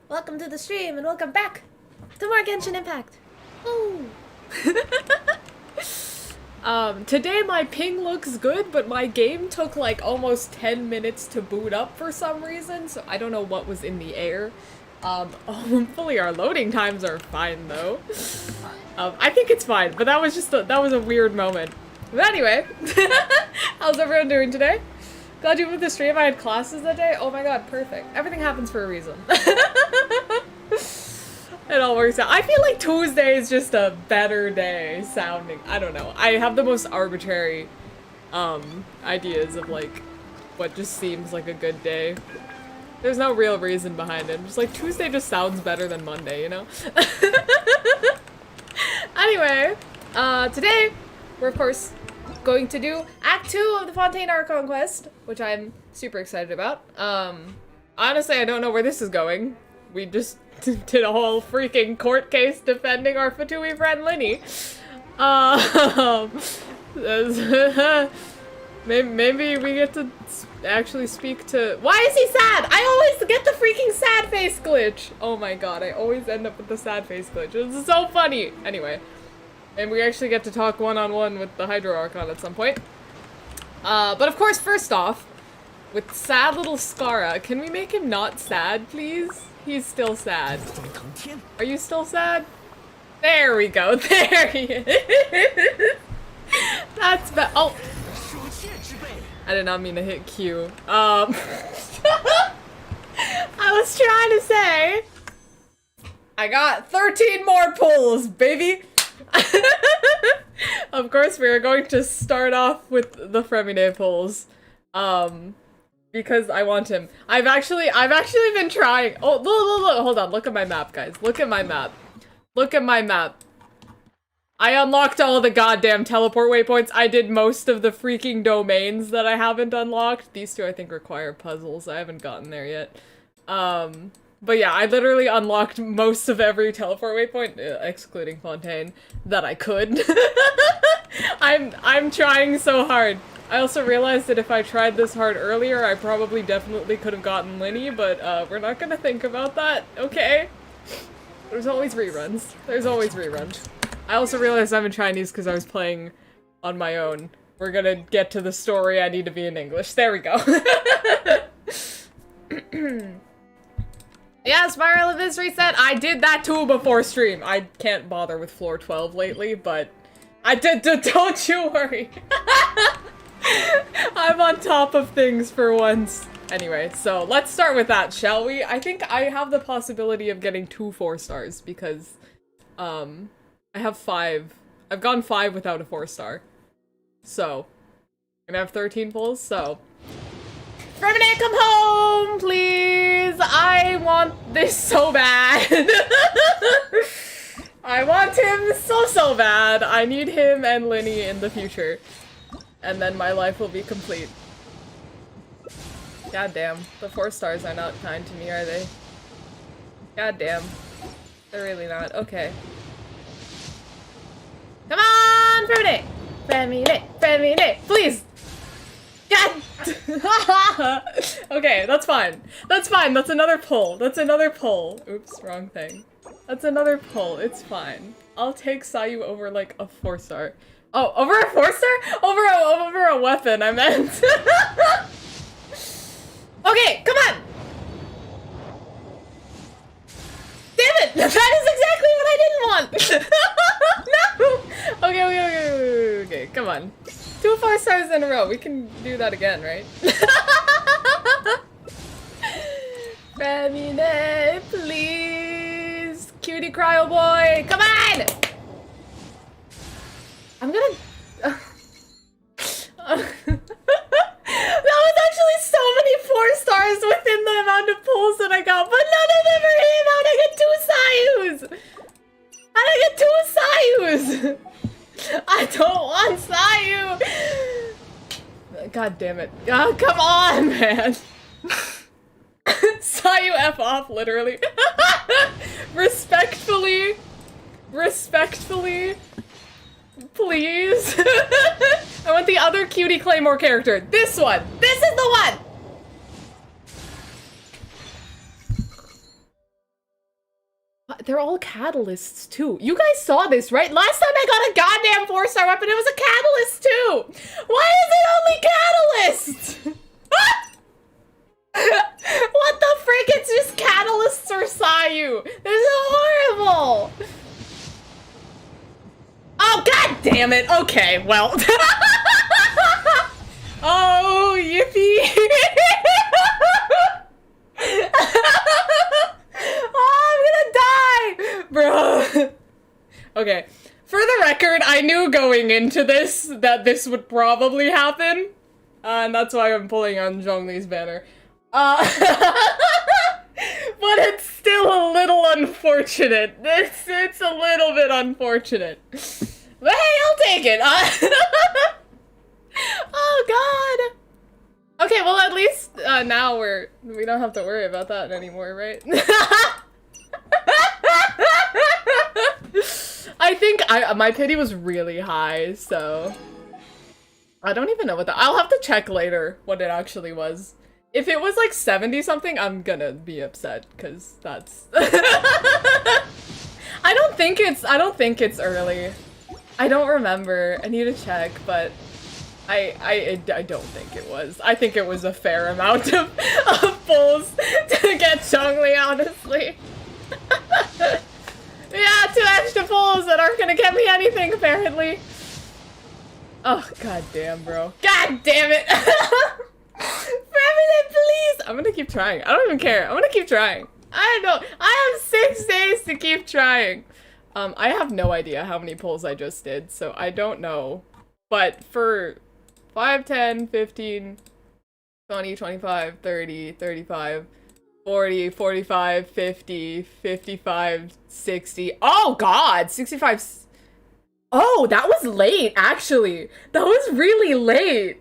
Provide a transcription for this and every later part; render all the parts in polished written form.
Welcome to the stream and welcome back to more Genshin Impact. Woo! Today my ping looks good, but my game took like almost 10 minutes to boot up for some reason, so I don't know what was in the air. Hopefully our loading times are fine though. I think it's fine, but that was just that was a weird moment. But anyway, how's everyone doing today? Glad you moved the stream. I had classes that day. Oh my god, perfect. Everything happens for a reason. It all works out. I feel like Tuesday is just a better day sounding. I don't know. I have the most arbitrary ideas of like what just seems like a good day. There's no real reason behind it. Just like Tuesday just sounds better than Monday, you know? Anyway, today we're of course going to do Act 2 of the FONTAINE ARCHON quest, which I'm super excited about. Honestly, I don't know where this is going. We just did a whole freaking court case defending our Fatui friend Linny. Maybe we get to actually speak to— Why is he sad? I always get the freaking sad face glitch. Oh my god, I always end up with the sad face glitch. It's so funny. Anyway, and we actually get to talk one-on-one with the Hydro Archon at some point. But of course, first off, with sad little Scara, can we make him not sad, please? He's still sad. Are you still sad? There we go. There he is. That's oh. I did not mean to hit Q. I was trying to say I got 13 more pulls, baby. Of course, we are going to start off with the Fremine pulls. Because I want him. I've actually been trying. Oh, look, hold on. Look at my map, guys. Look at my map. Look at my map. I unlocked all the goddamn teleport waypoints. I did most of the freaking domains that I haven't unlocked. These two, I think, require puzzles. I haven't gotten there yet. But yeah, I literally unlocked most of every teleport waypoint, excluding Fontaine, that I could. I'm trying so hard. I also realized that if I tried this hard earlier, I probably definitely could have gotten Linny, but we're not gonna think about that, okay? There's always reruns. There's always reruns. I also realized I'm in Chinese because I was playing on my own. We're gonna get to the story. I need to be in English. There we go. Yeah, Spiral Abyss reset. I did that too before stream. I can't bother with floor 12 lately, but I did. Don't you worry. I'm on top of things for once. Anyway, so let's start with that, shall we? I think I have the possibility of getting 2 4-stars because, I have 5. I've gone 5 without a 4-star. So, I'm gonna have 13 pulls, so. Fremine, come home, please! I want this so bad! I want him so bad! I need him and Linny in the future. And then my life will be complete. God damn, the 4-stars are not kind to me, are they? God damn. They're really not. Okay. Come on, Fremine! Fremine, please! God! Okay, that's fine. That's fine, that's another pull. That's another pull. Oops, wrong thing. That's another pull, it's fine. I'll take Sayu over like a 4-star. Oh, over a 4-star? Over a weapon, I meant. Okay, come on! Damn it! That is exactly what I didn't want! No! Okay, come on. 2 4-stars in a row. We can do that again, right? Fremine, please! Cutie cryo boy! Come on! I'm gonna... That was actually so many 4-stars within the amount of pulls that I got, but none of them are him! How'd I get 2 Sayus? How'd I get 2 Sayus? I don't want Sayu! God damn it. Oh, come on, man! Sayu F off, literally. Respectfully, please. I want the other cutie Claymore character. This one! This is the one! they're all catalysts too. You guys saw this, right? Last time I got a goddamn 4-star weapon, it was a catalyst too! Why is it only catalyst? What the frick? It's just catalysts or Sayu. This is horrible. Oh, god damn it. Okay, well. Oh, yippee. Oh, I'm gonna die, bro. Okay, for the record, I knew going into this that this would probably happen, and that's why I'm pulling on Zhongli's banner. But it's still a little unfortunate. It's a little bit unfortunate. But hey, I'll take it. Oh god. Okay, well at least now we don't have to worry about that anymore, right? I think my pity was really high, so I don't even know what I'll have to check later what it actually was. If it was like 70 something, I'm gonna be upset because that's I don't think it's early. I don't remember. I need to check, but I don't think it was. I think it was a fair amount of pulls to get Zhongli, honestly. Yeah, 2 extra pulls that aren't gonna get me anything, apparently. Oh, god damn, bro. God damn it! Feminine, please! I'm gonna keep trying. I don't even care. I'm gonna keep trying. I don't know. I have 6 days to keep trying. I have no idea how many pulls I just did, so I don't know. But for 5, 10, 15, 20, 25, 30, 35, 40, 45, 50, 55, 60. Oh god! 65. Oh, that was late, actually. That was really late.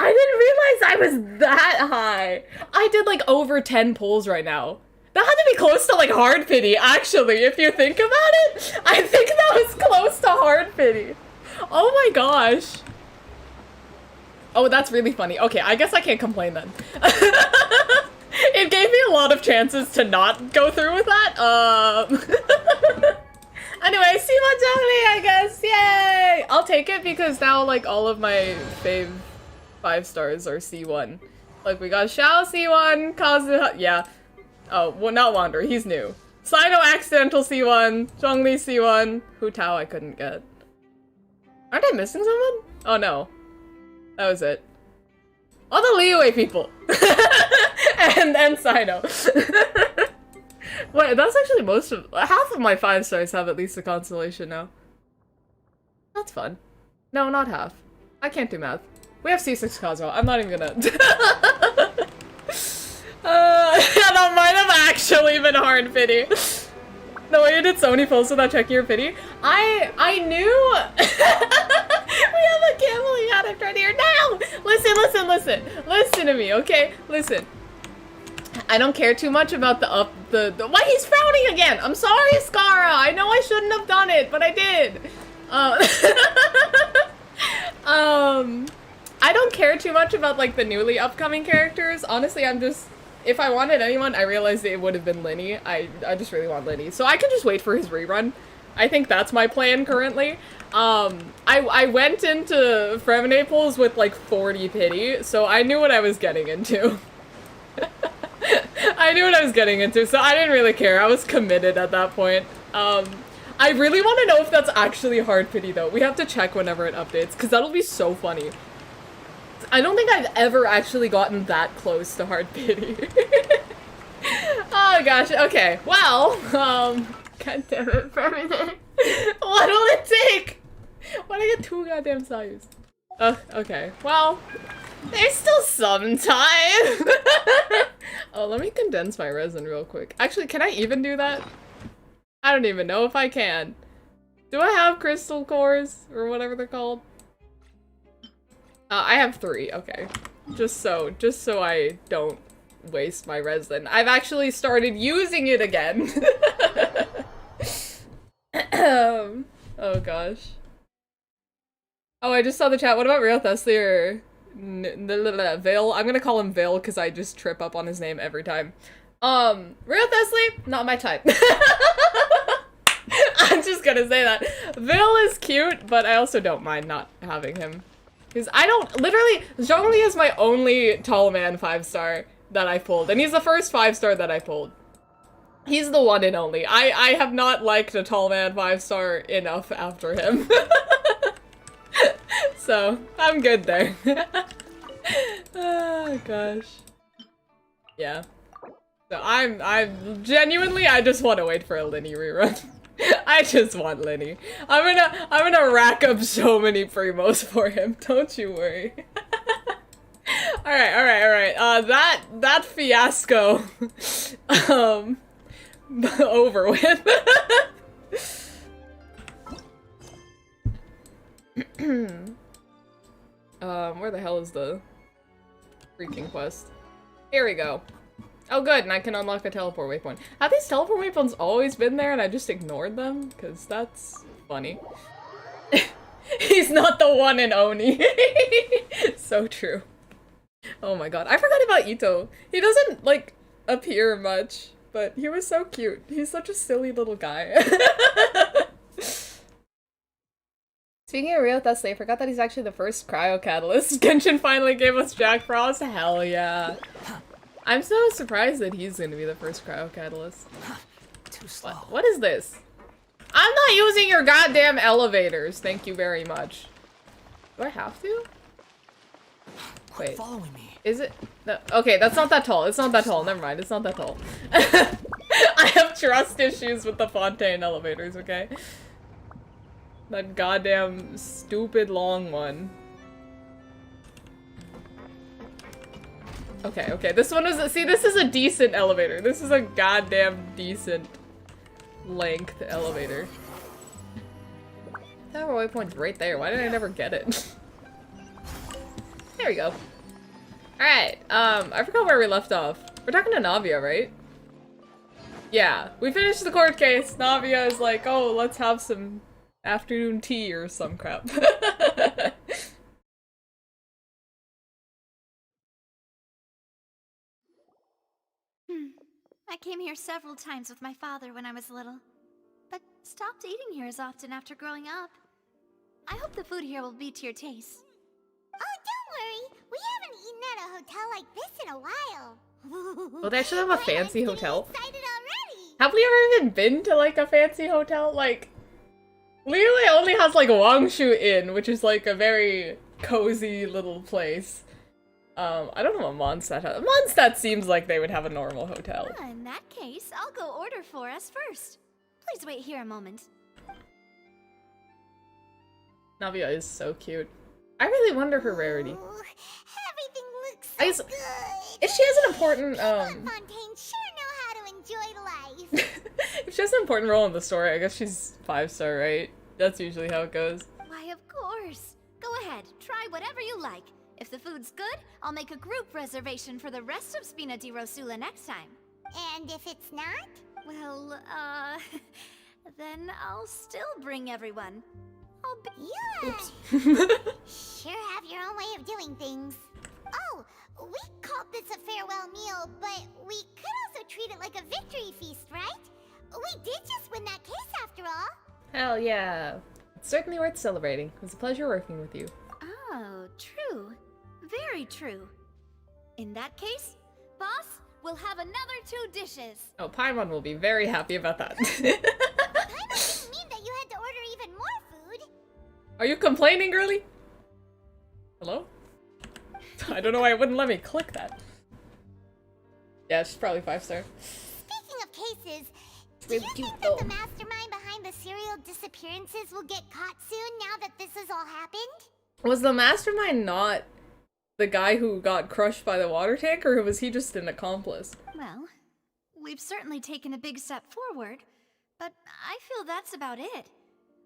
I didn't realize I was that high. I did like over 10 pulls right now. That had to be close to like hard pity, actually, if you think about it. I think that was close to hard pity. Oh my gosh. Oh, that's really funny. Okay, I guess I can't complain then. It gave me a lot of chances to not go through with that. Anyway, Simon Zhongli, I guess. Yay! I'll take it because now like all of my fave 5 stars are C1. Like we got Xiao C1, Kazu, yeah. Oh, well, not Wander, he's new. Sino accidental C1, Zhongli C1, Hu Tao I couldn't get. Aren't I missing someone? Oh no. That was it. All the Liyue people! and Sino. Wait, that's actually half of my 5 stars have at least a constellation now. That's fun. No, not half. I can't do math. We have C6 Kazuo. I'm not even gonna. That might have actually been hard pity. The way you did so many pulls without checking your pity. I knew. We have a gambling addict right here. No! Listen to me, okay? Listen. I don't care too much about the why he's frowning again! I'm sorry, Scara! I know I shouldn't have done it, but I did. I don't care too much about like the newly upcoming characters. Honestly, I'm just, if I wanted anyone, I realized it would have been Linny. I just really want Linny. So I can just wait for his rerun. I think that's my plan currently. I went into Fremine pulls with like 40 pity, so I knew what I was getting into. I knew what I was getting into, so I didn't really care. I was committed at that point. I really want to know if that's actually hard pity though. We have to check whenever it updates, because that'll be so funny. I don't think I've ever actually gotten that close to hard pity. Oh gosh, okay. Well, god damn it, for everything. What will it take? Why did I get 2 goddamn Sayus? Okay. Well, there's still some time. Oh, let me condense my resin real quick. Actually, can I even do that? I don't even know if I can. Do I have crystal cores or whatever they're called? I have 3, okay. Just so I don't waste my resin. I've actually started using it again. Oh gosh. Oh, I just saw the chat. What about Real Thesly or Vale? I'm gonna call him Vale because I just trip up on his name every time. Real Thessley, not my type. I'm just gonna say that. Vil is cute, but I also don't mind not having him. Because I don't, literally, Zhongli is my only tall man 5-star that I pulled. And he's the first 5-star that I pulled. He's the one and only. I have not liked a tall man 5-star enough after him. So, I'm good there. Oh, gosh. Yeah. So I'm genuinely, I just want to wait for a Linny rerun. I just want Linny. I'm gonna rack up so many primos for him. Don't you worry. Alright. That fiasco, over with. Where the hell is the freaking quest? Here we go. Oh good, and I can unlock a teleport waypoint. Have these teleport waypoints always been there and I just ignored them? Because that's funny. He's not the one in Oni. So true. Oh my god, I forgot about Ito. He doesn't, like, appear much, but he was so cute. He's such a silly little guy. Speaking of Rio Thessley, I forgot that he's actually the first cryo catalyst. Genshin finally gave us Jack Frost. Hell yeah. I'm so surprised that he's gonna be the first cryo catalyst. Too slow. What is this? I'm not using your goddamn elevators. Thank you very much. Do I have to? Wait. Following me. Is it? No. Okay, that's not that tall. It's not that tall. Never mind. It's not that tall. I have trust issues with the Fontaine elevators, okay? That goddamn stupid long one. Okay, this one was- see, this is a decent elevator. This is a goddamn decent length elevator. That waypoint's right there. Why did I never get it? There we go. Alright, I forgot where we left off. We're talking to Navia, right? Yeah, we finished the court case. Navia is like, oh, let's have some afternoon tea or some crap. I came here several times with my father when I was little, but stopped eating here as often after growing up. I hope the food here will be to your taste. Oh, don't worry. We haven't eaten at a hotel like this in a while. Well, they actually have a fancy hotel. Excited already. Have we ever even been to, like, a fancy hotel? Like, Liyue only has, like, Wangshu Inn, which is, like, a very cozy little place. I don't know what Mondstadt has. Mondstadt seems like they would have a normal hotel. In that case, I'll go order for us first. Please wait here a moment. Navia is so cute. I really wonder her rarity. Ooh, everything looks I so guess- good. If she has an important, Fontaine sure know how to enjoy life. if she has an important role in the story, I guess she's 5-star, right? That's usually how it goes. Why, of course. Go ahead, try whatever you like. If the food's good, I'll make a group reservation for the rest of Spina di Rosula next time. And if it's not? Well, then I'll still bring everyone. I'll be— Yeah. Sure have your own way of doing things. Oh, we called this a farewell meal, but we could also treat it like a victory feast, right? We did just win that case after all. Hell yeah. It's certainly worth celebrating. It was a pleasure working with you. Oh, true. Very true. In that case, boss, we'll have another 2 dishes. Oh, Paimon will be very happy about that. Paimon didn't mean that you had to order even more food. Are you complaining, girly? Hello? I don't know why it wouldn't let me click that. Yeah, she's probably 5-star. Speaking of cases, do Really you cute, think that the though. mastermind behind the serial disappearances will get caught soon now that this has all happened? Was the mastermind not the guy who got crushed by the water tank, or was he just an accomplice? Well, we've certainly taken a big step forward, but I feel that's about it.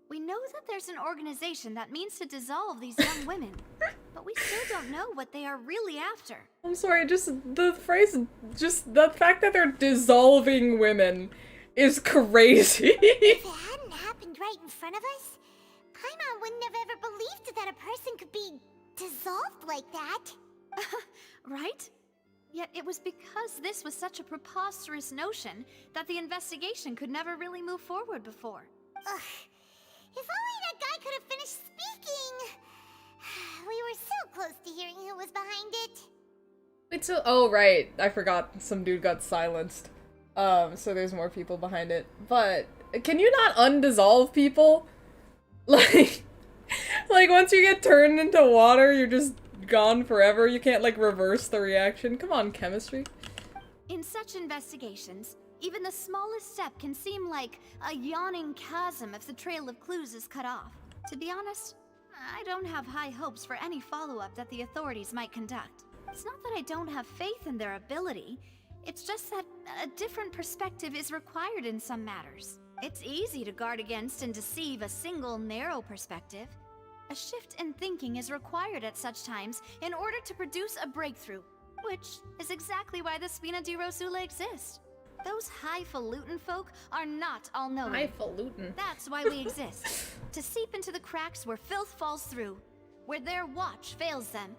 We know that there's an organization that means to dissolve these young women, but we still don't know what they are really after. I'm sorry, just the phrase, just the fact that they're dissolving women is crazy. If it hadn't happened right in front of us, Paimon wouldn't have ever believed that a person could be dissolved like that. Right? Yet it was because this was such a preposterous notion that the investigation could never really move forward before. Ugh. If only that guy could have finished speaking! We were so close to hearing who was behind it. Wait, so- oh right, I forgot some dude got silenced. So there's more people behind it. But, can you not undissolve people? Like, like once you get turned into water, you're just gone forever? You can't, like, reverse the reaction? Come on, chemistry. In such investigations, even the smallest step can seem like a yawning chasm if the trail of clues is cut off. To be honest, I don't have high hopes for any follow-up that the authorities might conduct. It's not that I don't have faith in their ability, it's just that a different perspective is required in some matters. It's easy to guard against and deceive a single narrow perspective. A shift in thinking is required at such times in order to produce a breakthrough, which is exactly why the Spina di Rosula exist. Those highfalutin folk are not all-knowing. Highfalutin. That's why we exist. To seep into the cracks where filth falls through, where their watch fails them.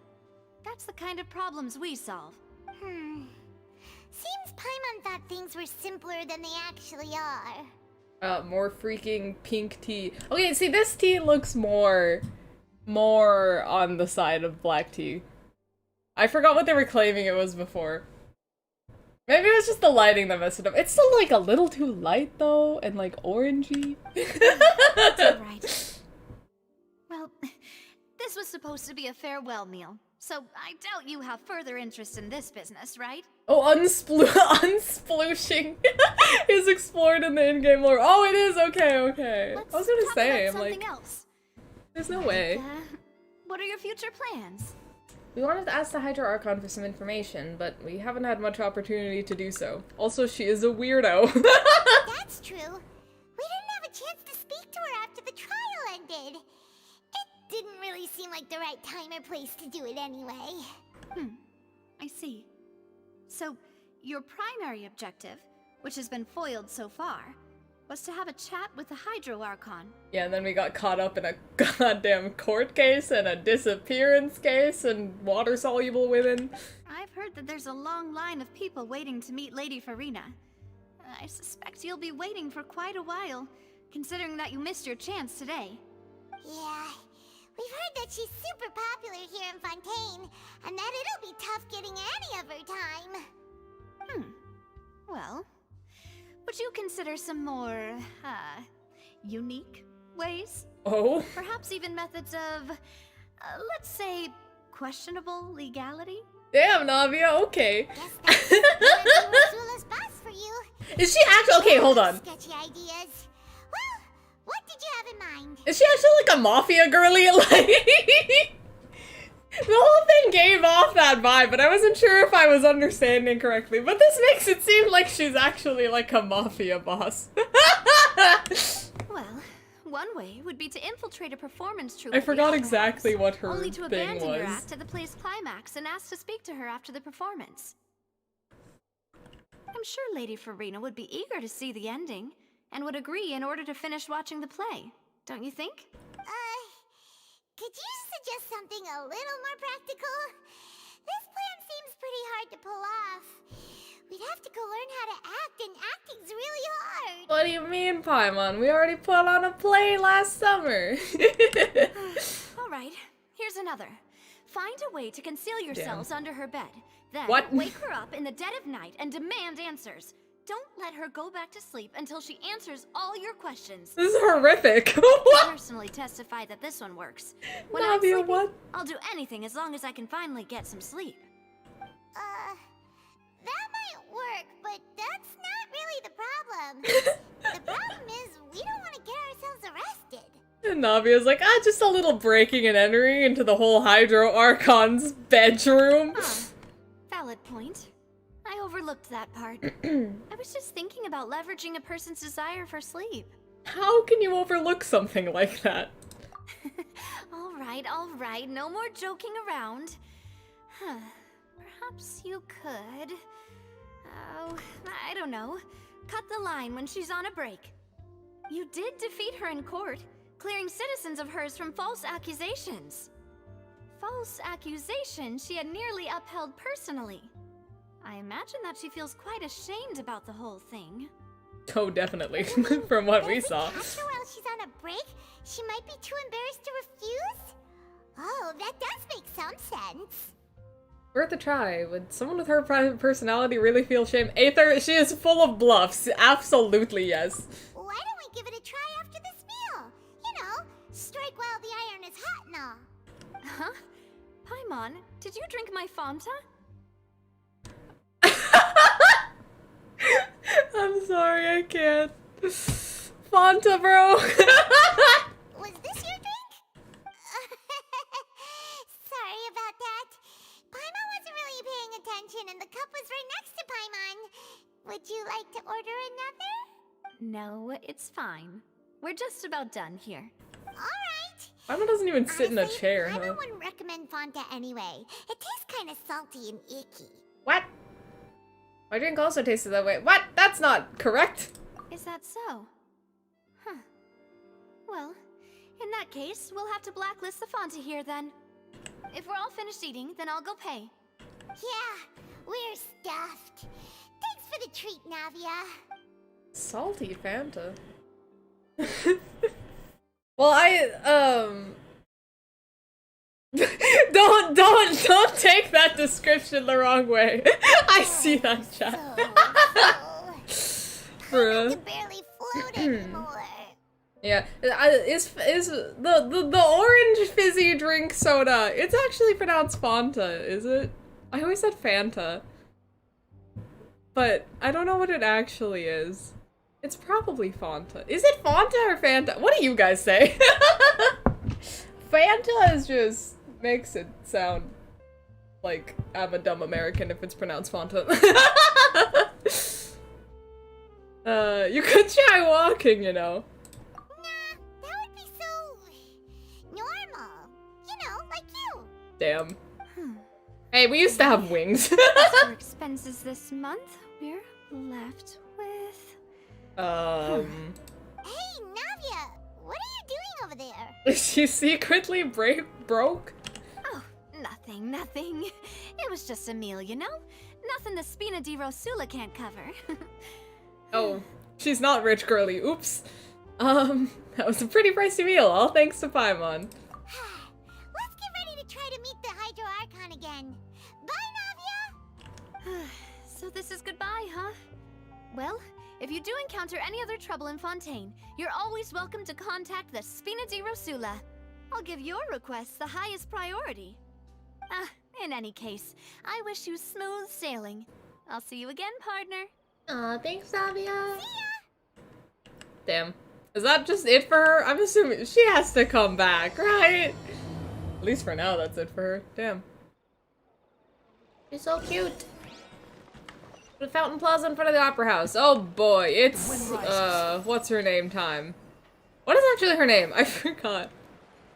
That's the kind of problems we solve. Seems Paimon thought things were simpler than they actually are. More freaking pink tea. Okay, see, this tea looks more on the side of black tea. I forgot what they were claiming it was before. Maybe it was just the lighting that messed it up. It's still, like, a little too light, though, and, like, orangey. That's alright. Well, this was supposed to be a farewell meal, so I doubt you have further interest in this business, right? Oh, unsploosing is explored in the in-game lore. Oh, it is? Okay, okay. Let's I was gonna talk say, about I'm something like, else. there's no way. What are your future plans? We wanted to ask the Hydra Archon for some information, but we haven't had much opportunity to do so. Also, she is a weirdo. That's true. We didn't have a chance to speak to her after the trial ended. It didn't really seem like the right time or place to do it anyway. I see. So, your primary objective, which has been foiled so far, was to have a chat with the Hydro Archon. Yeah, and then we got caught up in a goddamn court case and a disappearance case and water-soluble women. I've heard that there's a long line of people waiting to meet Lady Farina. I suspect you'll be waiting for quite a while, considering that you missed your chance today. Yeah, we've heard that she's super popular here in Fontaine, and that it'll be tough getting any of her time. Well, would you consider some more, unique ways? Oh? Perhaps even methods of, let's say, questionable legality? Damn, Navia, okay. Guess that's Ursula's boss for you. Is she actually- okay, hold on. Sketchy ideas. Well, what did you have in mind? Is she actually like a mafia girly? Like, the whole thing gave off that vibe, but I wasn't sure if I was understanding correctly. But this makes it seem like she's actually like a mafia boss. Well, one way would be to infiltrate a performance troupe. I at the forgot Opera exactly House, what her only to thing abandon your was. act at the play's climax and ask to speak to her after the performance. I'm sure Lady Farina would be eager to see the ending, and would agree in order to finish watching the play. Don't you think? Could you suggest something a little more practical? This plan seems pretty hard to pull off. We'd have to go learn how to act, and acting's really hard. What do you mean, Paimon? We already put on a play last summer. Alright, here's another. Find a way to conceal yourselves under her bed. Then What? wake her up in the dead of night and demand answers. Don't let her go back to sleep until she answers all your questions. This is horrific. I What? personally testify that this one works. When I'm Navia, sleepy, what? I'll do anything as long as I can finally get some sleep. That might work, but that's not really the problem. The problem is, we don't want to get ourselves arrested. And Navia's like, just a little breaking and entering into the whole Hydro Archon's bedroom. Valid point. I overlooked that part. I was just thinking about leveraging a person's desire for sleep. How can you overlook something like that? All right, no more joking around. Perhaps you could... Oh, I don't know. Cut the line when she's on a break. You did defeat her in court, clearing citizens of hers from false accusations. False accusations she had nearly upheld personally. I imagine that she feels quite ashamed about the whole thing. Oh, definitely. From what we saw. Catch her while she's on a break? She might be too embarrassed to refuse? Oh, that does make some sense. Worth a try. Would someone with her personality really feel shame? Aether, she is full of bluffs. Absolutely, yes. Why don't we give it a try after this meal? You know, strike while the iron is hot and all. Huh? Paimon, did you drink my Fanta? I'm sorry, I can't. Fanta, bro. Was this your drink? Sorry about that. Paimon wasn't really paying attention and the cup was right next to Paimon. Would you like to order another? No, it's fine. We're just about done here. Alright. Paimon doesn't even sit in a Honestly, chair, Paimon huh? wouldn't recommend Fanta anyway. It tastes kind of salty and icky. What? My drink also tasted that way. What? That's not correct. Is that so? Huh. Well, in that case, we'll have to blacklist the Fanta here then. If we're all finished eating, then I'll go pay. Yeah, we're stuffed. Thanks for the treat, Navia. Salty Fanta. Well, don't take that description the wrong way. I see that, chat. I can barely float anymore. Yeah, is the orange fizzy drink soda? It's actually pronounced Fanta, is it? I always said Fanta, but I don't know what it actually is. It's probably Fanta. Is it Fanta or Fanta? What do you guys say? Fanta is just makes it sound like I'm a dumb American if it's pronounced Fanta. You could try walking, you know. Nah, that would be so normal. You know, like you. Damn. Hey, we used to have wings. For expenses this month, we're left with... Hey, Navia, what are you doing over there? Is she secretly broke? Oh, nothing. It was just a meal, you know? Nothing the Spina di Rosula can't cover. Oh, she's not rich, girly. Oops. That was a pretty pricey meal, all thanks to Paimon. Let's get ready to try to meet the Hydro Archon again. Bye, Navia! So this is goodbye, huh? Well, if you do encounter any other trouble in Fontaine, you're always welcome to contact the Spina di Rosula. I'll give your request the highest priority. In any case, I wish you smooth sailing. I'll see you again, partner. Aw, thanks, Navia. Damn. Is that just it for her? I'm assuming she has to come back, right? At least for now, that's it for her. Damn. She's so cute. The Fountain Plaza in front of the Opera House. Oh boy, it's, what's her name time? What is actually her name? I forgot.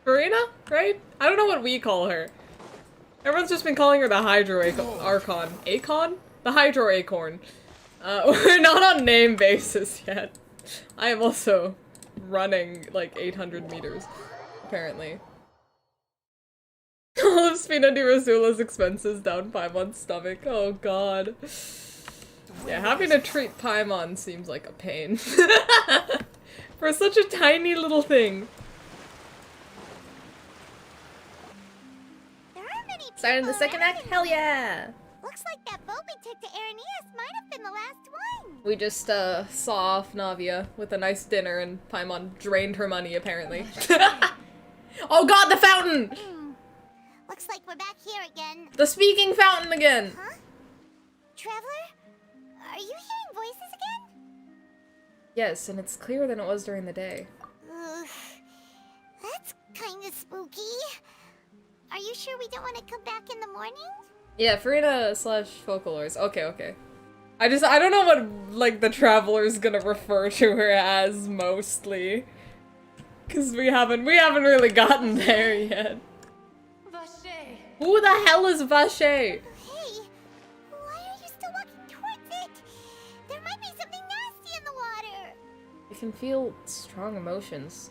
Farina, right? I don't know what we call her. Everyone's just been calling her the Hydro Archon. Acon? The Hydro Acorn. We're not on name basis yet. I am also running like 800 meters, apparently. All of Spina di Rosula's expenses down Paimon's stomach. Oh god. Yeah, having to treat Paimon seems like a pain. For such a tiny little thing. There are many people Starting the second around act? in Hell here. yeah! Looks like that boat we took to Araneas might have been the last one. We just, saw off Navia with a nice dinner and Paimon drained her money, apparently. Oh god, the fountain! Looks like we're back here again. The speaking fountain again! Huh? Traveler? Are you hearing voices again? Yes, and it's clearer than it was during the day. Ugh. That's kinda spooky. Are you sure we don't want to come back in the morning? Yeah, Farina / Focalors. Okay. I don't know what, like, the Traveler's gonna refer to her as, mostly. Cause we haven't really gotten there yet. Vache. Who the hell is Vache? Hey, why are you still walking towards it? There might be something nasty in the water. I can feel strong emotions.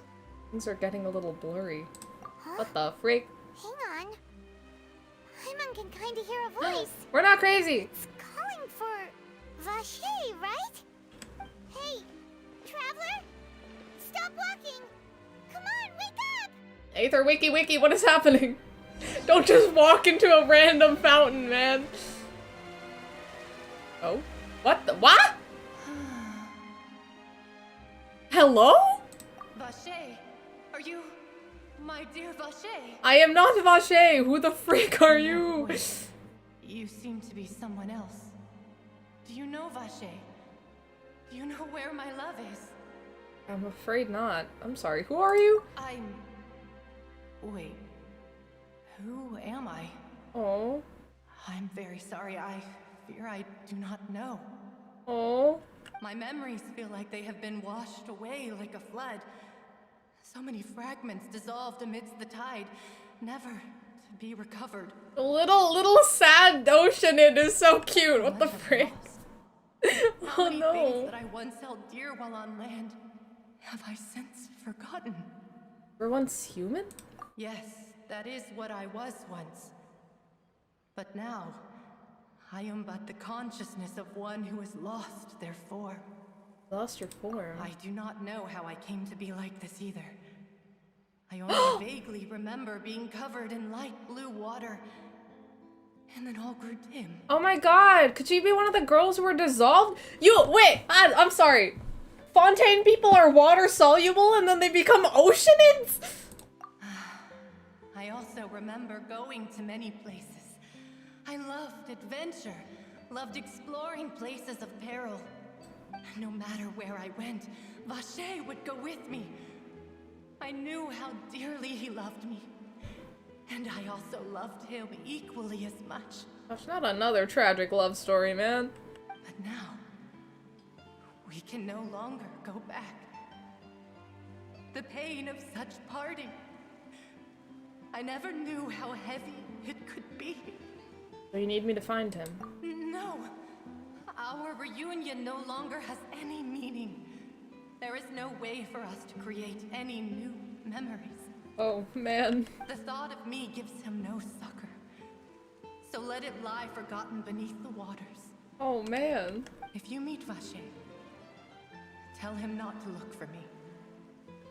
Things are getting a little blurry. Huh? What the freak? Hang on. Paimon can kinda hear a voice. We're not crazy! It's calling Aether wiki wiki, what is happening? Don't just walk into a random fountain, man. Oh? What the- what? Hello? Vache, are you my dear Vache? I am not Vache. Who the freak are you? You seem to be someone else. Do you know Vache? Do you know where my love is? I'm afraid not. I'm sorry. Who are you? Wait. Who am I? Oh. I'm very sorry. I fear I do not know. Oh. My memories feel like they have been washed away like a flood. So many fragments dissolved amidst the tide, never to be recovered. The little sad ocean it is so cute. What the frick? How Oh many no. things that I once held dear while on land have I since forgotten? We're once human? Yes, that is what I was once. But now, I am but the consciousness of one who has lost their form. Lost your form. I do not know how I came to be like this either. I only vaguely remember being covered in light blue water, and then all grew dim. Oh my god, could she be one of the girls who were dissolved? Wait, I'm sorry. Fontaine people are water soluble and then they become oceanids? I also remember going to many places. I loved adventure, loved exploring places of peril. No matter where I went, Vache would go with me. I knew how dearly he loved me. And I also loved him equally as much. That's not another tragic love story, man. But now, we can no longer go back. The pain of such parting. I never knew how heavy it could be. So you need me to find him. No. Our reunion no longer has any meaning. There is no way for us to create any new memories. Oh, man. The thought of me gives him no succor. So let it lie forgotten beneath the waters. Oh, man. If you meet Vache, tell him not to look for me.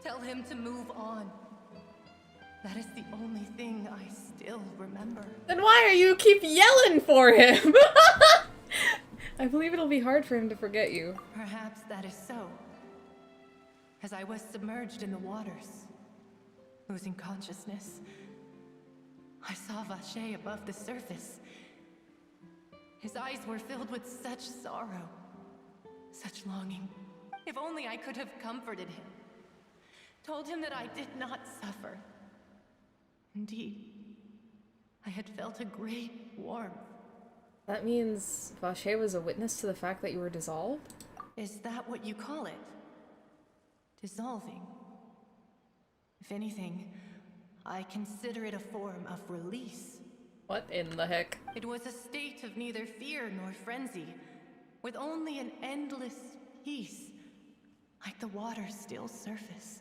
Tell him to move on. That is the only thing I still remember. Then why are you keep yelling for him? I believe it'll be hard for him to forget you. Perhaps that is so. As I was submerged in the waters, losing consciousness, I saw Vache above the surface. His eyes were filled with such sorrow, such longing. If only I could have comforted him, told him that I did not suffer. Indeed, I had felt a great warmth. That means Vache was a witness to the fact that you were dissolved? Is that what you call it? Dissolving? If anything, I consider it a form of release. What in the heck? It was a state of neither fear nor frenzy, with only an endless peace, like the water's still surface.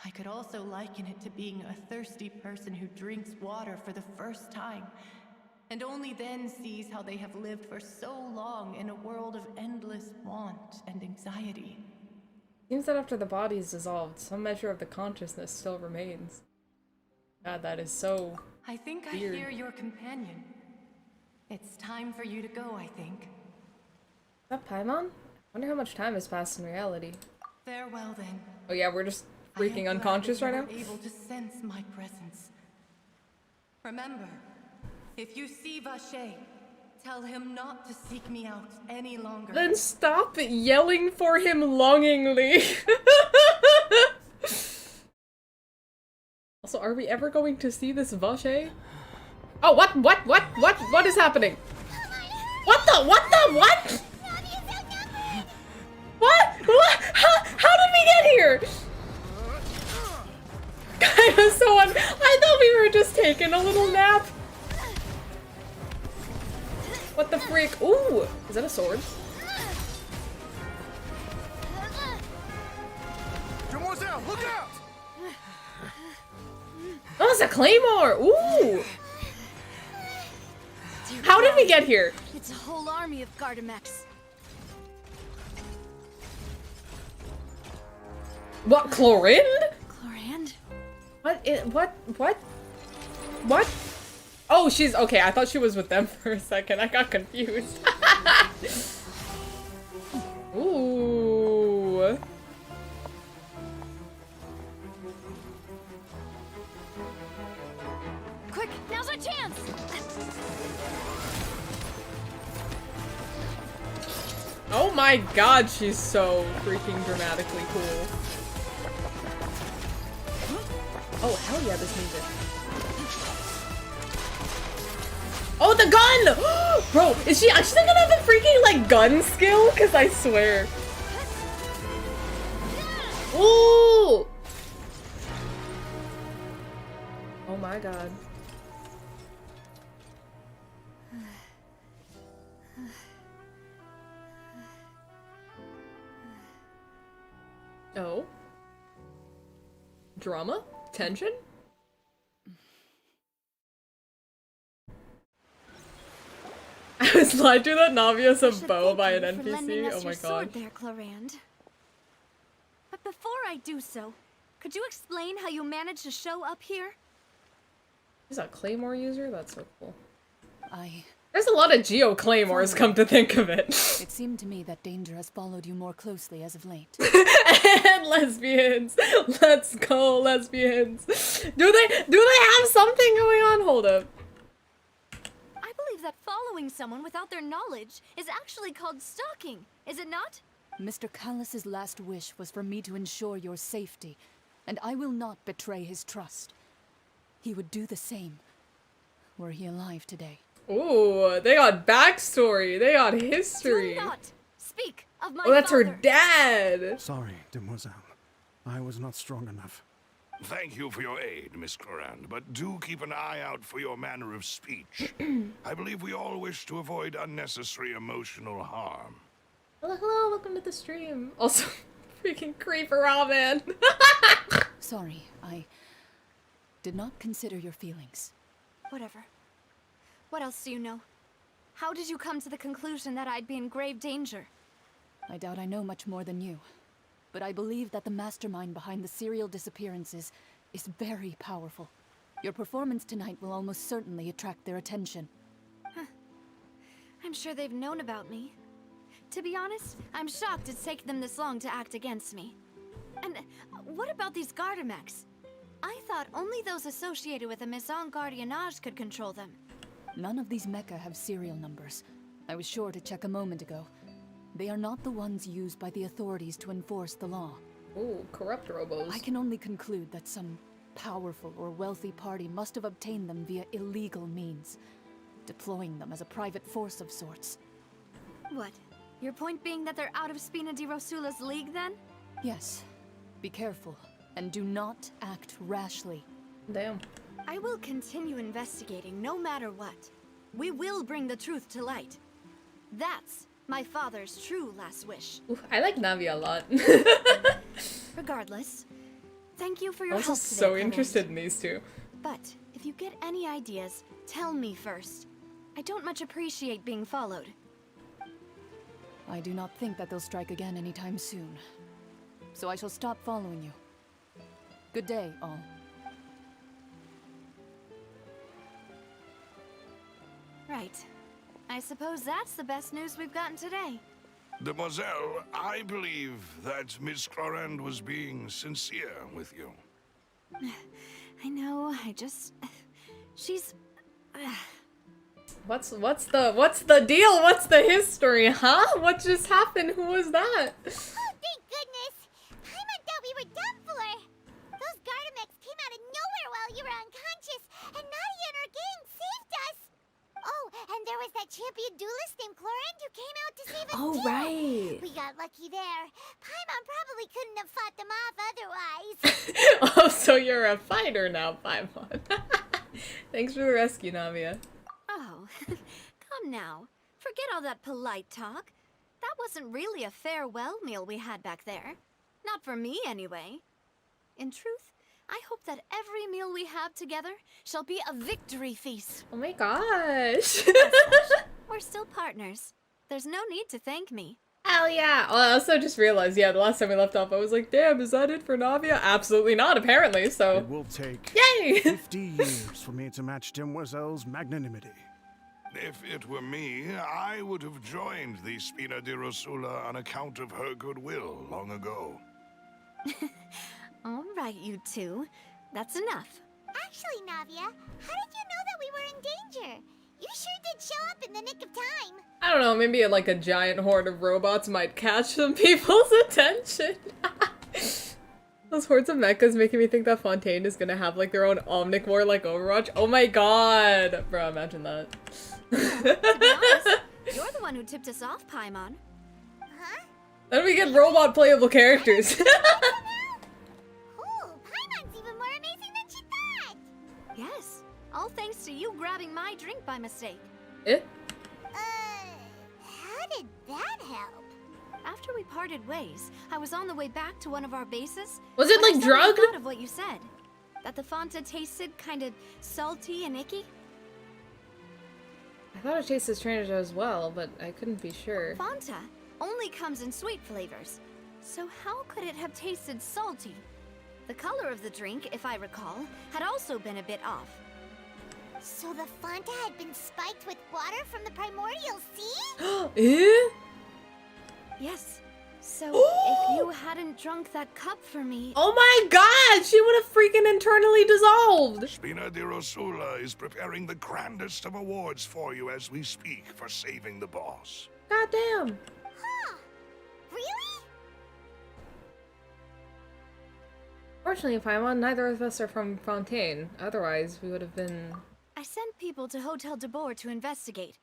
I could also liken it to being a thirsty person who drinks water for the first time, and only then sees how they have lived for so long in a world of endless want and anxiety. Seems that after the body is dissolved, some measure of the consciousness still remains. God, that is so I think weird. I hear your companion. It's time for you to go, I think. Is that Paimon? I wonder how much time has passed in reality. Farewell then. Oh yeah, we're just I am freaking glad unconscious that right you now? were able to sense my presence. Remember, if you see Vache, tell him not to seek me out any longer. Then stop yelling for him longingly. Also, are we ever going to see this Vache? Oh, what is happening? What? What? How did we get here? I thought we were just taking a little nap. What the freak? Ooh, is that a sword? Look out! Oh, it's a claymore! Ooh! How did we get here? It's a whole army of Gardamex. What, Chlorinde? Chlorand? What What? What? Oh, she's okay. I thought she was with them for a second. I got confused. Ooh. Quick, now's our chance! Oh my god, she's so freaking dramatically cool. Oh, hell yeah, this music. Oh, the gun! Bro, is she actually gonna have a freaking, like, gun skill? Because I swear. Ooh! Oh my god. Oh? Drama? Tension? I was lied to that Navia's a bow by an NPC. Oh my god. There, Clorand. But before I do so, could you explain how you managed to show up here? Is that Claymore user? That's so cool. There's a lot of Geo Claymores, come to think of it. It seemed to me that danger has followed you more closely as of late. And lesbians. Let's go, lesbians. Do they have something going on? Hold up. I believe that following someone without their knowledge is actually called stalking, is it not? Mr. Callus's last wish was for me to ensure your safety, and I will not betray his trust. He would do the same, were he alive today. Ooh, they got backstory. They got history. Do not speak of my Oh, that's father. her dad. Sorry, demoiselle. I was not strong enough. Thank you for your aid, Miss Clorand, but do keep an eye out for your manner of speech. I believe we all wish to avoid unnecessary emotional harm. Hello, hello, welcome to the stream. Also, freaking creeper Robin. Sorry, I did not consider your feelings. Whatever. What else do you know? How did you come to the conclusion that I'd be in grave danger? I doubt I know much more than you, but I believe that the mastermind behind the serial disappearances is very powerful. Your performance tonight will almost certainly attract their attention. I'm sure they've known about me. To be honest, I'm shocked it's taken them this long to act against me. And what about these Gardamex? I thought only those associated with the Maison Gardiennage could control them. None of these mecha have serial numbers. I was sure to check a moment ago. They are not the ones used by the authorities to enforce the law. Ooh, corrupt robos. I can only conclude that some powerful or wealthy party must have obtained them via illegal means, deploying them as a private force of sorts. What? Your point being that they're out of Spina di Rosula's league, then? Yes. Be careful, and do not act rashly. Damn. I will continue investigating no matter what. We will bring the truth to light. That's my father's true last wish. Ooh, I like Navi a lot. Regardless, thank you for your I'm also help today, so Clorand. interested in these two. But if you get any ideas, tell me first. I don't much appreciate being followed. I do not think that they'll strike again anytime soon. So I shall stop following you. Good day, all. Right. I suppose that's the best news we've gotten today. Demoiselle, I believe that Miss Clorand was being sincere with you. I know, she's... What's the deal? What's the history, huh? What just happened? Who was that? Oh, thank goodness! Paimon thought we were done for! Those Gardamex came out of nowhere while you were unconscious, and Nadia and her gang saved us! Oh, and there was that champion duelist named Clorand who came out to save us too! Right. We got lucky there. Paimon probably couldn't have fought them off otherwise. Oh, so you're a fighter now, Paimon. Thanks for the rescue, Navia. Oh, come now. Forget all that polite talk. That wasn't really a farewell meal we had back there. Not for me, anyway. In truth, I hope that every meal we have together shall be a victory feast. Oh my gosh. We're still partners. There's no need to thank me. Hell yeah! Well, I also just realized, yeah, the last time we left off, I was like, damn, is that it for Navia? Absolutely not, apparently, so. It will take Yay! 50 years for me to match Demoiselle's magnanimity. If it were me, I would have joined the Spina di Rosula on account of her goodwill long ago. All right, you two. That's enough. Actually, Navia, how did you know that we were in danger? You sure did show up in the nick of time. I don't know, maybe like a giant horde of robots might catch some people's attention. Those hordes of mechas making me think that Fontaine is gonna have like their own Omnic like Overwatch. Oh my god! Bro, imagine that. To be honest, you're the one who tipped us off, Paimon. Huh? Then we get robot playable characters. Cool, Paimon's even more amazing than she thought. Yes, all thanks to you grabbing my drink by mistake. Eh? How did that help? After we parted ways, I was on the way back to one of our bases. Was it when I like suddenly drugged? thought of what you said. That the Fanta tasted kind of salty and icky. I thought it tasted strange as well, but I couldn't be sure. Fanta only comes in sweet flavors. So how could it have tasted salty? The color of the drink, if I recall, had also been a bit off. So the Fanta had been spiked with water from the primordial sea? Eh? Yes. So if you hadn't drunk that cup for me... Oh my god! She would have freaking internally dissolved! Spina di Rosula is preparing the grandest of awards for you as we speak for saving the boss. God damn. Huh. Really? Fortunately, Paimon, neither of us are from Fontaine. Otherwise, we would have been... I sent people to Hotel de Boer to investigate.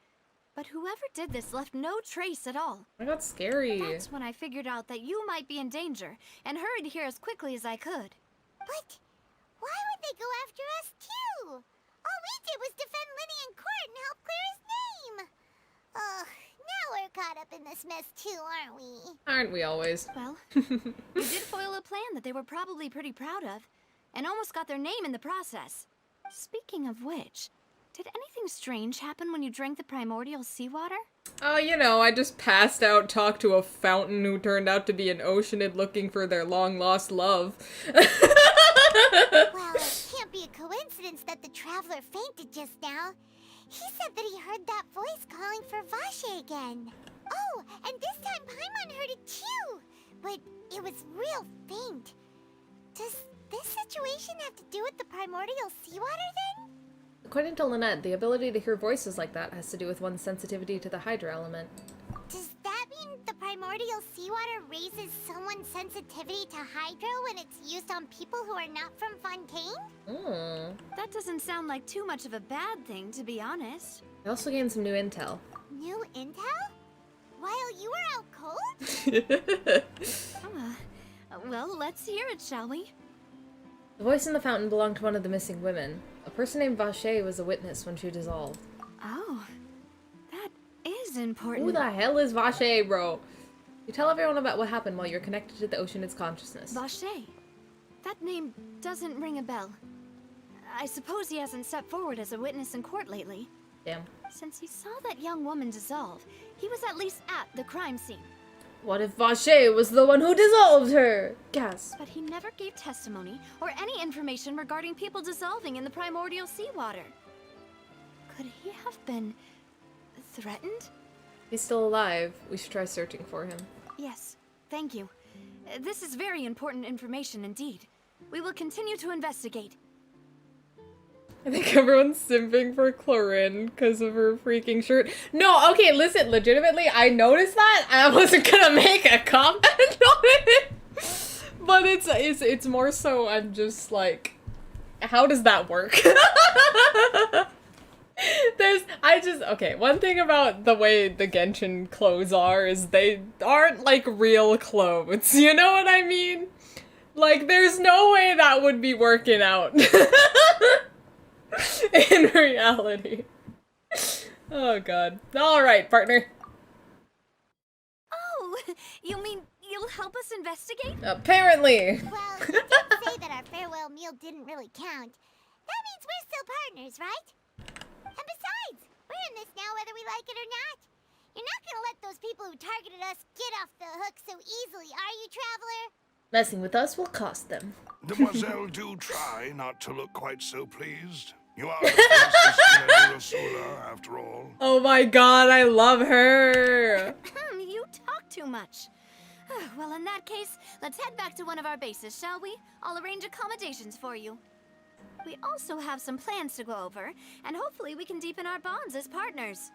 But whoever did this left no trace at all. I got scary. That's when I figured out that you might be in danger and hurried here as quickly as I could. But why would they go after us too? All we did was defend Linny in court and help clear his name. Ugh, now we're caught up in this mess too, aren't we? Aren't we always? Well, you did foil a plan that they were probably pretty proud of, and almost got their name in the process. Speaking of which, did anything strange happen when you drank the primordial seawater? Oh, you know, I just passed out, talked to a fountain who turned out to be an oceanid looking for their long-lost love. Well, it can't be a coincidence that the traveler fainted just now. He said that he heard that voice calling for Vache again. Oh, and this time Paimon heard it too, but it was real faint. Does this situation have to do with the primordial seawater then? According to Lynette, the ability to hear voices like that has to do with one's sensitivity to the Hydra element. Does that mean the primordial seawater raises someone's sensitivity to Hydro when it's used on people who are not from Fontaine? That doesn't sound like too much of a bad thing, to be honest. I also gained some new intel. New intel? While you were out cold? Well, let's hear it, shall we? The voice in the fountain belonged to one of the missing women. A person named Vache was a witness when she dissolved. Oh, that is important. Who the hell is Vache, bro? You tell everyone about what happened while you're connected to the Oceanid's consciousness. Vache. That name doesn't ring a bell. I suppose he hasn't stepped forward as a witness in court lately. Damn. Since he saw that young woman dissolve, he was at least at the crime scene. What if Vache was the one who dissolved her? Gasp. But he never gave testimony or any information regarding people dissolving in the primordial seawater. Could he have been threatened? He's still alive. We should try searching for him. Yes, thank you. This is very important information indeed. We will continue to investigate. I think everyone's simping for Clorin because of her freaking shirt. No, okay, listen, legitimately, I noticed that. I wasn't gonna make a comment on it. But it's more so I'm just like, how does that work? Okay, one thing about the way the Genshin clothes are is they aren't like real clothes, you know what I mean? Like, there's no way that would be working out. In reality. Oh god. Alright, partner. Oh, you mean you'll help us investigate? Apparently. Well, you did say that our farewell meal didn't really count. That means we're still partners, right? And besides, we're in this now whether we like it or not. You're not gonna let those people who targeted us get off the hook so easily, are you, Traveler? Messing with us will cost them. Demoiselle, do try not to look quite so pleased. You are the first Rosula, after all. Oh my god, I love her! You talk too much. Well, in that case, let's head back to one of our bases, shall we? I'll arrange accommodations for you. We also have some plans to go over, and hopefully we can deepen our bonds as partners.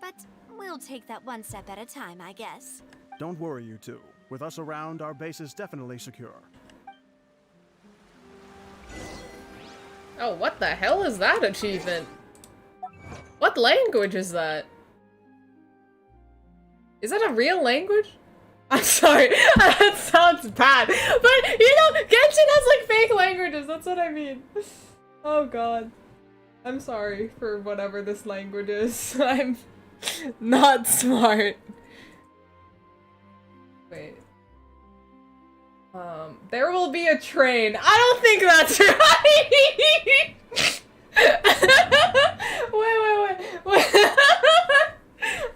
But we'll take that one step at a time, I guess. Don't worry, you two. With us around, our base is definitely secure. Oh, what the hell is that achievement? What language is that? Is that a real language? I'm sorry, that sounds bad. But, you know, Genshin has, like, fake languages, that's what I mean. Oh god. I'm sorry for whatever this language is. I'm not smart. Wait. There will be a train. I don't think that's right! wait.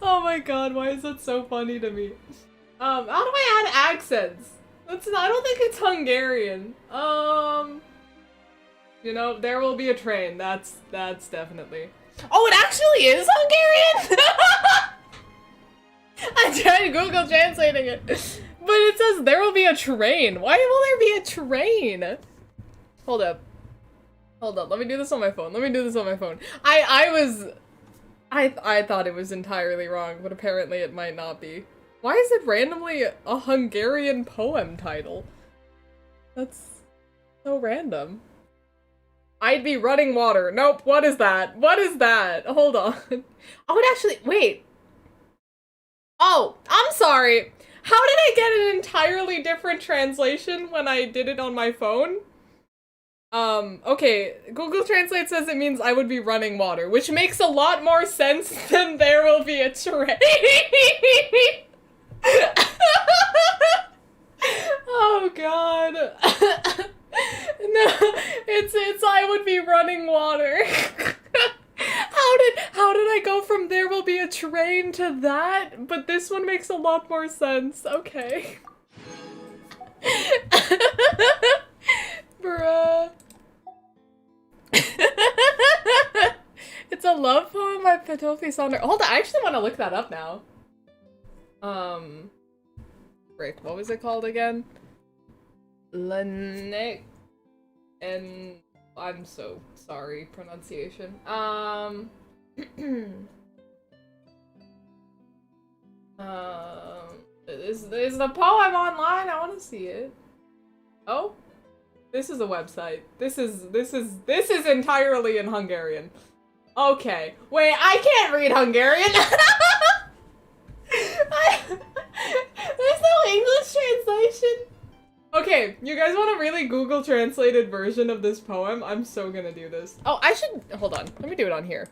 Oh my god, why is that so funny to me? How do I add accents? That's not, I don't think it's Hungarian. You know, there will be a train. That's definitely. Oh, it actually is Hungarian? I tried Google translating it, but it says there will be a train. Why will there be a train? Hold up. Let me do this on my phone. I thought it was entirely wrong, but apparently it might not be. Why is it randomly a Hungarian poem title? That's so random. I'd be running water. Nope, what is that? Hold on. Oh, it actually, wait. Oh, I'm sorry. How did I get an entirely different translation when I did it on my phone? Okay, Google Translate says it means I would be running water, which makes a lot more sense than there will be a train. Oh god. No, it's I would be running water. How did I go from there will be a train to that? But this one makes a lot more sense. Okay. Bruh. It's a love poem by Petofi Sonder. Hold on, I actually want to look that up now. Frick, what was it called again? Lanek. And I'm so sorry, pronunciation. Is the poem online? I want to see it. Oh, this is a website. This is entirely in Hungarian. Okay, wait, I can't read Hungarian. There's no English translation. Okay, you guys want a really Google translated version of this poem? I'm so gonna do this. Oh, I should, hold on. Let me do it on here.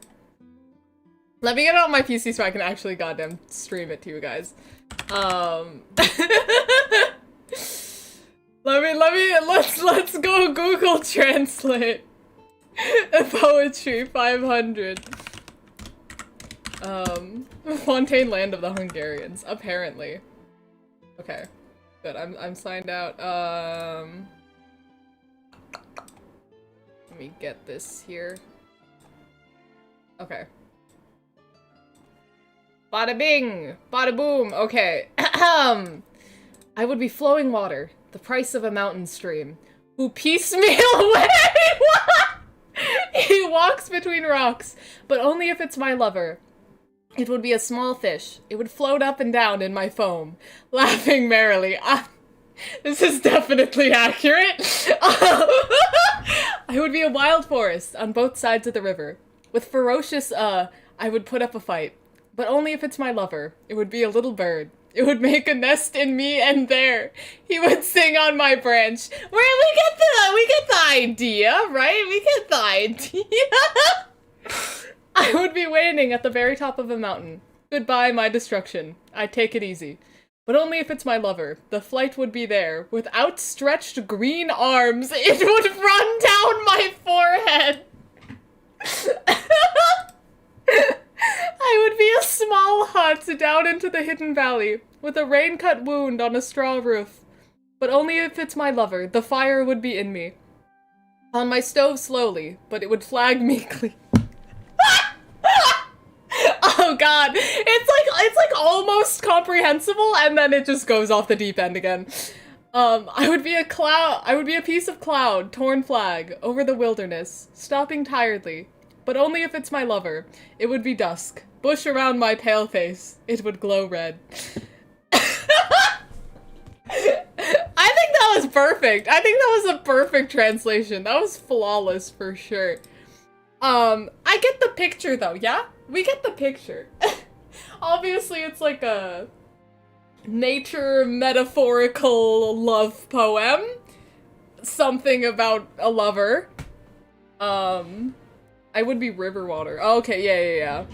Let me get it on my PC so I can actually goddamn stream it to you guys. Let's go Google Translate. Poetry 500. Fontaine, land of the Hungarians, apparently. Okay. Good, I'm signed out. Let me get this here. Okay. Bada bing! Bada boom! Okay. I would be flowing water, the price of a mountain stream, who piecemeal away! He walks between rocks, but only if it's my lover. It would be a small fish. It would float up and down in my foam, laughing merrily. This is definitely accurate. I would be a wild forest on both sides of the river. With ferocious, I would put up a fight. But only if it's my lover. It would be a little bird. It would make a nest in me, and there he would sing on my branch. We get the idea, right? We get the idea. I would be waiting at the very top of a mountain. Goodbye, my destruction. I'd take it easy. But only if it's my lover. The flight would be there. With outstretched green arms, it would run down my forehead. I would be a small hut down into the hidden valley, with a rain-cut wound on a straw roof. But only if it's my lover. The fire would be in me. On my stove slowly, but it would flag me clean. Oh god, it's like almost comprehensible, and then it just goes off the deep end again. I would be a piece of cloud, torn flag, over the wilderness, stopping tiredly, but only if it's my lover. It would be dusk, bush around my pale face, it would glow red. I think that was perfect. I think that was a perfect translation. That was flawless for sure. I get the picture though, yeah? We get the picture. Obviously it's like a nature metaphorical love poem. Something about a lover. I would be river water. Oh, okay, yeah.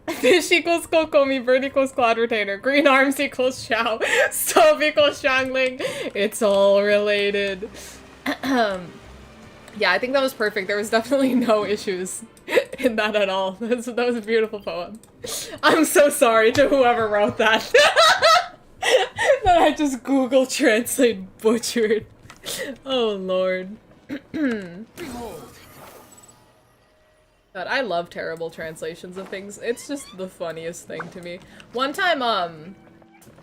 Fish equals Kokomi, bird equals cloud retainer, green arms equals Xiao, stove equals Xiangling. It's all related. Yeah, I think that was perfect. There was definitely no issues in that at all. That was a beautiful poem. I'm so sorry to whoever wrote that. That I just Google Translate butchered. Oh lord. God, I love terrible translations of things. It's just the funniest thing to me. One time,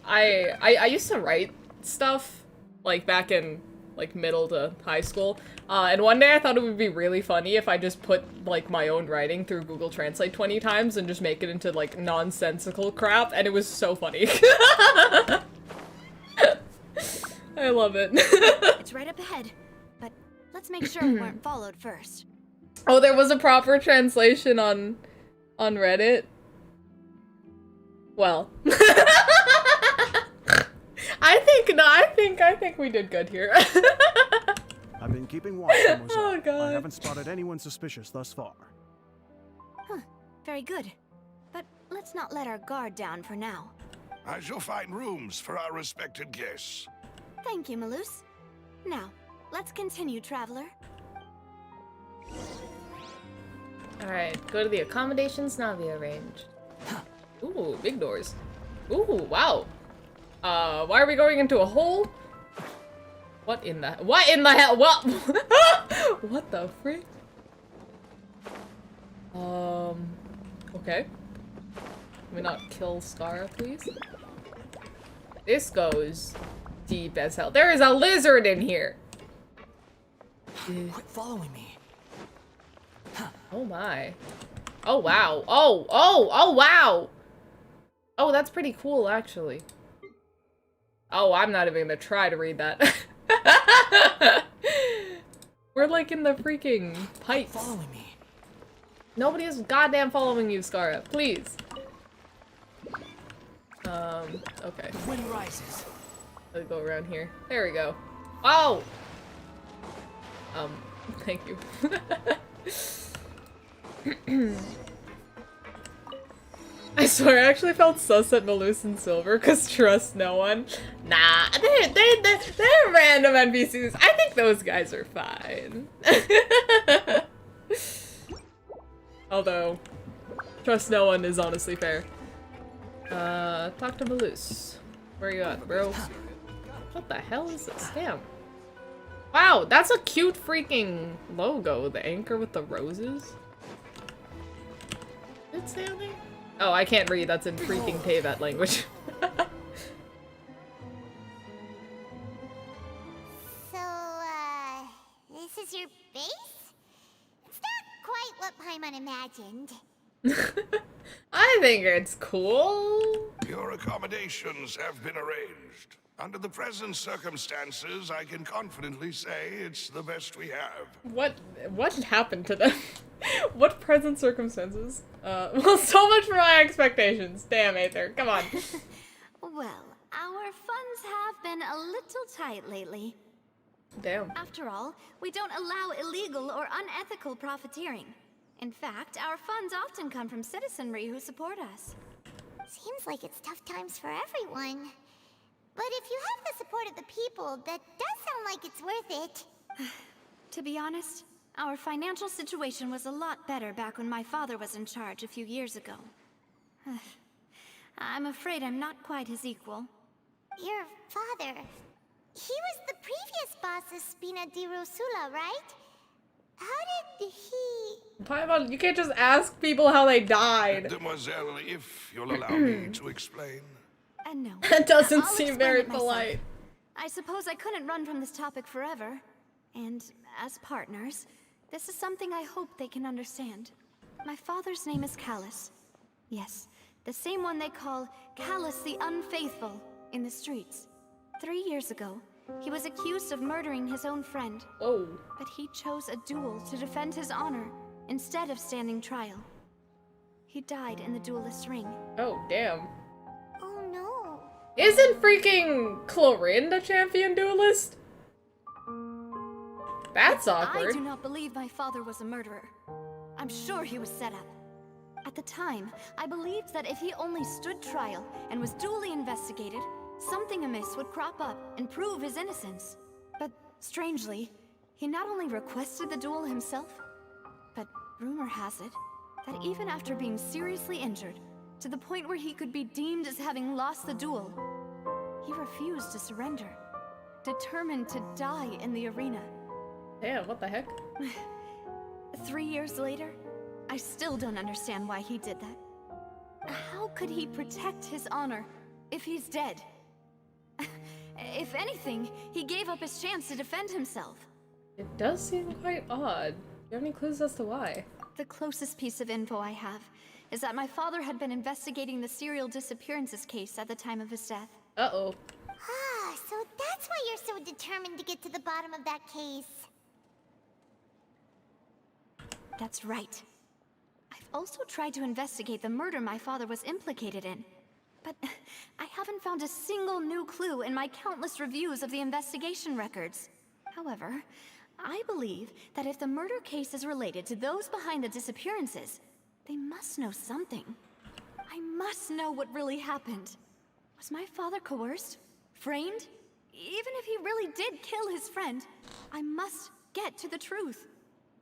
I used to write stuff, like, back in, like, middle to high school. And one day I thought it would be really funny if I just put, like, my own writing through Google Translate 20 times and just make it into, like, nonsensical crap, and it was so funny. I love it. It's right up ahead, but let's make sure we weren't followed first. Oh, there was a proper translation on Reddit? Well. I think we did good here. I've been keeping watch, mademoiselle. Oh god. I haven't spotted anyone suspicious thus far. Huh, very good. But let's not let our guard down for now. I shall find rooms for our respected guests. Thank you, Malus. Now, let's continue, traveler. Alright, go to the accommodations Navi arranged. Ooh, big doors. Ooh, wow. Why are we going into a hole? What in the hell? What? What the frick? Okay. Can we not kill Skara, please? This goes deep as hell. There is a lizard in here! Quit following me. Oh my. Oh wow. Oh wow! Oh, that's pretty cool, actually. Oh, I'm not even gonna try to read that. We're like in the freaking pipes. Following me. Nobody is goddamn following you, Skara. Please. Okay. The wind rises. Let's go around here. There we go. Oh! Thank you. I swear, I actually felt sus at Malus and Silver, cause trust no one. Nah, they're random NPCs. I think those guys are fine. Although, trust no one is honestly fair. Talk to Malus. Where are you at, bro? What the hell is this? Damn. Wow, that's a cute freaking logo. The anchor with the roses. Did it say on there? Oh, I can't read. That's in freaking Teyvat language. So, this is your base? It's not quite what Paimon imagined. I think it's cool. Your accommodations have been arranged. Under the present circumstances, I can confidently say it's the best we have. What happened to them? What present circumstances? Well, so much for my expectations. Damn, Aether, come on. Well, our funds have been a little tight lately. Damn. After all, we don't allow illegal or unethical profiteering. In fact, our funds often come from citizenry who support us. Seems like it's tough times for everyone. But if you have the support of the people, that does sound like it's worth it. To be honest, Our financial situation was a lot better back when my father was in charge a few years ago. I'm afraid I'm not quite his equal. Your father. He was the previous boss of Spina di Rosula, right? How did he... Paimon, you can't just ask people how they died. Mademoiselle, if you'll allow me to explain. No. That doesn't I'll seem explain very it myself. polite. I suppose I couldn't run from this topic forever. And as partners, this is something I hope they can understand. My father's name is Callus. Yes, the same one they call Callus the Unfaithful in the streets. 3 years ago, he was accused of murdering his own friend. Oh. But he chose a duel to defend his honor instead of standing trial. He died in the duelist's ring. Oh, damn. Oh no. Isn't freaking Clorinda a champion duelist? That's awkward. I do not believe my father was a murderer. I'm sure he was set up. At the time, I believed that if he only stood trial and was duly investigated, something amiss would crop up and prove his innocence. But strangely, he not only requested the duel himself, but rumor has it that even after being seriously injured, to the point where he could be deemed as having lost the duel, he refused to surrender, determined to die in the arena. Damn, what the heck? 3 years later, I still don't understand why he did that. How could he protect his honor if he's dead? If anything, he gave up his chance to defend himself. It does seem quite odd. Do you have any clues as to why? The closest piece of info I have is that my father had been investigating the serial disappearances case at the time of his death. Uh-oh. Ah, so that's why you're so determined to get to the bottom of that case. That's right. I've also tried to investigate the murder my father was implicated in, but I haven't found a single new clue in my countless reviews of the investigation records. However, I believe that if the murder case is related to those behind the disappearances, they must know something. I must know what really happened. Was my father coerced? Framed? Even if he really did kill his friend, I must get to the truth.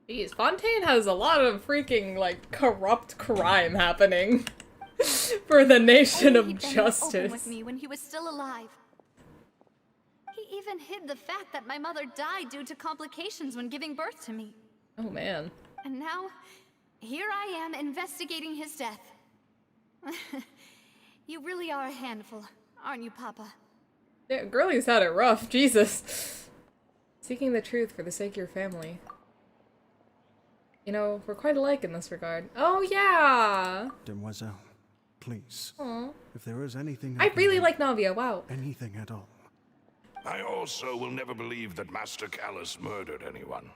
Jeez, Fontaine has a lot of freaking, like, corrupt crime happening for the nation Only of he'd been justice. open with me when he was still alive. He even hid the fact that my mother died due to complications when giving birth to me. Oh, man. And now, here I am investigating his death. You really are a handful, aren't you, Papa? Yeah, Girlie's had it rough, Jesus. Seeking the truth for the sake of your family. You know, we're quite alike in this regard. Oh, yeah! Demoiselle, please. Aw. If there is anything I can really do, like Navia, wow. anything at all. I also will never believe that Master Callus murdered anyone.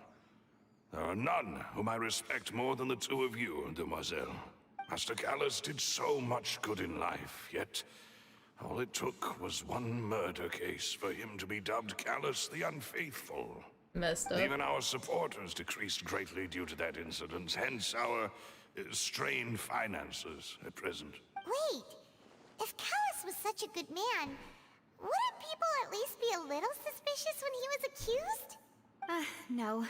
There are none whom I respect more than the two of you, Demoiselle. Master Callus did so much good in life, yet all it took was one murder case for him to be dubbed Callus the Unfaithful. Messed up. Even our supporters decreased greatly due to that incident, hence our strained finances at present. Wait, if Callus was such a good man, wouldn't people at least be a little suspicious when he was accused? No.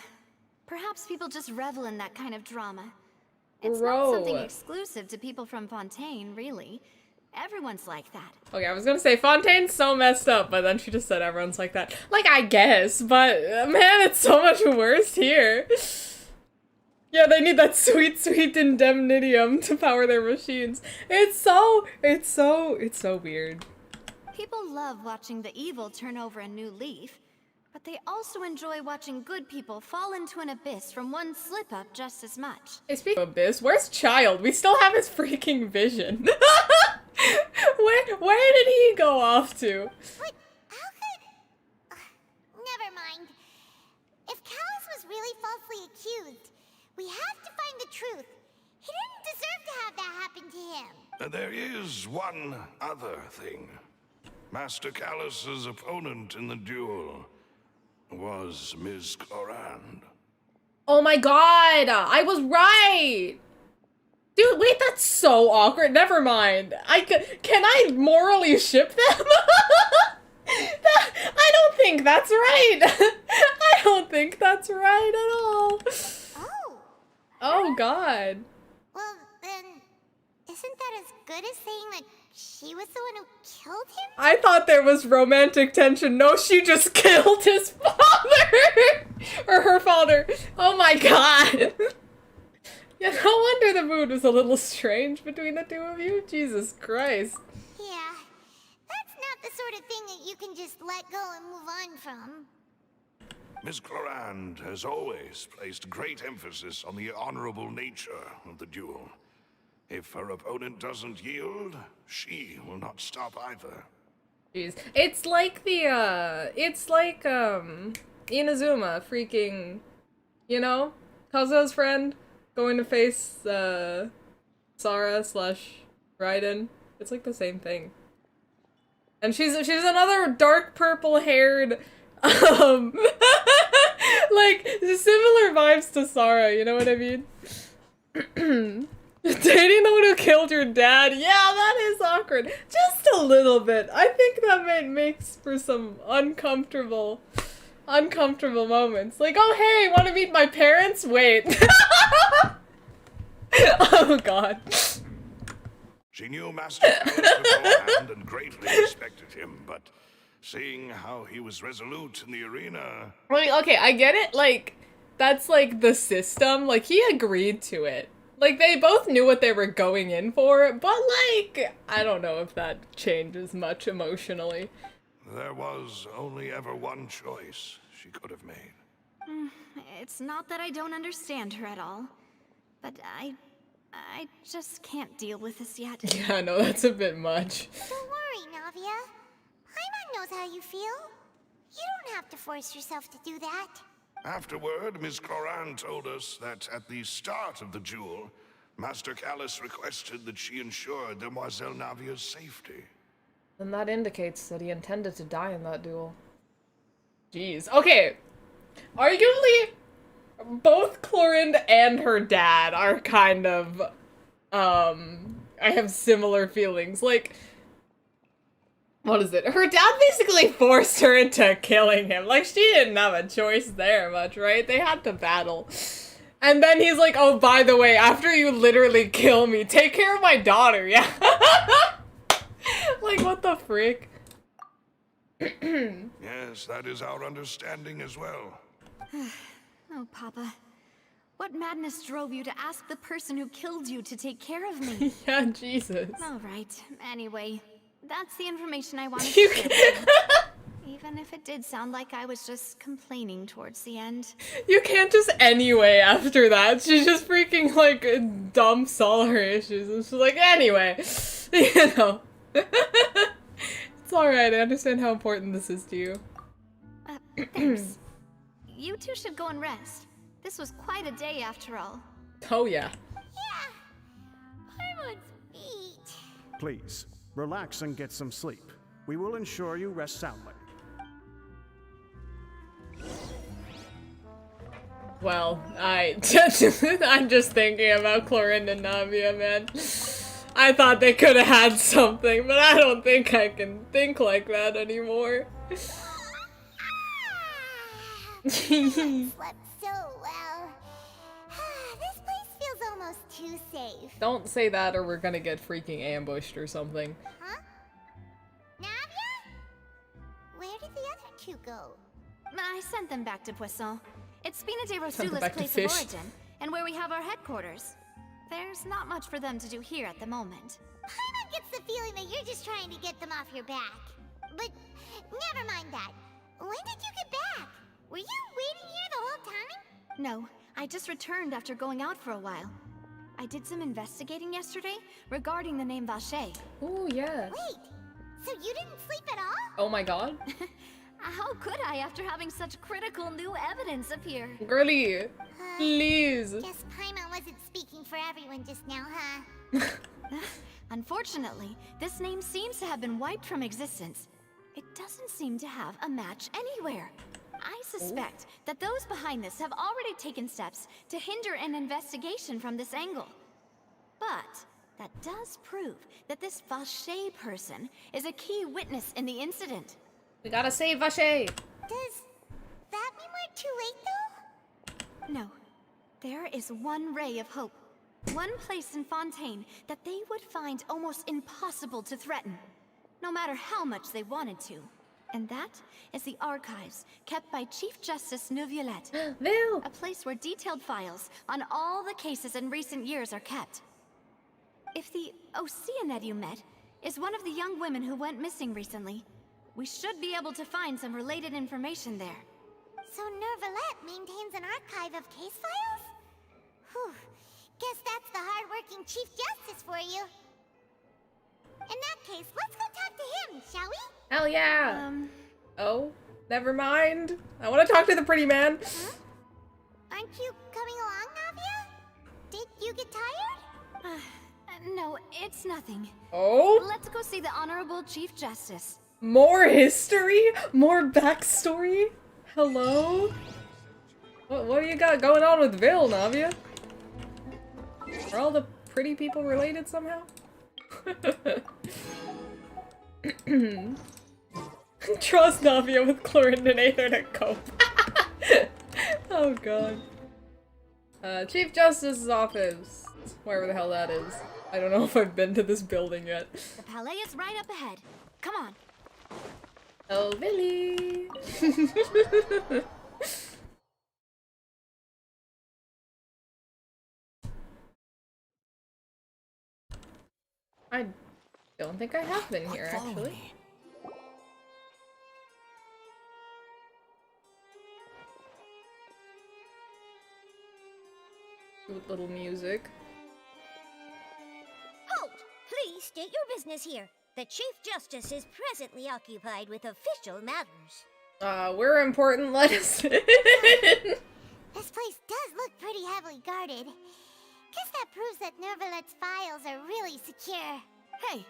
Perhaps people just revel in that kind of drama. It's Bro. not something exclusive to people from Fontaine, really. Everyone's like that. Okay, I was gonna say Fontaine's so messed up, but then she just said everyone's like that. Like, I guess, but man, it's so much worse here. Yeah, they need that sweet, sweet indemnitium to power their machines. It's so weird. People love watching the evil turn over a new leaf, but they also enjoy watching good people fall into an abyss from one slip-up just as much. Hey, speaking of Abyss, where's Child? We still have his freaking vision. Where did he go off to? But how could... never mind. If Callus was really falsely accused, we have to find the truth. He didn't deserve to have that happen to him. There is one other thing. Master Callus's opponent in the duel was Ms. Clorand. Oh my god! I was right! Dude, wait, that's so awkward. Never mind. Can I morally ship them? I don't think that's right. I don't think that's right at all. Oh god. Well, then, isn't that as good as saying that she was the one who killed him? I thought there was romantic tension. No, she just killed his father! Or her father. Oh my god. Yeah, no wonder the mood was a little strange between the two of you. Jesus Christ. Yeah, that's not the sort of thing that you can just let go and move on from. Miss Clorand has always placed great emphasis on the honorable nature of the duel. If her opponent doesn't yield, she will not stop either. Jeez. It's like Inazuma freaking, you know, Kazuo's friend going to face, Sarah / Raiden. It's like the same thing. And she's another dark purple haired, like, similar vibes to Sarah, you know what I mean? Dating the one who killed your dad? Yeah, that is awkward. Just a little bit. I think that makes for some uncomfortable moments. Like, oh hey, want to meet my parents? Wait. Oh god. She knew Master Callus beforehand and greatly respected him, but seeing how he was resolute in the arena... Like, okay, I get it, like, that's like the system, like, he agreed to it. Like, they both knew what they were going in for, but like, I don't know if that changes much emotionally. There was only ever one choice she could have made. It's not that I don't understand her at all, but I just can't deal with this yet. Yeah, no, that's a bit much. Don't worry, Navia. Paimon knows how you feel. You don't have to force yourself to do that. Afterward, Miss Clorand told us that at the start of the duel, Master Callus requested that she ensure Demoiselle Navia's safety. And that indicates that he intended to die in that duel. Jeez. Okay. Arguably, both Clorand and her dad are kind of, I have similar feelings. Like, what is it? Her dad basically forced her into killing him. Like, she didn't have a choice there much, right? They had to battle. And then he's like, oh, by the way, after you literally kill me, take care of my daughter, yeah? Like, what the frick? Yes, that is our understanding as well. Oh, Papa. What madness drove you to ask the person who killed you to take care of me? Yeah, Jesus. All right. Anyway, that's the information I wanted You to share can't- with you. Even if it did sound like I was just complaining towards the end. You can't just anyway after that. She just freaking, like, dumps all her issues. And she's like, anyway. You know. It's alright, I understand how important this is to you. Thanks. You two should go and rest. This was quite a day after all. Oh, yeah. Yeah. Paimon's feet. Please, relax and get some sleep. We will ensure you rest soundly. Well, I'm just thinking about Clorand and Navia, man. I thought they could have had something, but I don't think I can think like that anymore. Slept so well. This place feels almost too safe. Don't say that or we're gonna get freaking ambushed or something. Huh? Navia? Where did the other two go? I sent them back to Poisson. It's Spina de Sent them Rosula's back to place of fish. origin, and where we have our headquarters. There's not much for them to do here at the moment. Paimon gets the feeling that you're just trying to get them off your back. But never mind that. When did you get back? Were you waiting here the whole time? No, I just returned after going out for a while. I did some investigating yesterday regarding the name Vache. Ooh, yeah. Wait, so you didn't sleep at all? Oh my god. How could I after having such critical new evidence appear? Girlie, please. Guess Paimon wasn't speaking for everyone just now, huh? Unfortunately, this name seems to have been wiped from existence. It doesn't seem to have a match anywhere. I suspect that those behind this have already taken steps to hinder an investigation from this angle. But that does prove that this Vache person is a key witness in the incident. We gotta save Vache. Does that mean we're too late, though? No. There is one ray of hope. One place in Fontaine that they would find almost impossible to threaten, no matter how much they wanted to. And that is the archives kept by Chief Justice Neuvillette. Vil! A place where detailed files on all the cases in recent years are kept. If the Oceanid you met is one of the young women who went missing recently, we should be able to find some related information there. So Neuvillette maintains an archive of case files? Whew. Guess that's the hard-working Chief Justice for you. In that case, let's go talk to him, shall we? Hell yeah! Oh, never mind. I want to talk to the pretty man. Huh? Aren't you coming along, Navia? Did you get tired? No, it's nothing. Oh? Let's go see the Honorable Chief Justice. More history? More backstory? Hello? What do you got going on with Vil, Navia? Are all the pretty people related somehow? Trust Navia with chlorinator to cope. Oh god. Chief Justice's office. Wherever the hell that is. I don't know if I've been to this building yet. The palais is right up ahead. Come on. Oh, Billy! I don't think I have been here, actually. With little music. Halt! Please state your business here. The Chief Justice is presently occupied with official matters. We're important, let us in. This place does look pretty heavily guarded. Guess that proves that Neuvillette's files are really secure. Hey,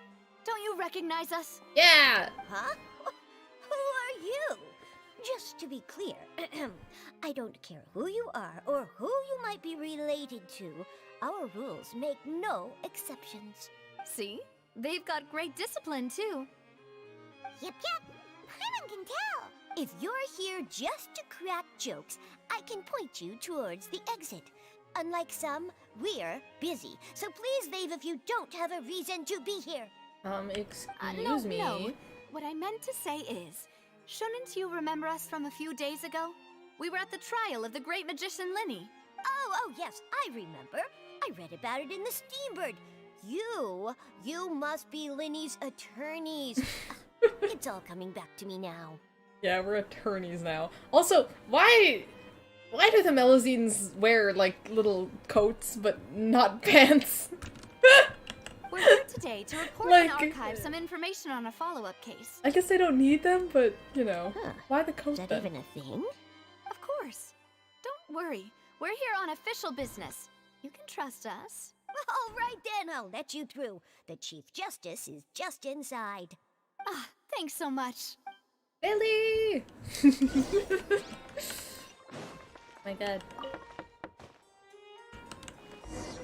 don't you recognize us? Yeah! Huh? Who are you? Just to be clear, I don't care who you are or who you might be related to. Our rules make no exceptions. See? They've got great discipline, too. Yep. Paimon can tell. If you're here just to crack jokes, I can point you towards the exit. Unlike some, we're busy, so please leave if you don't have a reason to be here. Excuse me. No. What I meant to say is, shouldn't you remember us from a few days ago? We were at the trial of the great magician Linny. Oh, yes, I remember. I read about it in the Steambird. You must be Linny's attorneys. It's all coming back to me now. Yeah, we're attorneys now. Also, why do the Melazines wear, like, little coats, but not pants? We're here today to report and archive some information on a follow-up case. I guess they don't need them, but, you know, Huh. why the coat Is that then? even a thing? Of course. Don't worry. We're here on official business. You can trust us. All right then, I'll let you through. The Chief Justice is just inside. Ah, thanks so much. Billy! My god.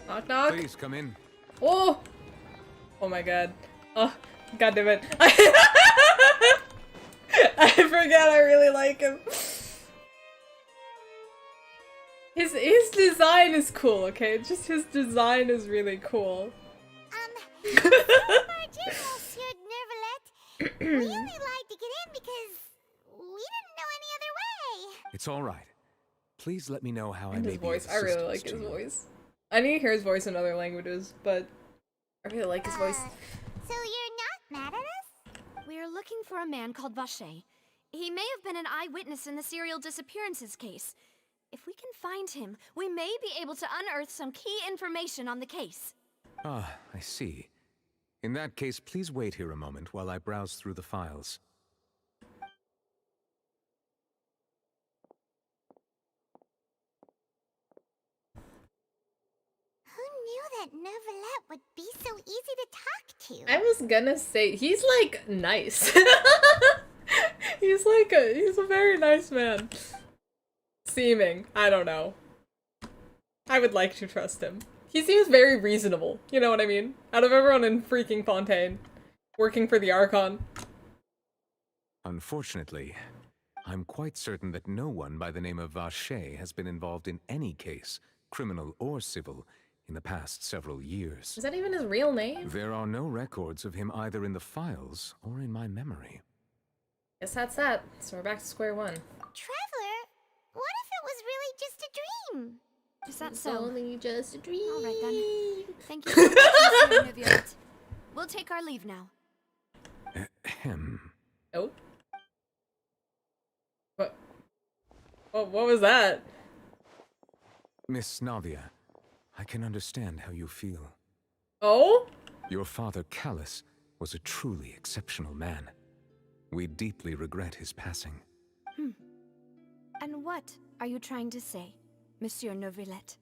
Knock knock. Please come in. Oh! Oh my god. Oh, god damn it. I forgot I really like him. His design is cool, okay? Just his design is really cool. Monsieur Neuvillette. We only lied to get in because we didn't know any other way. It's all right. Please let me know how I And may his be voice. of I really assistance like to his you. voice. I need to hear his voice in other languages, but I really like his voice. So you're not mad at us? We're looking for a man called Vache. He may have been an eyewitness in the serial disappearances case. If we can find him, we may be able to unearth some key information on the case. Ah, I see. In that case, please wait here a moment while I browse through the files. Who knew that Neuvillette would be so easy to talk to? I was gonna say, he's like nice. He's a very nice man. Seeming. I don't know. I would like to trust him. He seems very reasonable. You know what I mean? Out of everyone in freaking Fontaine, working for the Archon. Unfortunately, I'm quite certain that no one by the name of Vache has been involved in any case criminal or civil, in the past several years. Is that even his real name? There are no records of him either in the files or in my memory. Guess that's that. So we're back to square one. Traveler, what if it was really just a dream? Is that so? Only just a dream. All right then. Thank you so much, Monsieur Neuvillette. We'll take our leave now. Ahem. Nope. What? What was that? Miss Navia, I can understand how you feel. Oh? Your father, Callus, was a truly exceptional man. We deeply regret his passing. And what are you trying to say, Monsieur Neuvillette?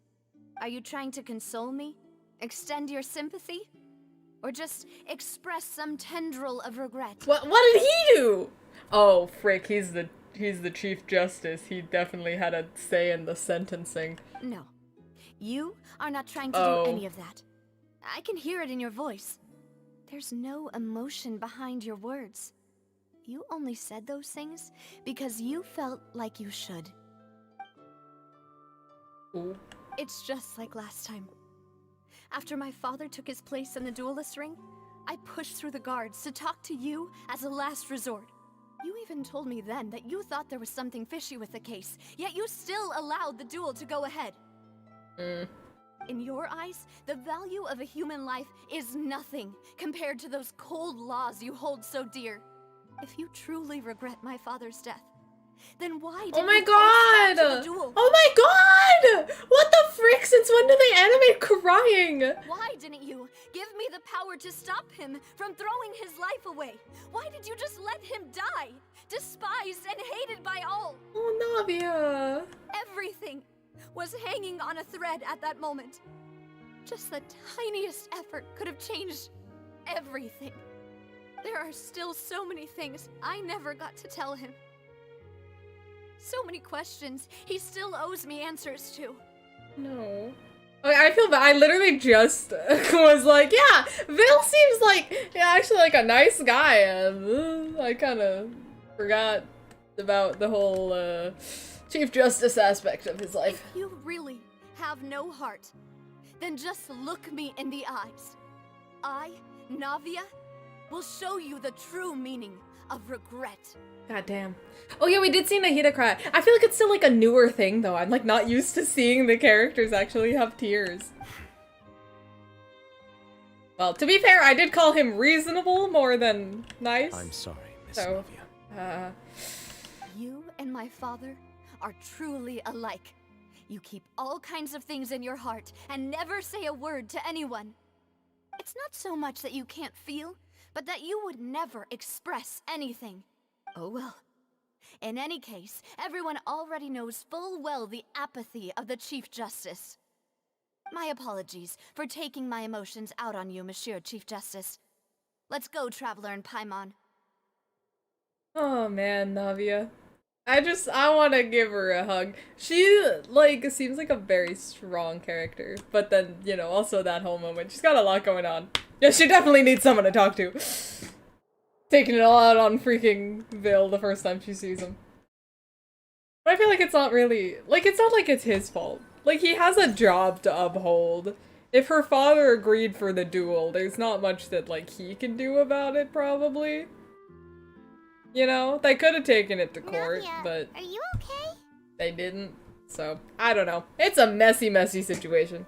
Are you trying to console me? Extend your sympathy? Or just express some tendril of regret? What did he do? Oh, frick, he's the Chief Justice. He definitely had a say in the sentencing. No. You are not trying to do any of that. I can hear it in your voice. There's no emotion behind your words. You only said those things because you felt like you should. Ooh. It's just like last time. After my father took his place in the duelist ring, I pushed through the guards to talk to you as a last resort. You even told me then that you thought there was something fishy with the case, yet you still allowed the duel to go ahead. In your eyes, the value of a human life is nothing compared to those cold laws you hold so dear. If you truly regret my father's death, then why did Oh my you put a stop to god! the duel? Oh my god! What the frick? Since when do they animate crying? Why didn't you give me the power to stop him from throwing his life away? Why did you just let him die? Despised and hated by all. Oh, Navia. Everything was hanging on a thread at that moment. Just the tiniest effort could have changed everything. There are still so many things I never got to tell him. So many questions he still owes me answers to. No. Okay, I feel bad. I literally just was like, yeah, Vil seems like, actually like a nice guy. I kind of forgot about the whole Chief Justice aspect of his life. If you really have no heart, then just look me in the eyes. I, Navia, will show you the true meaning of regret. God damn. Oh yeah, we did see Nahida cry. I feel like it's still like a newer thing though. I'm like not used to seeing the characters actually have tears. Well, to be fair, I did call him reasonable more than nice. I'm sorry, Miss So, Navia. You and my father are truly alike. You keep all kinds of things in your heart and never say a word to anyone. It's not so much that you can't feel, but that you would never express anything. Oh well. In any case, everyone already knows full well the apathy of the Chief Justice. My apologies for taking my emotions out on you, Monsieur Chief Justice. Let's go, Traveler and Paimon. Oh man, Navia. I want to give her a hug. She, like, seems like a very strong character. But then, you know, also that whole moment. She's got a lot going on. Yeah, she definitely needs someone to talk to. Taking it all out on freaking Vil the first time she sees him. But I feel like it's not really, like, it's not like it's his fault. Like, he has a job to uphold. If her father agreed for the duel, there's not much that, like, he can do about it, probably. You know, they could have taken it to court, Navia, but are you okay? they didn't. So, I don't know. It's a messy, messy situation.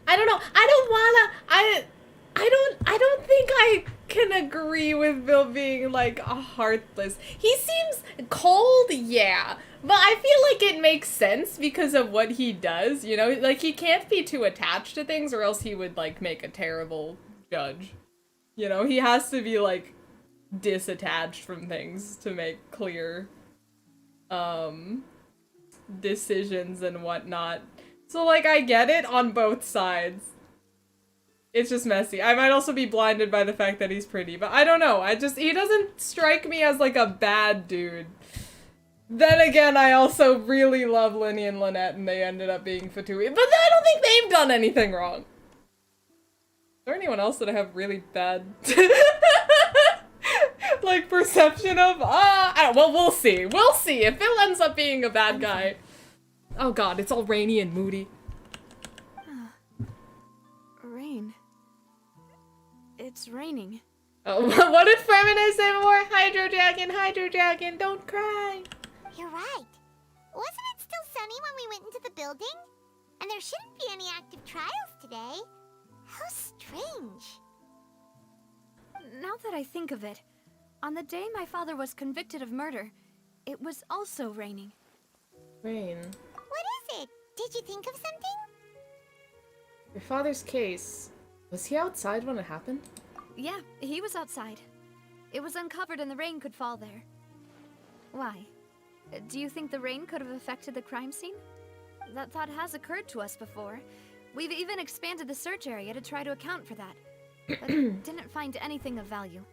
I don't know. I don't think I can agree with Vil being, like, heartless. He seems cold, yeah. But I feel like it makes sense because of what he does, you know? Like, he can't be too attached to things or else he would, like, make a terrible judge. You know, he has to be, like, disattached from things to make clear, decisions and whatnot. So, like, I get it on both sides. It's just messy. I might also be blinded by the fact that he's pretty, but I don't know. He doesn't strike me as, like, a bad dude. Then again, I also really love Linny and Lynette, and they ended up being Fatui. But I don't think they've done anything wrong. Is there anyone else that I have really bad, like, perception of? I I don't. Well, we'll see. We'll see if Phil ends up being a bad guy. Oh god, it's all rainy and moody. Rain. It's raining. Oh, what did Femine say more? Hydro dragon, don't cry. You're right. Wasn't it still sunny when we went into the building? And there shouldn't be any active trials today. How strange. Now that I think of it, on the day my father was convicted of murder, it was also raining. Rain. What is it? Did you think of something? Your father's case. Was he outside when it happened? Yeah, he was outside. It was uncovered and the rain could fall there. Why? Do you think the rain could have affected the crime scene? That thought has occurred to us before. We've even expanded the search area to try to account for that, but didn't find anything of value.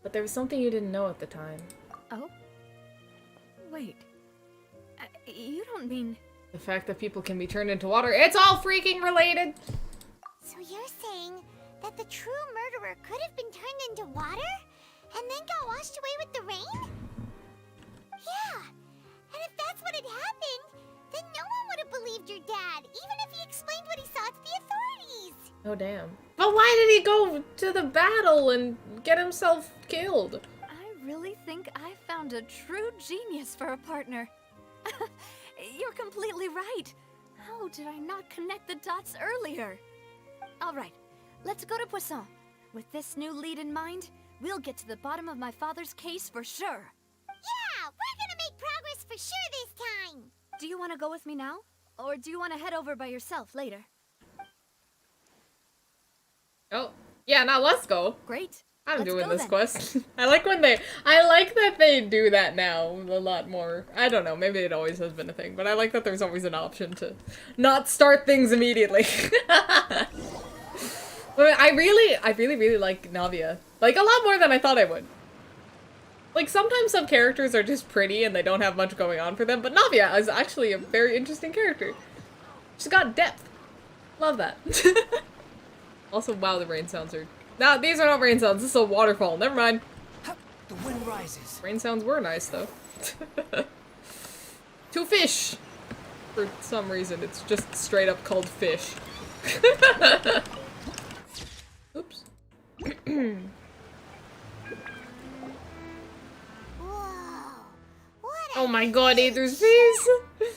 But there was something you didn't know at the time. Oh? Wait. You don't mean... The fact that people can be turned into water. It's all freaking related! So you're saying that the true murderer could have been turned into water? And then got washed away with the rain? Yeah, and if that's what had happened, then no one would have believed your dad, even if he explained what he saw to the authorities. Oh damn. But why did he go to the battle and get himself killed? I really think I found a true genius for a partner. You're completely right. How did I not connect the dots earlier? All right, let's go to Poisson. With this new lead in mind, we'll get to the bottom of my father's case for sure. Yeah, we're gonna make progress for sure this time. Do you want to go with me now? Or do you want to head over by yourself later? Oh, yeah, now let's go. Great. I'm Let's doing go this then. quest. I like that they do that now a lot more. I don't know, maybe it always has been a thing, but I like that there's always an option to not start things immediately. But I really like Navia. Like, a lot more than I thought I would. Like, sometimes some characters are just pretty and they don't have much going on for them, but Navia is actually a very interesting character. She's got depth. Love that. Also, wow, the rain sounds are... Nah, these are not rain sounds. This is a waterfall. Never mind. The wind rises. Rain sounds were nice, though. Two fish! For some reason, it's just straight up called fish. Oops. Whoa, what Oh a my god, Aether's face! Why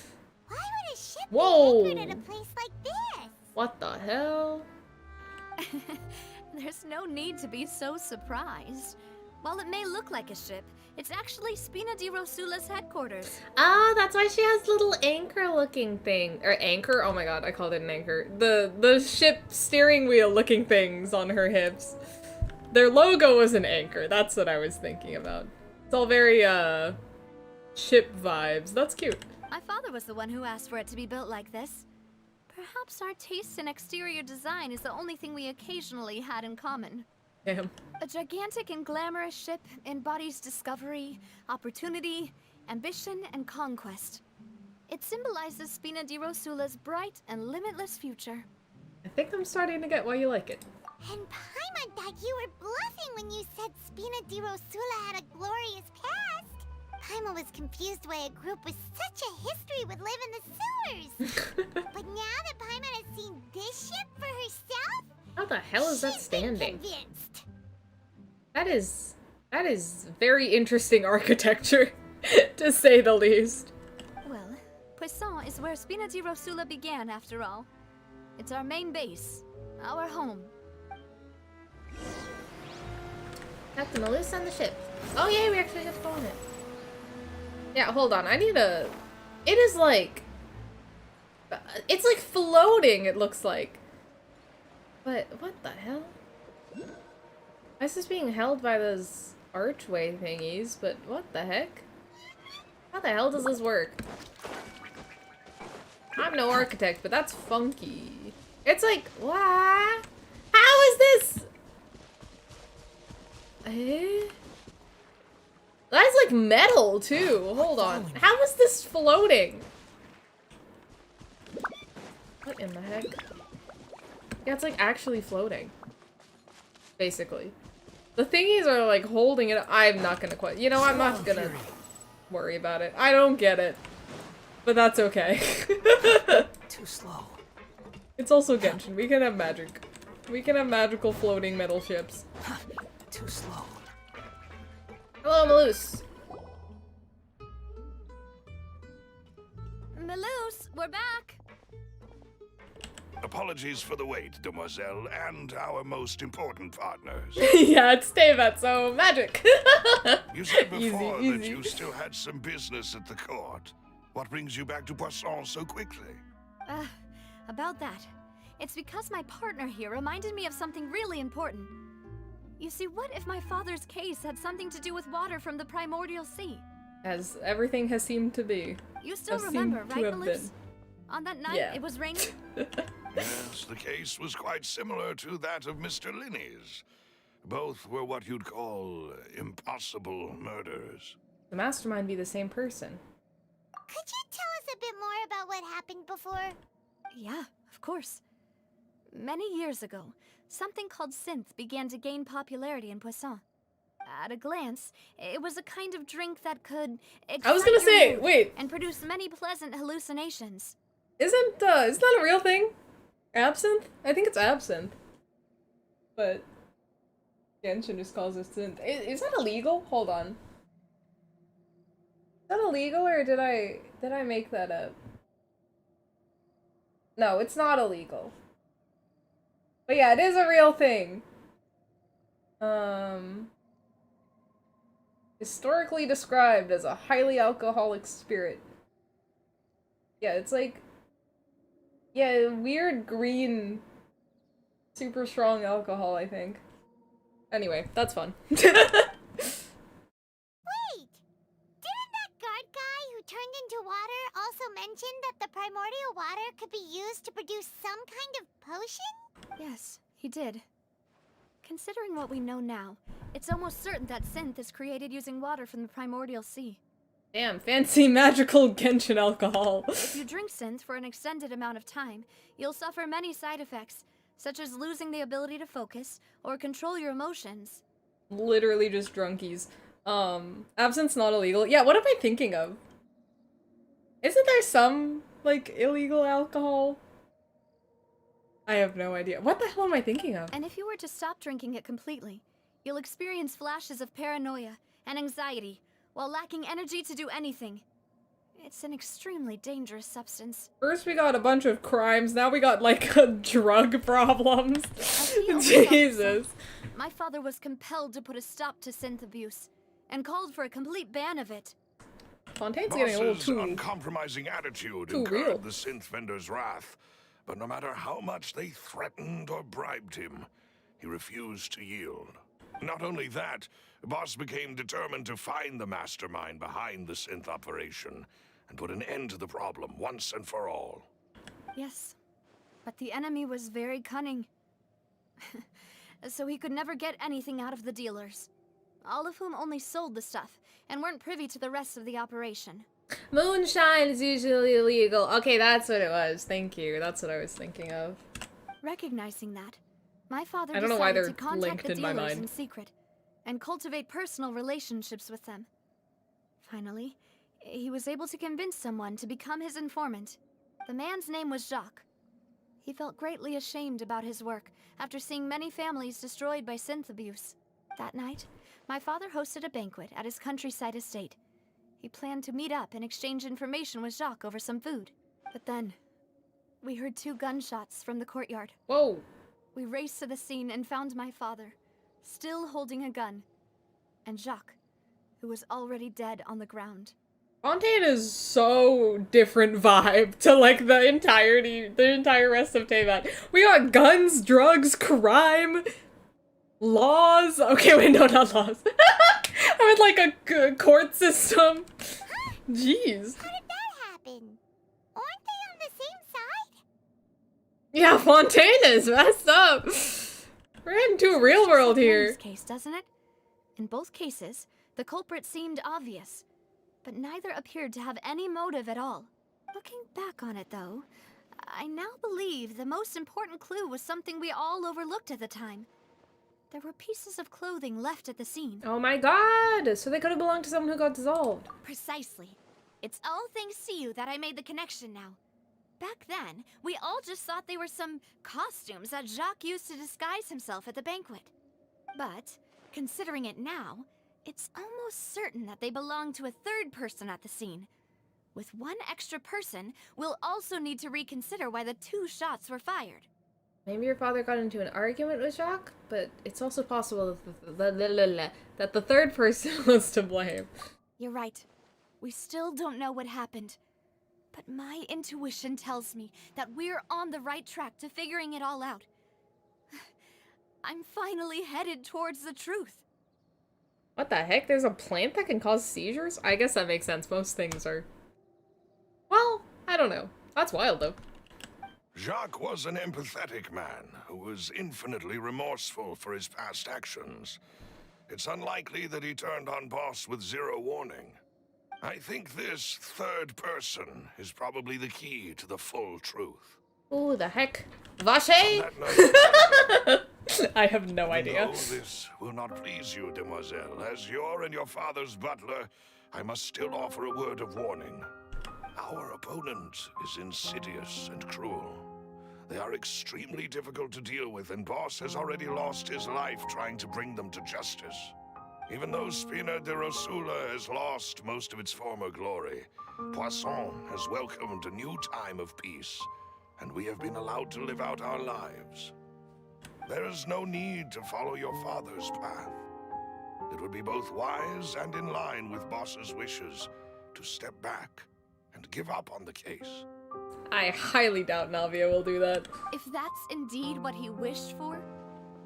would a ship Whoa! be anchored at a place like this? What the hell? There's no need to be so surprised. While it may look like a ship, it's actually Spina di Rosula's headquarters. Ah, that's why she has little anchor-looking thing. Or anchor? Oh my god, I called it an anchor. The ship steering wheel looking things on her hips. Their logo was an anchor. That's what I was thinking about. It's all very, ship vibes. That's cute. My father was the one who asked for it to be built like this. Perhaps our taste in exterior design is the only thing we occasionally had in common. Damn. A gigantic and glamorous ship embodies discovery, opportunity, ambition, and conquest. It symbolizes Spina di Rosula's bright and limitless future. I think I'm starting to get why you like it. And Paimon thought you were bluffing when you said Spina di Rosula had a glorious past. Paimon was confused why a group with such a history would live in the sewers. But now that Paimon has seen this ship for herself, How the hell is that she's been standing? convinced. That is very interesting architecture, to say the least. Well, Poisson is where Spina di Rosula began, after all. It's our main base, our home. Captain Malus on the ship. Oh yay, we actually get to go on it. Yeah, hold on. I need a... It is like... It's like floating, it looks like. But what the hell? Why is this being held by those archway thingies? But what the heck? How the hell does this work? I'm no architect, but that's funky. It's like, what? How is this? Eh? That's like metal too. Hold on. How is this floating? What in the heck? Yeah, it's like actually floating. Basically. The thingies are like holding it. I'm not gonna quit. You know, I'm not gonna worry about it. I don't get it. But that's okay. Too slow. It's also Genshin. We can have magic. We can have magical floating metal ships. Too slow. Hello, Maloose. Maloose, we're back. Apologies for the wait, demoiselle, and our most important partners. Yeah, it's David, so magic. You said before Easy, that easy. you still had some business at the court. What brings you back to Poisson so quickly? About that. It's because my partner here reminded me of something really important. You see, what if my father's case had something to do with water from the primordial sea? As everything has seemed to be. You still Has remember, seemed to right, have Maloose? been. On that night, Yeah. it was raining? Yes, the case was quite similar to that of Mr. Linney's. Both were what you'd call impossible murders. The mastermind be the same person. Could you tell us a bit more about what happened before? Yeah, of course. Many years ago, something called synth began to gain popularity in Poisson. At a glance, it was a kind of drink that could I was gonna excite your say, mood wait. and produce many pleasant hallucinations. Isn't that a real thing? Absinthe? I think it's absinthe. But Genshin just calls it synth. Is that illegal? Hold on. Is that illegal or did I make that up? No, it's not illegal. But yeah, it is a real thing. Historically described as a highly alcoholic spirit. Yeah, it's like, yeah, weird green, super strong alcohol, I think. Anyway, that's fun. Wait! Didn't that guard guy who turned into water also mention that the primordial water could be used to produce some kind of potion? Yes, he did. Considering what we know now, it's almost certain that synth is created using water from the primordial sea. Damn, fancy magical Genshin alcohol. If you drink synth for an extended amount of time, you'll suffer many side effects, such as losing the ability to focus or control your emotions. Literally just drunkies. Absinthe's not illegal. Yeah, what am I thinking of? Isn't there some, like, illegal alcohol? I have no idea. What the hell am I thinking of? And if you were to stop drinking it completely, you'll experience flashes of paranoia and anxiety while lacking energy to do anything. It's an extremely dangerous substance. First we got a bunch of crimes, now we got, like, drug problems. Jesus. My father was compelled to put a stop to synth abuse and called for a complete ban of it. Fontaine's getting a little Boss's too uncompromising attitude real. incurred the synth vendor's wrath, but no matter how much they threatened or bribed him, he refused to yield. Not only that, Boss became determined to find the mastermind behind the synth operation and put an end to the problem once and for all. Yes, but the enemy was very cunning. So he could never get anything out of the dealers, all of whom only sold the stuff and weren't privy to the rest of the operation. Moonshine is usually illegal. Okay, that's what it was. Thank you. That's what I was thinking of. Recognizing that, my father I don't know why decided they're to contact linked the in my dealers mind. in secret and cultivate personal relationships with them. Finally, he was able to convince someone to become his informant. The man's name was Jacques. He felt greatly ashamed about his work after seeing many families destroyed by synth abuse. That night, my father hosted a banquet at his countryside estate. He planned to meet up and exchange information with Jacques over some food. But then, we heard 2 gunshots from the courtyard. Whoa. We raced to the scene and found my father, still holding a gun, and Jacques, who was already dead on the ground. Fontaine is so different vibe to, like, the entire rest of Teyvat. We got guns, drugs, crime, laws. Okay, wait, no, not laws. I meant, like, a court system. Jeez. How did that happen? Aren't they on the same side? Yeah, Fontaine is messed up. We're heading to a real world here. This case, doesn't it? In both cases, the culprit seemed obvious, but neither appeared to have any motive at all. Looking back on it, though, I now believe the most important clue was something we all overlooked at the time. There were pieces of clothing left at the scene. Oh my god! So they could have belonged to someone who got dissolved. Precisely. It's all thanks to you that I made the connection now. Back then, we all just thought they were some costumes that Jacques used to disguise himself at the banquet. But, considering it now, it's almost certain that they belong to a third person at the scene. With one extra person, we'll also need to reconsider why the 2 shots were fired. Maybe your father got into an argument with Jacques, but it's also possible that the third person was to blame. You're right. We still don't know what happened. But my intuition tells me that we're on the right track to figuring it all out. I'm finally headed towards the truth. What the heck? There's a plant that can cause seizures? I guess that makes sense. Most things are... Well, I don't know. That's wild, though. Jacques was an empathetic man who was infinitely remorseful for his past actions. It's unlikely that he turned on Boss with 0 warning. I think this third person is probably the key to the full truth. Ooh, the heck? Vache? I have no idea. Though this will not please you, demoiselle, as your and your father's butler, I must still offer a word of warning. Our opponent is insidious and cruel. They are extremely difficult to deal with, and Boss has already lost his life trying to bring them to justice. Even though Spina de Rosula has lost most of its former glory, Poisson has welcomed a new time of peace, and we have been allowed to live out our lives. There is no need to follow your father's path. It would be both wise and in line with Boss's wishes to step back and give up on the case. I highly doubt Navia will do that. If that's indeed what he wished for,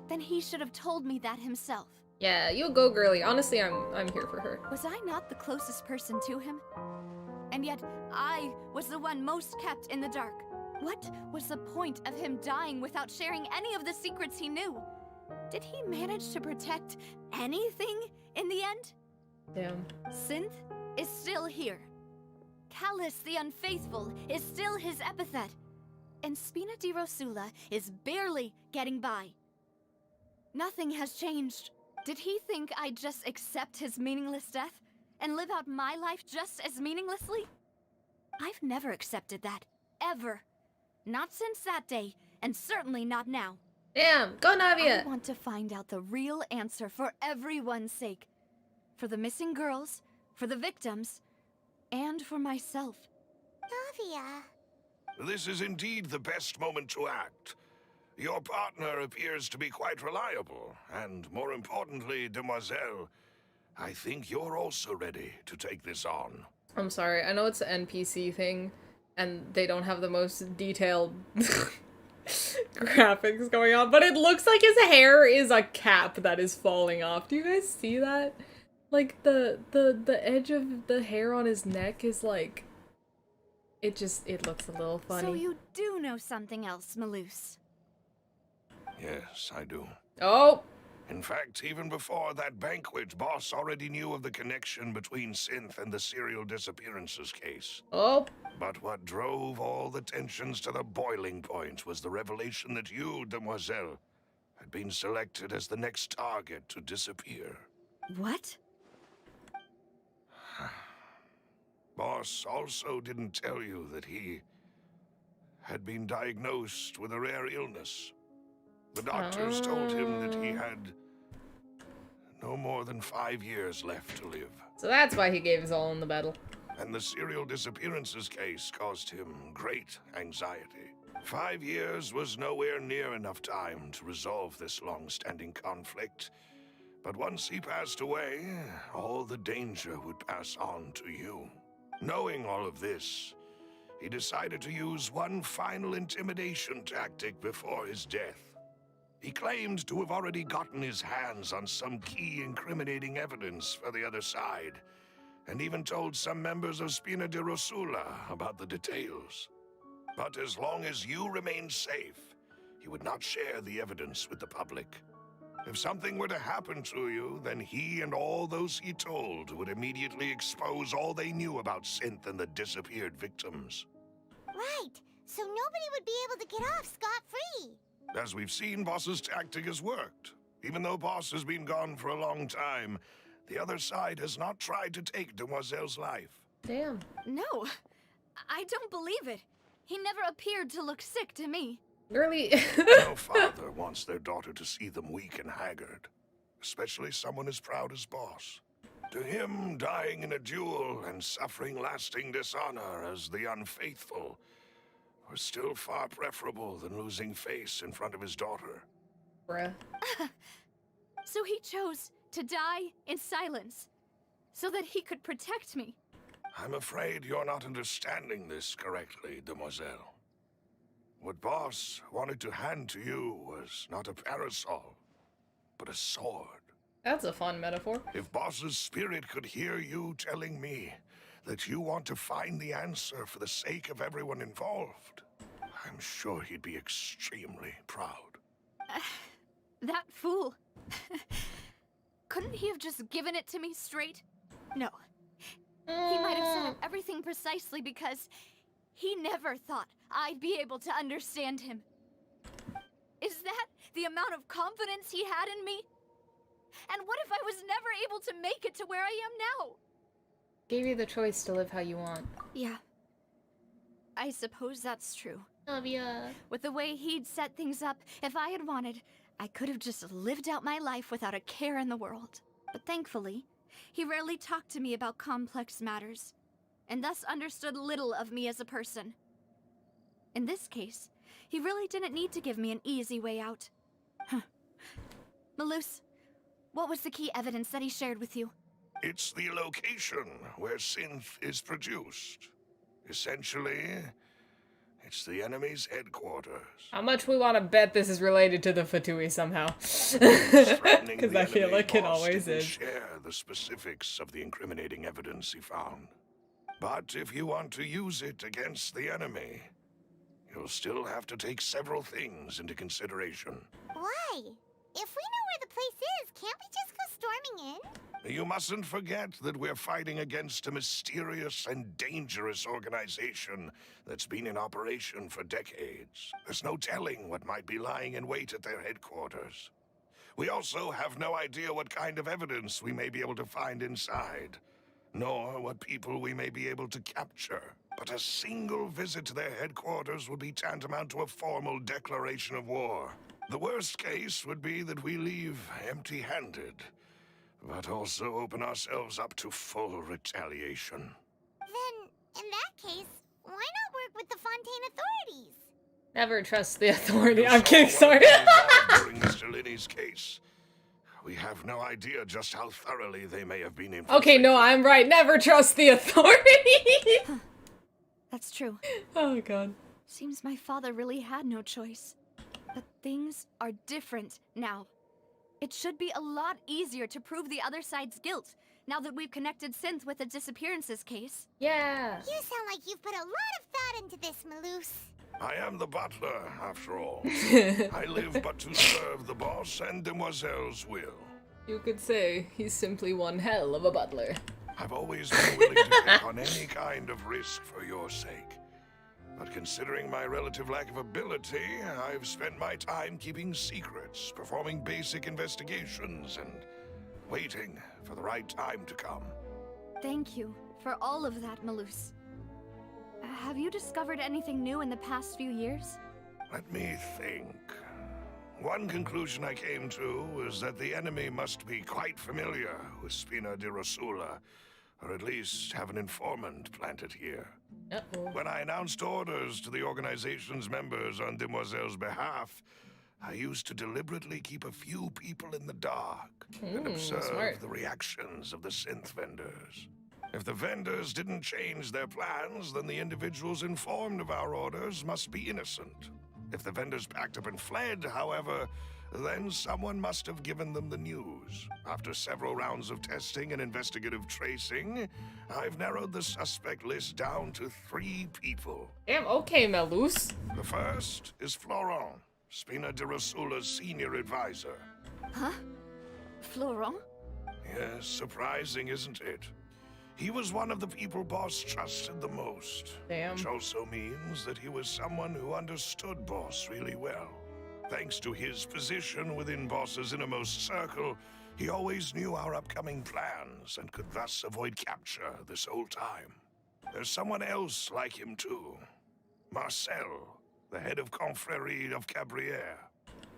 then he should have told me that himself. Yeah, you go, girly. Honestly, I'm here for her. Was I not the closest person to him? And yet, I was the one most kept in the dark. What was the point of him dying without sharing any of the secrets he knew? Did he manage to protect anything in the end? Damn. Synth is still here. Callus the Unfaithful is still his epithet. And Spina di Rosula is barely getting by. Nothing has changed. Did he think I'd just accept his meaningless death and live out my life just as meaninglessly? I've never accepted that. Ever. Not since that day, and certainly not now. Damn, go Navia! I want to find out the real answer for everyone's sake. For the missing girls, for the victims, and for myself. Navia. This is indeed the best moment to act. Your partner appears to be quite reliable, and more importantly, demoiselle, I think you're also ready to take this on. I'm sorry, I know it's an NPC thing, and they don't have the most detailed graphics going on, but it looks like his hair is a cap that is falling off. Do you guys see that? Like, the edge of the hair on his neck is like... It looks a little funny. So you do know something else, Maloose? Yes, I do. Oh! In fact, even before that banquet, Boss already knew of the connection between Synth and the serial disappearances case. Oh! But what drove all the tensions to the boiling point was the revelation that you, demoiselle, had been selected as the next target to disappear. What? Boss also didn't tell you that he had been diagnosed with a rare illness. The doctors told him that he had no more than 5 years left to live. So that's why he gave his all in the battle. And the serial disappearances case caused him great anxiety. 5 years was nowhere near enough time to resolve this long-standing conflict. But once he passed away, all the danger would pass on to you. Knowing all of this, he decided to use one final intimidation tactic before his death. He claimed to have already gotten his hands on some key incriminating evidence for the other side, and even told some members of Spina de Rosula about the details. But as long as you remained safe, he would not share the evidence with the public. If something were to happen to you, then he and all those he told would immediately expose all they knew about Synth and the disappeared victims. Right, so nobody would be able to get off scot-free. As we've seen, Boss's tactic has worked. Even though Boss has been gone for a long time, the other side has not tried to take Demoiselle's life. Damn. No, I don't believe it. He never appeared to look sick to me. Really? No father wants their daughter to see them weak and haggard, especially someone as proud as Boss. To him, dying in a duel and suffering lasting dishonor as the unfaithful was still far preferable than losing face in front of his daughter. Bruh. So he chose to die in silence, so that he could protect me. I'm afraid you're not understanding this correctly, Demoiselle. What Boss wanted to hand to you was not a parasol, but a sword. That's a fun metaphor. If Boss's spirit could hear you telling me that you want to find the answer for the sake of everyone involved, I'm sure he'd be extremely proud. That fool. Couldn't he have just given it to me straight? No. He might have set up everything precisely because he never thought I'd be able to understand him. Is that the amount of confidence he had in me? And what if I was never able to make it to where I am now? Gave you the choice to live how you want. Yeah. I suppose that's true. Love ya. With the way he'd set things up, if I had wanted, I could have just lived out my life without a care in the world. But thankfully, he rarely talked to me about complex matters, and thus understood little of me as a person. In this case, he really didn't need to give me an easy way out. Malus, what was the key evidence that he shared with you? It's the location where synth is produced. Essentially, it's the enemy's headquarters. How much we want to bet this is related to the Fatui somehow? Threatening Because the I feel enemy, like it Boss always didn't is. share the specifics of the incriminating evidence he found. But if you want to use it against the enemy, you'll still have to take several things into consideration. Why? If we know where the place is, can't we just go storming in? You mustn't forget that we're fighting against a mysterious and dangerous organization that's been in operation for decades. There's no telling what might be lying in wait at their headquarters. We also have no idea what kind of evidence we may be able to find inside, nor what people we may be able to capture. But a single visit to their headquarters would be tantamount to a formal declaration of war. The worst case would be that we leave empty-handed, but also open ourselves up to full retaliation. Then, in that case, why not work with the Fontaine authorities? Never trust the authority. You I'm saw kidding, what sorry. was involved during Mr. Linney's case. We have no idea just how thoroughly they may have been infiltrated. Okay, no, I'm right. Never trust the authority. That's true. Oh, God. Seems my father really had no choice. But things are different now. It should be a lot easier to prove the other side's guilt, now that we've connected Synth with the disappearances case. Yeah. You sound like you've put a lot of thought into this, Malus. I am the butler, after all. I live but to serve the boss and Demoiselle's will. You could say he's simply one hell of a butler. I've always been willing to take on any kind of risk for your sake. But considering my relative lack of ability, I've spent my time keeping secrets, performing basic investigations, and waiting for the right time to come. Thank you for all of that, Malus. Have you discovered anything new in the past few years? Let me think. One conclusion I came to was that the enemy must be quite familiar with Spina di Rosula, or at least have an informant planted here. Uh-oh. When I announced orders to the organization's members on Demoiselle's behalf, I used to deliberately keep a few people in the dark and observe smart. the reactions of the synth vendors. If the vendors didn't change their plans, then the individuals informed of our orders must be innocent. If the vendors packed up and fled, however, then someone must have given them the news. After several rounds of testing and investigative tracing, I've narrowed the suspect list down to 3 people. Damn, okay, Malus. The first is Florent, Spina di Rosula's senior advisor. Huh? Florent? Yes, surprising, isn't it? He was one of the people Boss trusted the most. Damn. Which also means that he was someone who understood Boss really well. Thanks to his position within Boss's innermost circle, he always knew our upcoming plans and could thus avoid capture this whole time. There's someone else like him too. Marcel, the head of Confrérie of Cabriere.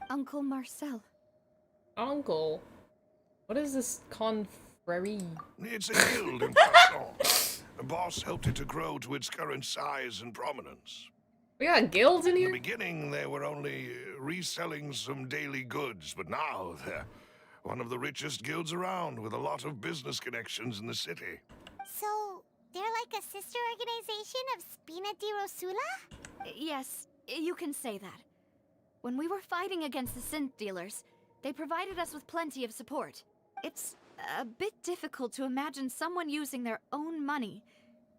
Uncle Marcel. Uncle? What is this confrérie? It's a guild in Poisson. The boss helped it to grow to its current size and prominence. We got guilds in In here? the beginning, they were only reselling some daily goods, but now they're one of the richest guilds around with a lot of business connections in the city. So, they're like a sister organization of Spina di Rosula? Yes, you can say that. When we were fighting against the synth dealers, they provided us with plenty of support. It's a bit difficult to imagine someone using their own money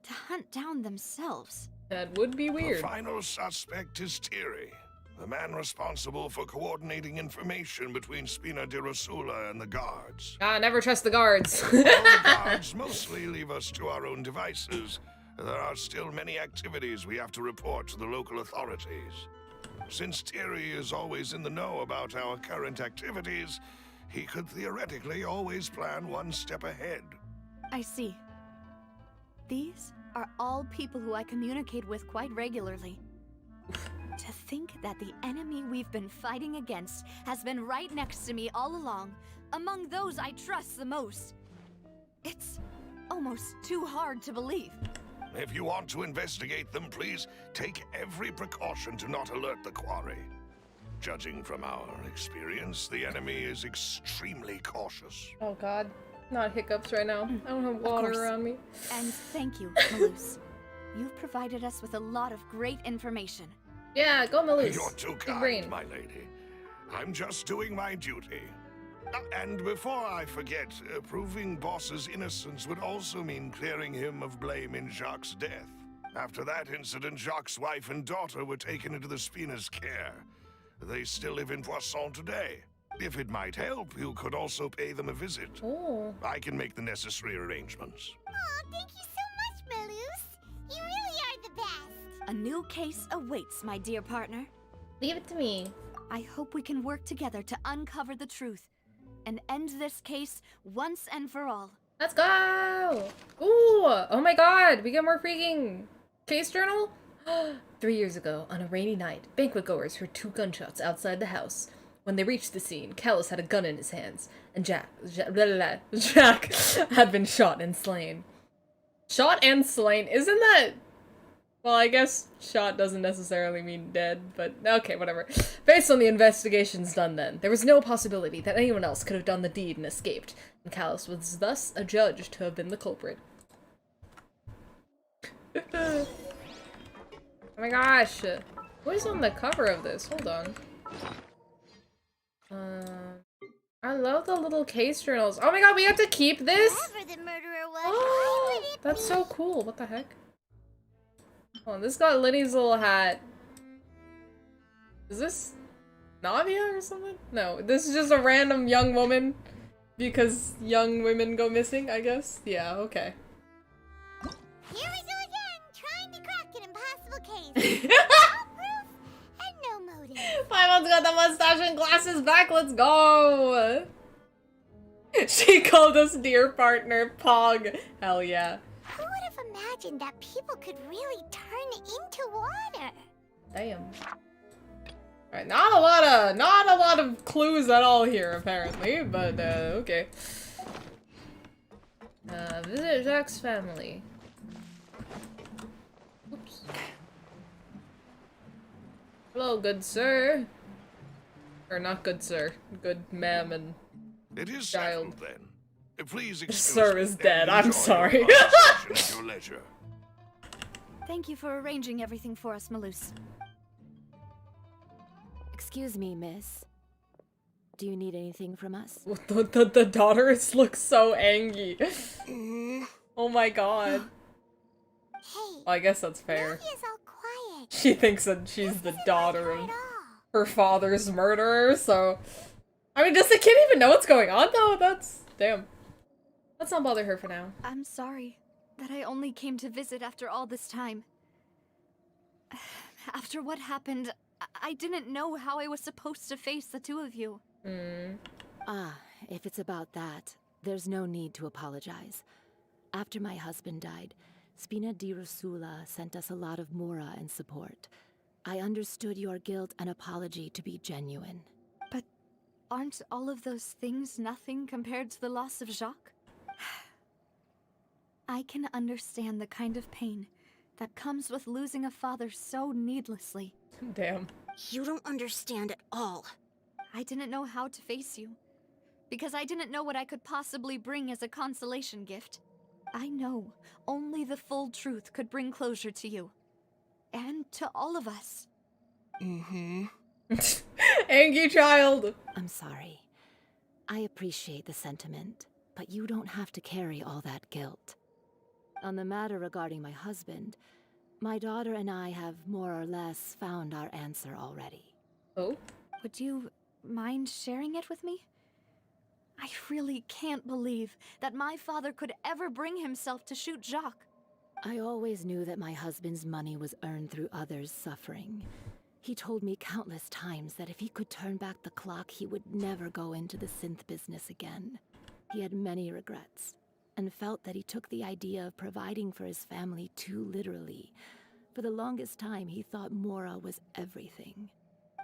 to hunt down themselves. That would be weird. The final suspect is Thierry, the man responsible for coordinating information between Spina di Rosula and the guards. Ah, never trust the guards. While the guards mostly leave us to our own devices, there are still many activities we have to report to the local authorities. Since Thierry is always in the know about our current activities, he could theoretically always plan one step ahead. I see. These are all people who I communicate with quite regularly. To think that the enemy we've been fighting against has been right next to me all along, among those I trust the most. It's almost too hard to believe. If you want to investigate them, please take every precaution to not alert the quarry. Judging from our experience, the enemy is extremely cautious. Oh god. Not hiccups right now. I don't have Of water course. around me. And thank you, Malus. You've provided us with a lot of great information. Yeah, go Malus. You're too Big kind, brain. my lady. I'm just doing my duty. And before I forget, proving Boss's innocence would also mean clearing him of blame in Jacques' death. After that incident, Jacques' wife and daughter were taken into the Spina's care. They still live in Poisson today. If it might help, you could also pay them a visit. Oh. I can make the necessary arrangements. Aw, thank you so much, Malus. You really are the best. A new case awaits, my dear partner. Leave it to me. I hope we can work together to uncover the truth and end this case once and for all. Let's go! Ooh! Oh my god! We get more freaking case journal? 3 years ago, on a rainy night, banquet goers heard 2 gunshots outside the house. When they reached the scene, Callus had a gun in his hands, and Jack had been shot and slain. Shot and slain? Isn't that... Well, I guess shot doesn't necessarily mean dead, but okay, whatever. Based on the investigations done then, there was no possibility that anyone else could have done the deed and escaped, and Callus was thus adjudged to have been the culprit. Oh my gosh! What is on the cover of this? Hold on. I love the little case journals. Oh my god, we have to keep this? Whoever the murderer was, Oh, why would it that's be? so cool. What the heck? Oh, this got Liddy's little hat. Is this Nadia or something? No, this is just a random young woman. Because young women go missing, I guess? Yeah, okay. Here we go again, trying to crack an impossible case. No proof and no motive. Paimon's got the mustache and glasses back, let's go! She called us dear partner, Pog. Hell yeah. Who would have imagined that people could really turn into water? Damn. Alright, not a lot of clues at all here, apparently, but, okay. Visit Jacques' family. Oops. Hello, good sir. Or not good sir. Good ma'am and It is child. settled then. Please excuse Sir me is and dead, I'm enjoy sorry. your conversation at your leisure. Thank you for arranging everything for us, Malus. Excuse me, miss. Do you need anything from us? The daughter looks so angry. Oh my god. Hey, Well, I guess that's fair. Navia's all quiet. She thinks that she's the daughter At of all. her father's murderer, so... I mean, does the kid even know what's going on, though? That's... Damn. Let's not bother her for now. I'm sorry that I only came to visit after all this time. After what happened, I didn't know how I was supposed to face the two of you. Ah, if it's about that, there's no need to apologize. After my husband died, Spina di Rosula sent us a lot of mora and support. I understood your guilt and apology to be genuine. But aren't all of those things nothing compared to the loss of Jacques? I can understand the kind of pain that comes with losing a father so needlessly. Damn. You don't understand at all. I didn't know how to face you, because I didn't know what I could possibly bring as a consolation gift. I know only the full truth could bring closure to you. And to all of us. Angry child! I'm sorry. I appreciate the sentiment, but you don't have to carry all that guilt. On the matter regarding my husband, my daughter and I have more or less found our answer already. Oh? Would you mind sharing it with me? I really can't believe that my father could ever bring himself to shoot Jacques. I always knew that my husband's money was earned through others' suffering. He told me countless times that if he could turn back the clock, he would never go into the synth business again. He had many regrets, and felt that he took the idea of providing for his family too literally. For the longest time, he thought Mora was everything.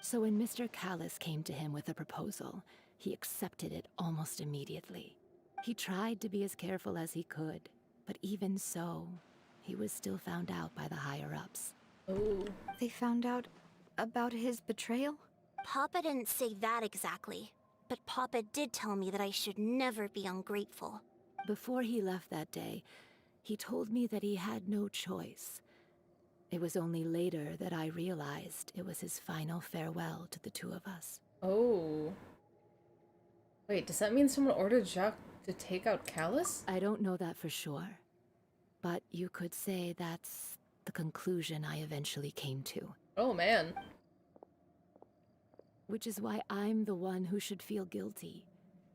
So when Mr. Callis came to him with a proposal, he accepted it almost immediately. He tried to be as careful as he could, but even so, he was still found out by the higher-ups. Oh. They found out about his betrayal? Papa didn't say that exactly, but Papa did tell me that I should never be ungrateful. Before he left that day, he told me that he had no choice. It was only later that I realized it was his final farewell to the two of us. Oh. Wait, does that mean someone ordered Jacques to take out Callis? I don't know that for sure, but you could say that's the conclusion I eventually came to. Oh, man. Which is why I'm the one who should feel guilty.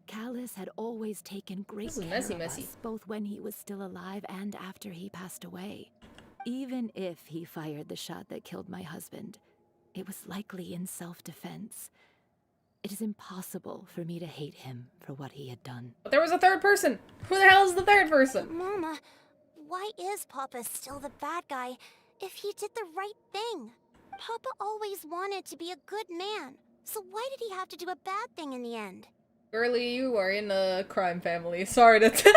Callis had always taken great care of us, both when he was still alive and after he passed away. Even if he fired the shot that killed my husband, it was likely in self-defense. It is impossible for me to hate him for what he had done. But there was a third person! Who the hell is the third person? Mama, why is Papa still the bad guy if he did the right thing? Papa always wanted to be a good man, so why did he have to do a bad thing in the end? Girlie, you are in a crime family. Sorry to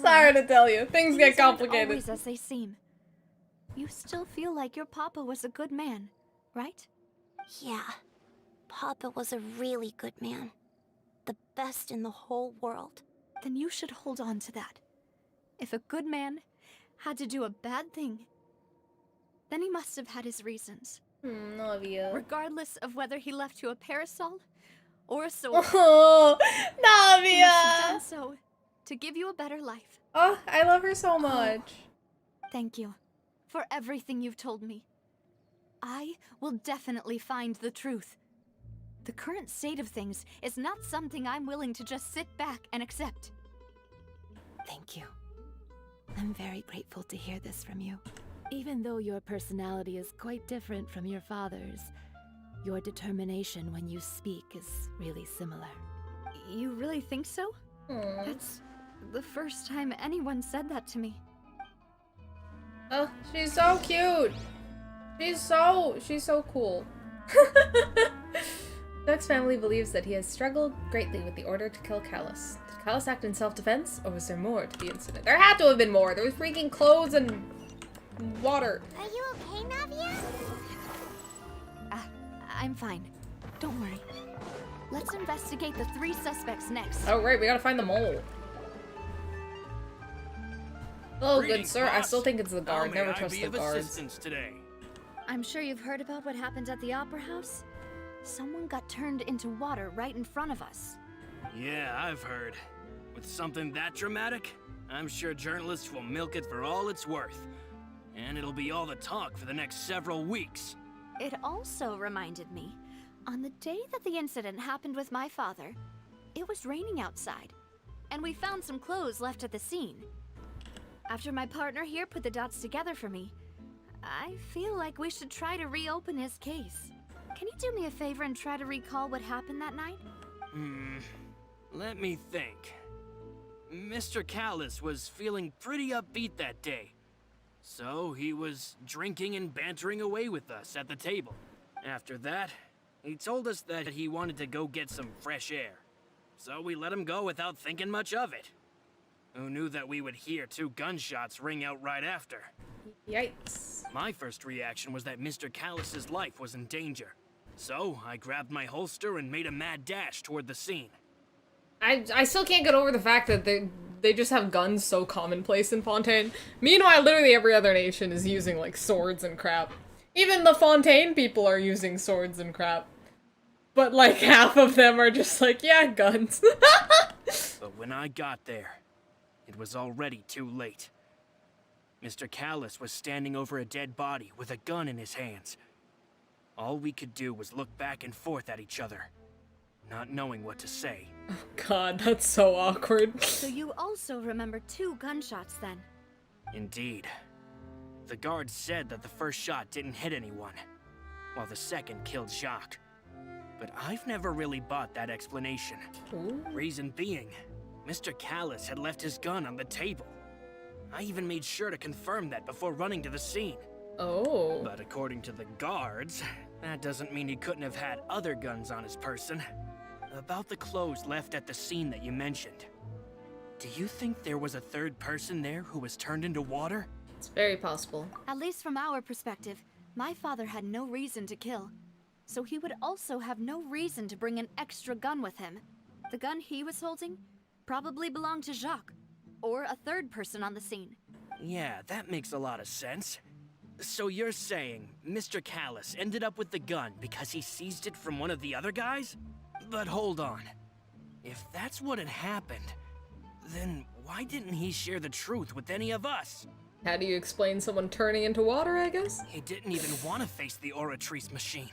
sorry to tell you. Things get complicated. Always as they seem. You still feel like your papa was a good man, right? Yeah. Papa was a really good man. The best in the whole world. Then you should hold on to that. If a good man had to do a bad thing, then he must have had his reasons. Navia. Regardless of whether he left you a parasol or a sword. Oh, He must have done Navia! so to give you a better life. Oh, I love her so much. Thank you for everything you've told me. I will definitely find the truth. The current state of things is not something I'm willing to just sit back and accept. Thank you. I'm very grateful to hear this from you. Even though your personality is quite different from your father's, your determination when you speak is really similar. You really think so? That's the first time anyone said that to me. Oh, she's so cute. She's so cool. Duck's family believes that he has struggled greatly with the order to kill Callis. Did Callis act in self-defense, or was there more to the incident? There had to have been more. There was freaking clothes and water. Are you okay, Navia? I'm fine. Don't worry. Let's investigate the 3 suspects next. Oh, right, we gotta find them all. Oh, good Greetings, sir. I boss. still think it's the guard. How may Never I trust be the of guards. assistance today? I'm sure you've heard about what happened at the Opera House. Someone got turned into water right in front of us. Yeah, I've heard. With something that dramatic, I'm sure journalists will milk it for all it's worth. And it'll be all the talk for the next several weeks. It also reminded me, on the day that the incident happened with my father, it was raining outside, and we found some clothes left at the scene. After my partner here put the dots together for me, I feel like we should try to reopen his case. Can you do me a favor and try to recall what happened that night? Let me think. Mr. Callus was feeling pretty upbeat that day. So he was drinking and bantering away with us at the table. After that, he told us that he wanted to go get some fresh air. So we let him go without thinking much of it. Who knew that we would hear 2 gunshots ring out right after? Yikes. My first reaction was that Mr. Callus's life was in danger. So I grabbed my holster and made a mad dash toward the scene. I still can't get over the fact that they just have guns so commonplace in Fontaine. Meanwhile, literally every other nation is using, like, swords and crap. Even the Fontaine people are using swords and crap. But, like, half of them are just like, yeah, guns. But when I got there, it was already too late. Mr. Callus was standing over a dead body with a gun in his hands. All we could do was look back and forth at each other, not knowing what to say. Oh god, that's so awkward. So you also remember 2 gunshots then? Indeed. The guard said that the first shot didn't hit anyone, while the second killed Jacques. But I've never really bought that explanation. Ooh. Reason being, Mr. Callus had left his gun on the table. I even made sure to confirm that before running to the scene. Oh. But according to the guards, that doesn't mean he couldn't have had other guns on his person. About the clothes left at the scene that you mentioned. Do you think there was a third person there who was turned into water? It's very possible. At least from our perspective, my father had no reason to kill. So he would also have no reason to bring an extra gun with him. The gun he was holding probably belonged to Jacques, or a third person on the scene. Yeah, that makes a lot of sense. So you're saying Mr. Callus ended up with the gun because he seized it from one of the other guys? But hold on. If that's what had happened, then why didn't he share the truth with any of us? How do you explain someone turning into water, I guess? He didn't even want to face the Oratrice machine,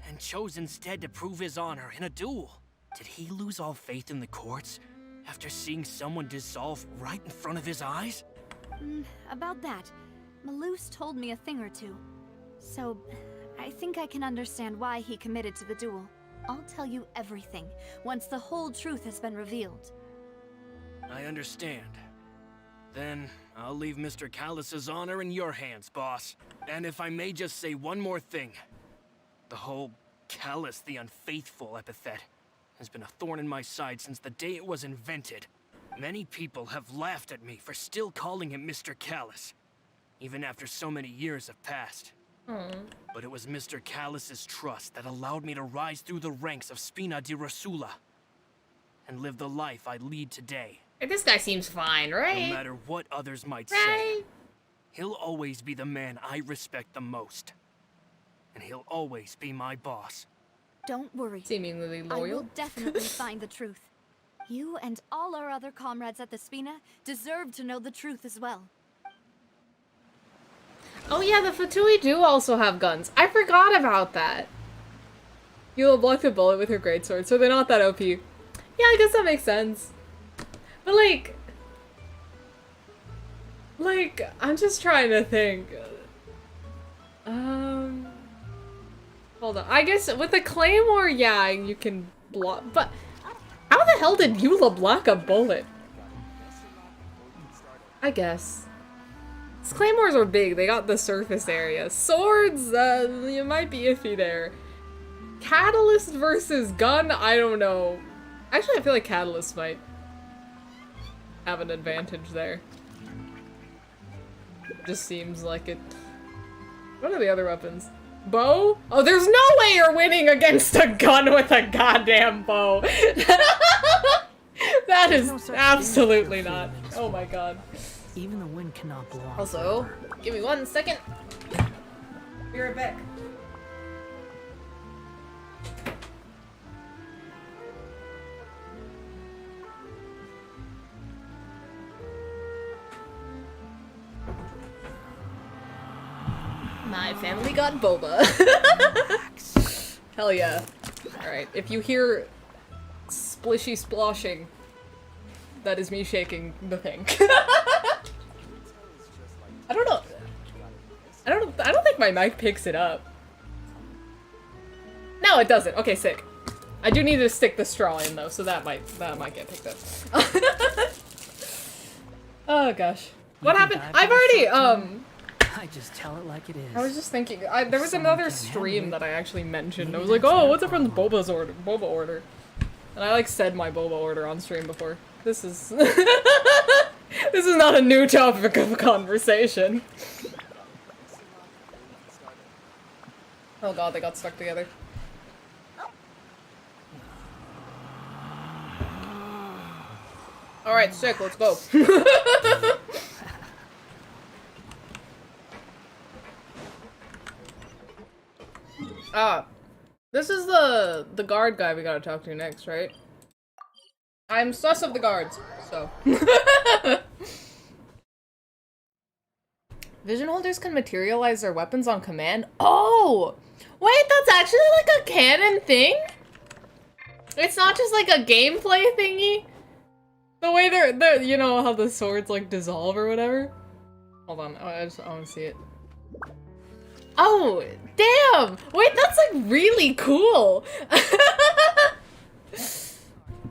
and chose instead to prove his honor in a duel. Did he lose all faith in the courts after seeing someone dissolve right in front of his eyes? About that, Malus told me a thing or two. So, I think I can understand why he committed to the duel. I'll tell you everything, once the whole truth has been revealed. I understand. Then, I'll leave Mr. Callus's honor in your hands, boss. And if I may just say one more thing. The whole Callus the Unfaithful epithet has been a thorn in my side since the day it was invented. Many people have laughed at me for still calling him Mr. Callus, even after so many years have passed. But it was Mr. Callus's trust that allowed me to rise through the ranks of Spina di Rosula and live the life I lead today. This guy seems fine, right? No matter what others might say, he'll always be the man I respect the most. And he'll always be my boss. Don't worry. Seemingly I loyal. will definitely find the truth. You and all our other comrades at the Spina deserve to know the truth as well. Oh yeah, the Fatui do also have guns. I forgot about that. You'll block the bullet with your greatsword, so they're not that OP. Yeah, I guess that makes sense. But like, I'm just trying to think. Hold on. I guess with a claymore, yeah, you can block, but how the hell did Eula block a bullet? I guess. These claymores are big, they got the surface area. Swords, you might be iffy there. Catalyst versus gun, I don't know. Actually, I feel like Catalyst might have an advantage there. Just seems like it. What are the other weapons? Bow? Oh, there's no way you're winning against a gun with a goddamn bow. That is absolutely not. Oh my god. Even the wind cannot blow on. Also, give me 1 second. Be right back. My family got boba. Hell yeah. Alright, if you hear splishy sploshing, that is me shaking the thing. I don't know. think my mic picks it up. No, it doesn't. Okay, sick. I do need to stick the straw in though, so that might get picked up. Oh gosh. What happened? I've already I just tell it like it is. I was just thinking, there was another stream that I actually mentioned. I was like, oh, what's up from the boba order? And I like said my boba order on stream before. This is this is not a new topic of conversation. Oh god, they got stuck together. Alright, sick, let's go. This is the guard guy we gotta talk to next, right? I'm sus of the guards, so. Vision holders can materialize their weapons on command? Oh! Wait, that's actually like a canon thing? It's not just like a gameplay thingy? The way they're you know how the swords like dissolve or whatever? Hold on, I wanna see it. Oh, damn! Wait, that's like really cool!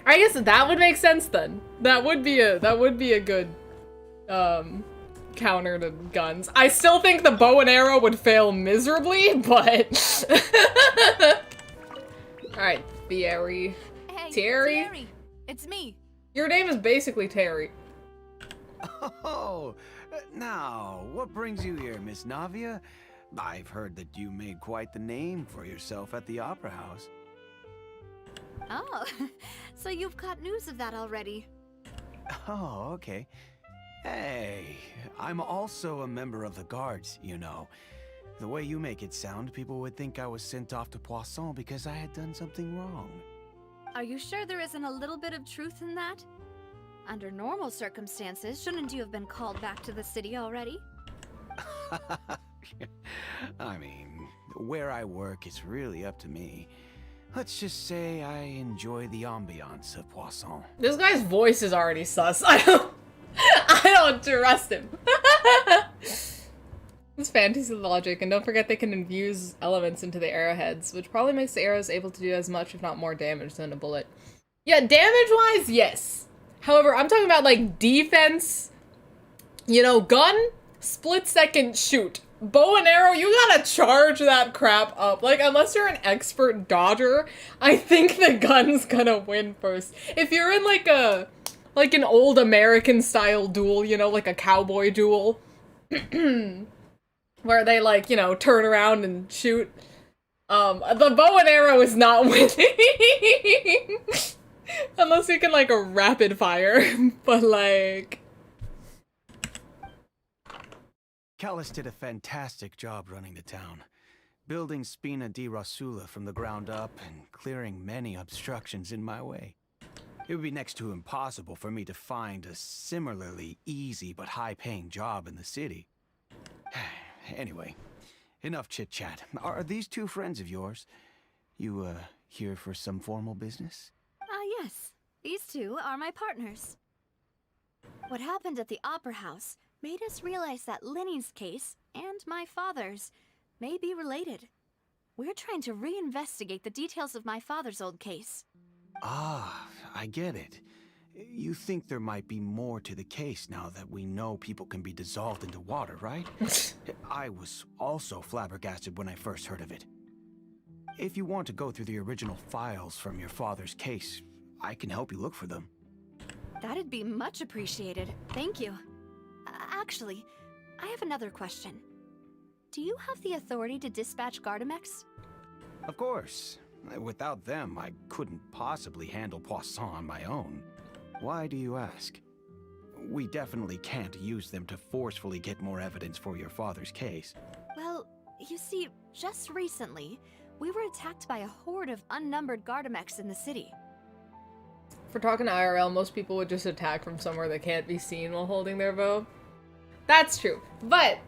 I guess that would make sense then. That would be a good counter to guns. I still think the bow and arrow would fail miserably, but alright, Thierry. Hey, Terry? It's me. Your name is basically Terry. Oh, now, what brings you here, Miss Navia? I've heard that you made quite the name for yourself at the Opera House. Oh, so you've got news of that already. Oh, okay. Hey, I'm also a member of the guards, you know. The way you make it sound, people would think I was sent off to Poisson because I had done something wrong. Are you sure there isn't a little bit of truth in that? Under normal circumstances, shouldn't you have been called back to the city already? I mean, where I work is really up to me. Let's just say I enjoy the ambiance of Poisson. This guy's voice is already sus. I don't trust him. It's fantasy logic, and don't forget they can infuse elements into the arrowheads, which probably makes the arrows able to do as much, if not more, damage than a bullet. Yeah, damage-wise, yes. However, I'm talking about, like, defense. You know, gun, split-second shoot. Bow and arrow, you gotta charge that crap up. Like, unless you're an expert dodger, I think the gun's gonna win first. If you're in, like an old American-style duel, you know, like a cowboy duel, where they, like, you know, turn around and shoot, the bow and arrow is not winning. Unless you can, like, a rapid fire, but, like... Callus did a fantastic job running the town, building Spina di Rasula from the ground up and clearing many obstructions in my way. It would be next to impossible for me to find a similarly easy but high-paying job in the city. Anyway, enough chit-chat. Are these two friends of yours? You, here for some formal business? Yes. These two are my partners. What happened at the Opera House made us realize that Linny's case and my father's may be related. We're trying to reinvestigate the details of my father's old case. Ah, I get it. You think there might be more to the case now that we know people can be dissolved into water, right? I was also flabbergasted when I first heard of it. If you want to go through the original files from your father's case, I can help you look for them. That'd be much appreciated. Thank you. Actually, I have another question. Do you have the authority to dispatch Gardamex? Of course. Without them, I couldn't possibly handle Poisson on my own. Why do you ask? We definitely can't use them to forcefully get more evidence for your father's case. Well, you see, just recently, we were attacked by a horde of unnumbered Gardamex in the city. If we're talking IRL, most people would just attack from somewhere they can't be seen while holding their bow. That's true. But,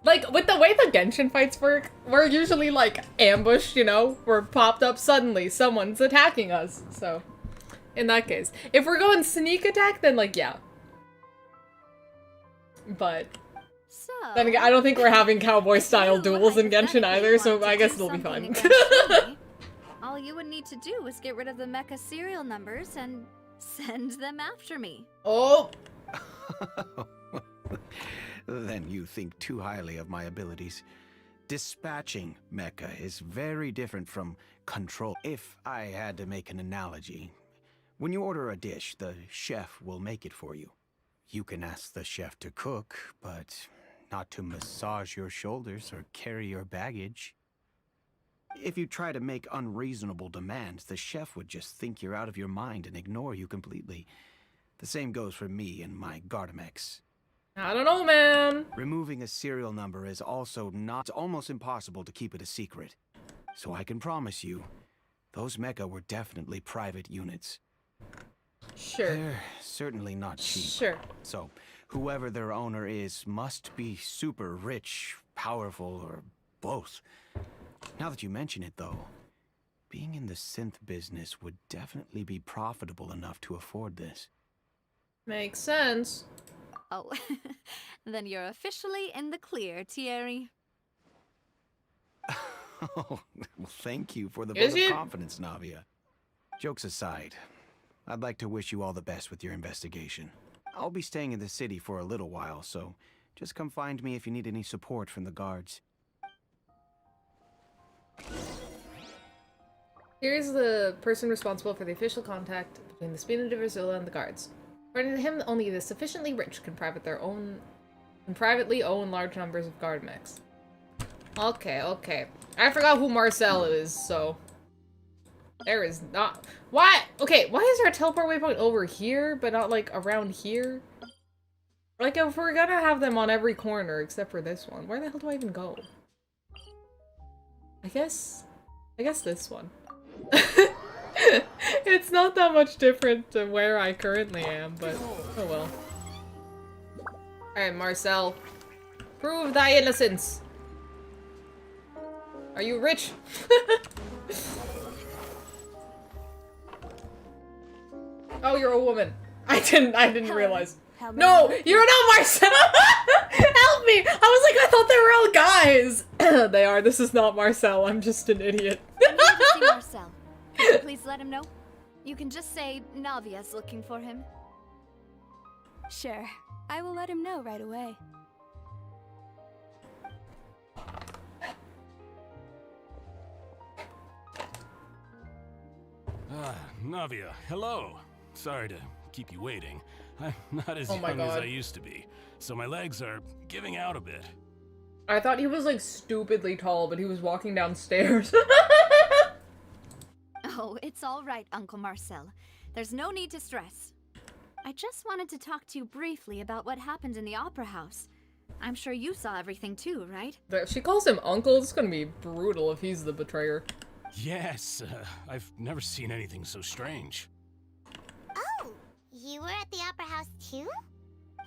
like, with the way the Genshin fights work, we're usually, like, ambushed, you know? We're popped up suddenly. Someone's attacking us. So, in that case. If we're going sneak attack, then, like, yeah. But... So, Then again, I don't think we're having cowboy-style you duels in Genshin hypothetically either, so want to I guess do it'll be something fun. against me, all you would need to do is get rid of the mecha serial numbers and send them after me. Oh! Then you think too highly of my abilities. Dispatching mecha is very different from control. If I had to make an analogy, when you order a dish, the chef will make it for you. You can ask the chef to cook, but not to massage your shoulders or carry your baggage. If you try to make unreasonable demands, the chef would just think you're out of your mind and ignore you completely. The same goes for me and my Gardamex. I don't know, man. Removing a serial number is also not almost impossible to keep it a secret. So I can promise you, those mecha were definitely private units. Sure. They're certainly not cheap. Sure. So, whoever their owner is must be super rich, powerful, or both. Now that you mention it, though, being in the synth business would definitely be profitable enough to afford this. Makes sense. Oh, then you're officially in the clear, Thierry. Oh, well, thank you for the Is vote of it? confidence, Navia. Jokes aside, I'd like to wish you all the best with your investigation. I'll be staying in the city for a little while, so just come find me if you need any support from the guards. Here's the person responsible for the official contact between the Spina de Verzula and the guards. According to him, only the sufficiently rich can privately own large numbers of guard mechs. Okay, okay. I forgot who Marcel is, so... There is not... Why? Okay, why is there a teleport waypoint over here, but not, like, around here? Like, if we're gonna have them on every corner, except for this one, where the hell do I even go? I guess this one. It's not that much different to where I currently am, but oh well. Alright, Marcel. Prove thy innocence! Are you rich? Oh, you're a woman. I didn't realize. No, you're not Marcel! Help me! I was like, I thought they were all guys! They are. This is not Marcel. I'm just an idiot. I'm here to see Marcel. Could you please let him know? You can just say Navia's looking for him. Sure. I will let him know right away. Navia, hello. Sorry to keep you waiting. I'm not as Oh my young as God. I used to be, so my legs are giving out a bit. I thought he was like stupidly tall, but he was walking downstairs. Oh, it's all right, Uncle Marcel. There's no need to stress. I just wanted to talk to you briefly about what happened in the Opera House. I'm sure you saw everything too, right? She calls him uncle. It's gonna be brutal if he's the betrayer. Yes, I've never seen anything so strange. Oh, you were at the Opera House too?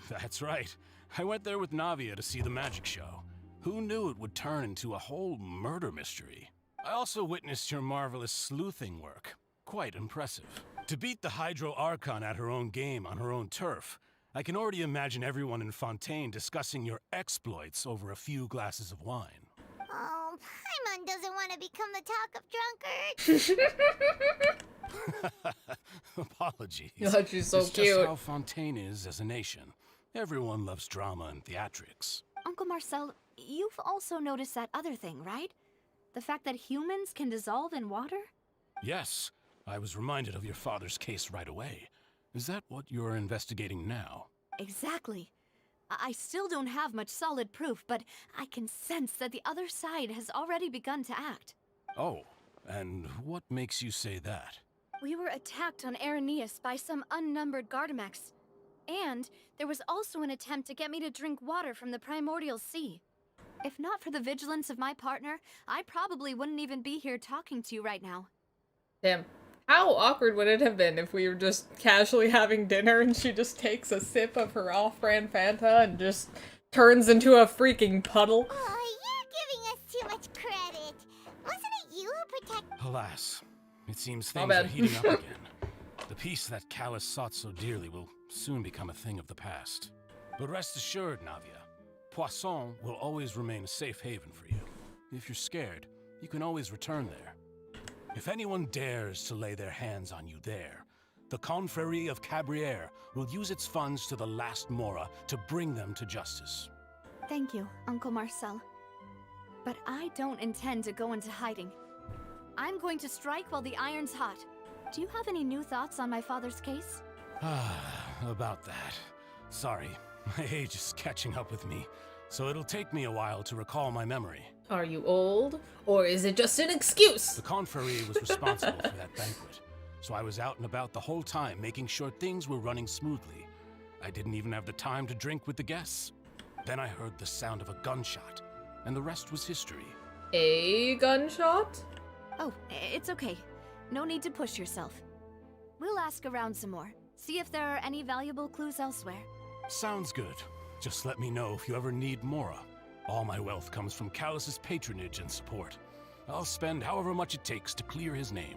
That's right. I went there with Navia to see the magic show. Who knew it would turn into a whole murder mystery? I also witnessed your marvelous sleuthing work. Quite impressive. To beat the Hydro Archon at her own game on her own turf, I can already imagine everyone in Fontaine discussing your exploits over a few glasses of wine. Oh, Paimon doesn't want to become the talk of drunkards. Apologies. Yeah, she's so it's cute. just how Fontaine is as a nation. Everyone loves drama and theatrics. Uncle Marcel, you've also noticed that other thing, right? The fact that humans can dissolve in water? Yes, I was reminded of your father's case right away. Is that what you're investigating now? Exactly. I still don't have much solid proof, but I can sense that the other side has already begun to act. Oh, and what makes you say that? We were attacked on Araneus by some unnumbered Gardamex. And there was also an attempt to get me to drink water from the primordial sea. If not for the vigilance of my partner, I probably wouldn't even be here talking to you right now. Damn. How awkward would it have been if we were just casually having dinner and she just takes a sip of her off-brand Fanta and just turns into a freaking puddle? Oh, you're giving us too much credit. Wasn't it you who protected? Alas, it seems My things bad. are heating up again. The peace that Callus sought so dearly will soon become a thing of the past. But rest assured, Navia, Poisson will always remain a safe haven for you. If you're scared, you can always return there. If anyone dares to lay their hands on you there, the Confrérie of Cabrières will use its funds to the last Mora to bring them to justice. Thank you, Uncle Marcel. But I don't intend to go into hiding. I'm going to strike while the iron's hot. Do you have any new thoughts on my father's case? About that. Sorry, my age is catching up with me, so it'll take me a while to recall my memory. Are you old? Or is it just an excuse? The Confrérie was responsible for that banquet, so I was out and about the whole time making sure things were running smoothly. I didn't even have the time to drink with the guests. Then I heard the sound of a gunshot, and the rest was history. A gunshot? Oh, it's okay. No need to push yourself. We'll ask around some more. See if there are any valuable clues elsewhere. Sounds good. Just let me know if you ever need Mora. All my wealth comes from Callus's patronage and support. I'll spend however much it takes to clear his name.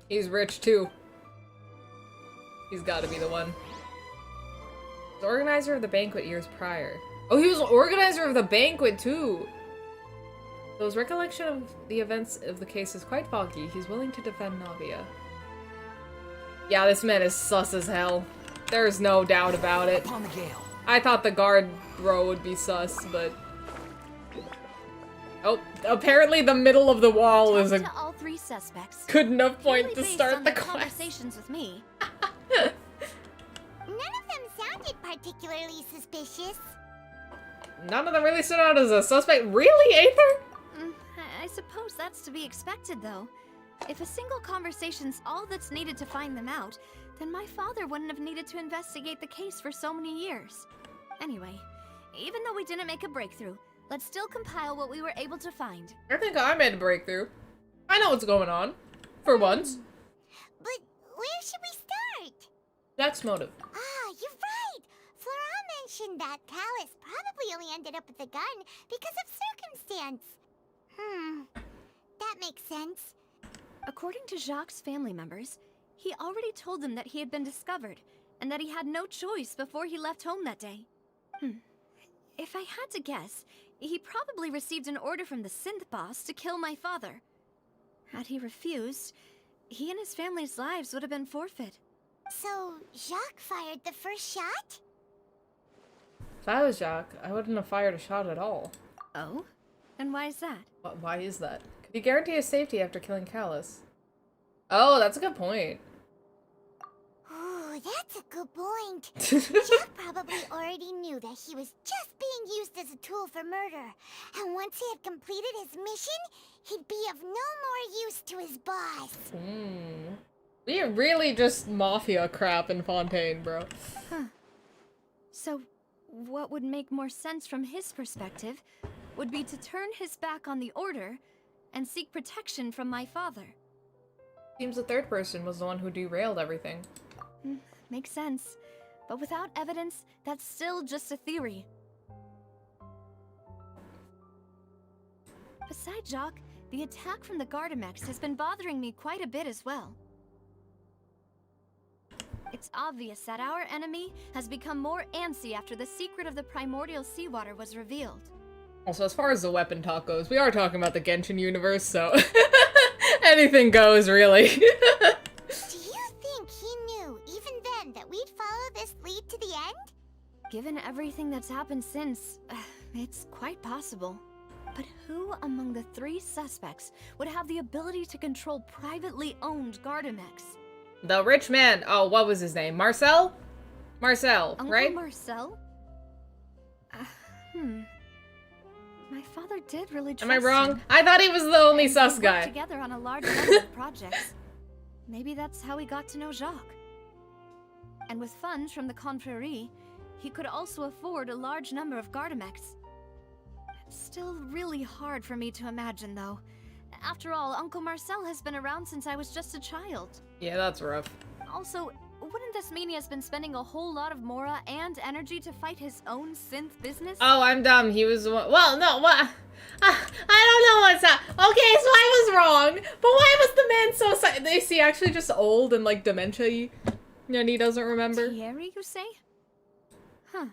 He's rich too. He's gotta be the one. The organizer of the banquet years prior. Oh, he was the organizer of the banquet too! Though his recollection of the events of the case is quite foggy, he's willing to defend Navia. Yeah, this man is sus as hell. There's no doubt about it. Upon the gale. I thought the guard bro would be sus, but... Oh, apparently the middle of the wall is a to all three suspects. good enough point Purely to based start on the their quest. conversations with me. None of them sounded particularly suspicious. None of them really stood out as a suspect. Really, Aether? I suppose that's to be expected, though. If a single conversation's all that's needed to find them out, then my father wouldn't have needed to investigate the case for so many years. Anyway, even though we didn't make a breakthrough, let's still compile what we were able to find. I think I made a breakthrough. I know what's going on. For once. But where should we start? Jack's motive. Ah, you're right! Flora mentioned that Callus probably only ended up with the gun because of circumstance. That makes sense. According to Jacques' family members, he already told them that he had been discovered, and that he had no choice before he left home that day. If I had to guess, he probably received an order from the synth boss to kill my father. Had he refused, he and his family's lives would have been forfeit. So, Jacques fired the first shot? If I was Jacques, I wouldn't have fired a shot at all. Oh? And why is that? Why is that? Could you guarantee his safety after killing Callus? Oh, that's a good point. Ooh, that's a good point. Jack probably already knew that he was just being used as a tool for murder. And once he had completed his mission, he'd be of no more use to his boss. We really just mafia crap in Fontaine, bro. So, what would make more sense from his perspective would be to turn his back on the Order and seek protection from my father. Seems the third person was the one who derailed everything. Makes sense. But without evidence, that's still just a theory. Besides Jacques, the attack from the Gardamex has been bothering me quite a bit as well. It's obvious that our enemy has become more antsy after the secret of the primordial seawater was revealed. Also, as far as the weapon talk goes, we are talking about the Genshin universe, so anything goes, really. Do you think he knew, even then, that we'd follow this lead to the end? Given everything that's happened since, it's quite possible. But who among the three suspects would have the ability to control privately owned Gardamex? The rich man. Oh, what was his name? Marcel? Marcel, Uncle right? Marcel? My father did really trust Am I wrong? him. I thought he was the only And sus we guy. worked together on a large number of projects. Maybe that's how he got to know Jacques. And with funds from the Confrérie, he could also afford a large number of Gardamex. It's still really hard for me to imagine, though. After all, Uncle Marcel has been around since I was just a child. Yeah, that's rough. Also, wouldn't this mean he has been spending a whole lot of Mora and energy to fight his own synth business? Oh, I'm dumb. He was the one. Well, no, what? I don't know what's up. Okay, so I was wrong. But why was the man so Is he actually just old and like dementia-y? And he doesn't remember? Thierry, you say? Huh.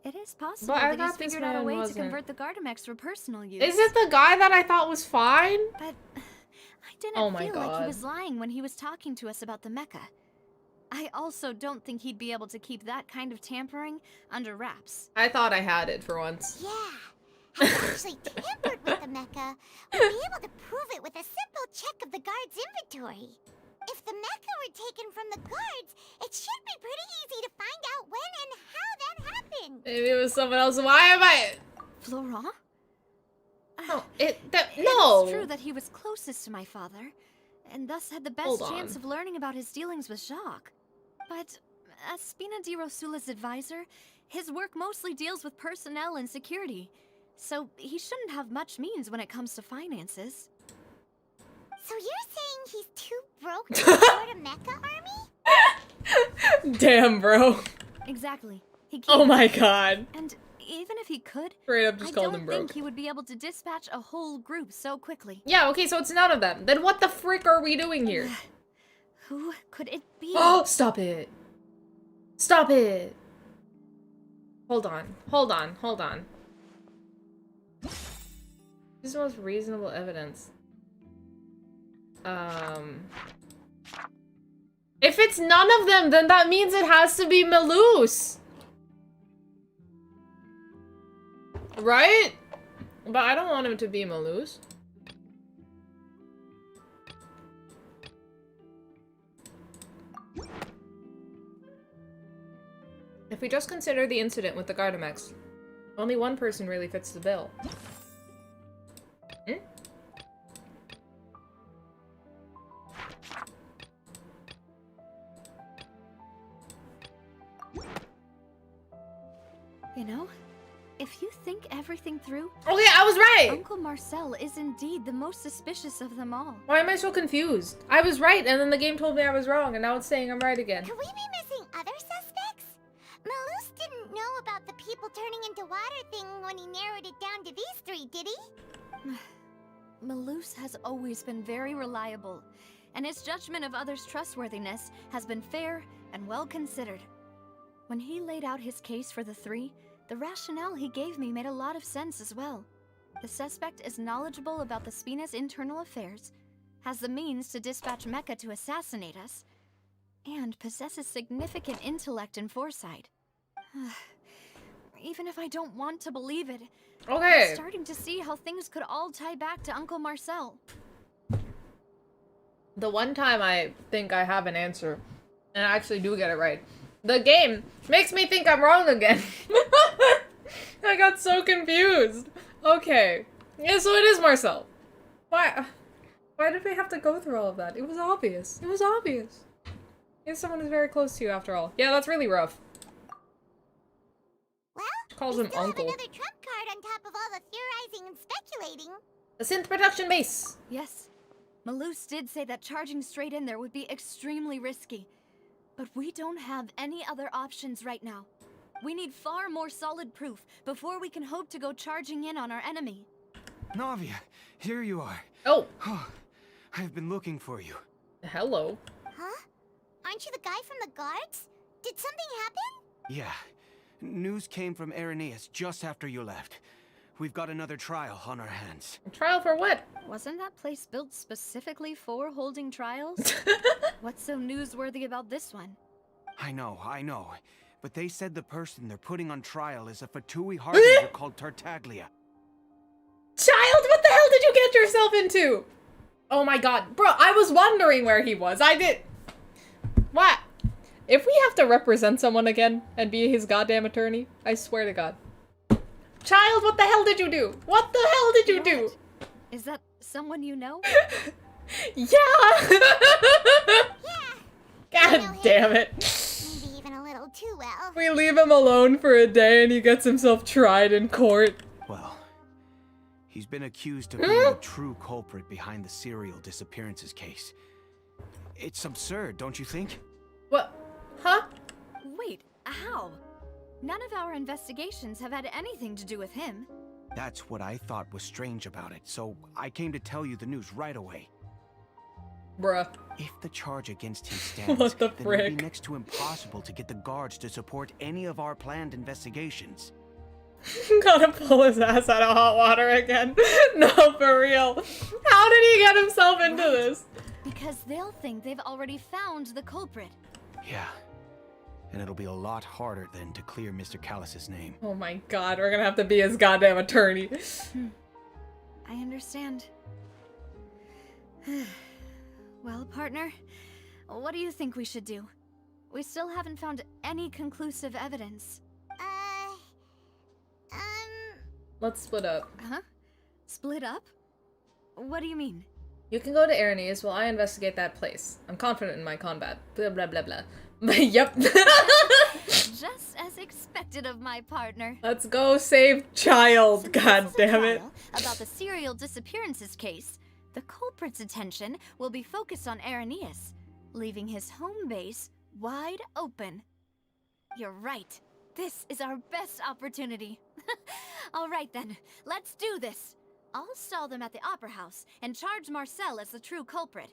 It is possible But I that he's thought this figured out a man way to wasn't. convert the Gardamex for personal use. Is it the guy that I thought was fine? But I didn't Oh my feel like he God. was lying when he was talking to us about the mecha. I also don't think he'd be able to keep that kind of tampering under wraps. I thought I had it for once. Yeah, I've actually tampered with the mecha. We'll be able to prove it with a simple check of the guard's inventory. If the mecha were taken from the guards, it should be pretty easy to find out when and how that happened. Maybe it was someone else. Why am I? Florent? No, no. It's true that he was closest to my father, and thus had the best Hold chance on. of learning about his dealings with Jacques. But as Spina di Rosula's advisor, his work mostly deals with personnel and security, so he shouldn't have much means when it comes to finances. So you're saying he's too broke to support a mecha army? Damn, bro. Exactly. He Oh can't. my God. And even if he could, Straight up just I called don't him broke. think he would be able to dispatch a whole group so quickly. Yeah, okay, so it's none of them. Then what the frick are we doing here? Who could it be? Oh, stop it. Stop it. Hold on. Hold on. Hold on. This is the most reasonable evidence. If it's none of them, then that means it has to be Melus. Right? But I don't want him to be Melus. If we just consider the incident with the Gardamex, only one person really fits the bill. Hmm? You know, if you think everything through... Okay, I was right! Uncle Marcel is indeed the most suspicious of them all. Why am I so confused? I was right, and then the game told me I was wrong, and now it's saying I'm right again. Could we be missing other suspects? Malus didn't know about the people turning into water thing when he narrowed it down to these three, did he? Malus has always been very reliable, and his judgment of others' trustworthiness has been fair and well considered. When he laid out his case for the three, the rationale he gave me made a lot of sense as well. The suspect is knowledgeable about the Spina's internal affairs, has the means to dispatch Mecha to assassinate us, and possesses significant intellect and foresight. Even if I don't want to believe it, Okay. I'm starting to see how things could all tie back to Uncle Marcel. The one time I think I have an answer, and I actually do get it right, the game makes me think I'm wrong again. I got so confused. Okay. Yeah, so it is Marcel. Why did we have to go through all of that? It was obvious. It was obvious. If someone is very close to you after all. Yeah, that's really rough. Well, She calls we him still uncle. have another trump card on top of all the theorizing and speculating. The synth production base. Yes, Malus did say that charging straight in there would be extremely risky. But we don't have any other options right now. We need far more solid proof before we can hope to go charging in on our enemy. Navia, here you are. Oh. I've been looking for you. Hello. Huh? Aren't you the guy from the guards? Did something happen? Yeah. News came from Irenaeus just after you left. We've got another trial on our hands. Trial for what? Wasn't that place built specifically for holding trials? What's so newsworthy about this one? I know. But they said the person they're putting on trial is a Fatui harbinger called Tartaglia. Child, what the hell did you get yourself into? Oh my god. Bro, I was wondering where he was. I did... What? If we have to represent someone again and be his goddamn attorney, I swear to God. Child, what the hell did you do? What the hell did you do? Is that someone you know? Yeah! God damn it. Maybe even a little too well. We leave him alone for a day and he gets himself tried in court. Well, he's been accused of being the true culprit behind the serial disappearances case. It's absurd, don't you think? What? Huh? Wait, how? None of our investigations have had anything to do with him. That's what I thought was strange about it, so I came to tell you the news right away. Bruh. If the charge against him stands, What the then it'll frick? be next to impossible to get the guards to support any of our planned investigations. Gotta pull his ass out of hot water again. No, for real. How did he get himself into this? Because they'll think they've already found the culprit. Yeah. And it'll be a lot harder then to clear Mr. Callus's name. Oh my god, we're gonna have to be his goddamn attorney. I understand. Well, partner, what do you think we should do? We still haven't found any conclusive evidence. Let's split up. Huh? Split up? What do you mean? You can go to Aranes while I investigate that place. I'm confident in my combat. Blah blah blah blah. Yep. Just as expected of my partner. Let's go save child. God damn it. About the serial disappearances case, the culprit's attention will be focused on Araneus, leaving his home base wide open. You're right. This is our best opportunity. All right then, let's do this. I'll stall them at the Opera House and charge Marcel as the true culprit.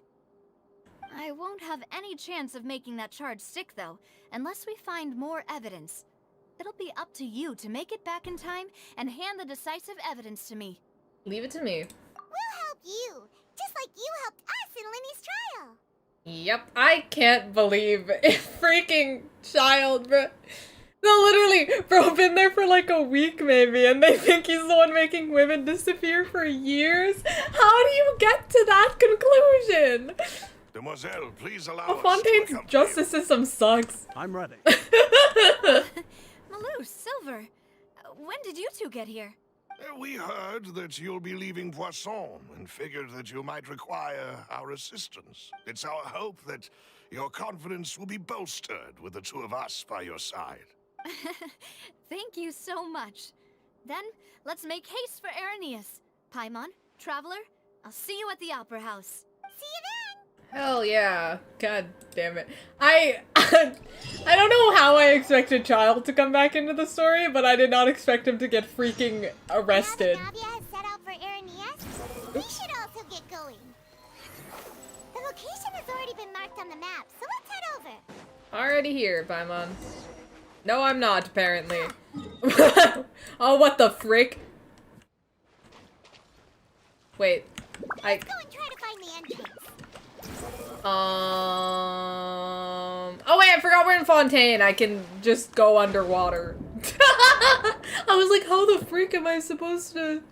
I won't have any chance of making that charge stick though, unless we find more evidence. It'll be up to you to make it back in time and hand the decisive evidence to me. Leave it to me. We'll help you, just like you helped us in Lenny's trial. Yep, I can't believe a freaking child, bro. No, literally, bro, been there for like a week maybe, and they think he's the one making women disappear for years? How do you get to that conclusion? Demoiselle, please allow Oh, Fontaine's justice system sucks. I'm ready. Malou, Silver, when did you two get here? We heard that you'll be leaving Poisson and figured that you might require our assistance. It's our hope that your confidence will be bolstered with the two of us by your side. Thank you so much. Then, let's make haste for Araneus. Paimon, Traveler, I'll see you at the Opera House. See you then! Hell yeah. God damn it. I don't know how I expected Child to come back into the story, but I did not expect him to get freaking arrested. Now that Navia has set out for Araneus, we should also get going. The location has already been marked on the map, so let's head over. Already here, Paimon. No, I'm not, apparently. Oh, what the frick? Wait. Let's go and try to find the entrance. Oh wait, I forgot we're in Fontaine. I can just go underwater. I was like, how the frick am I supposed to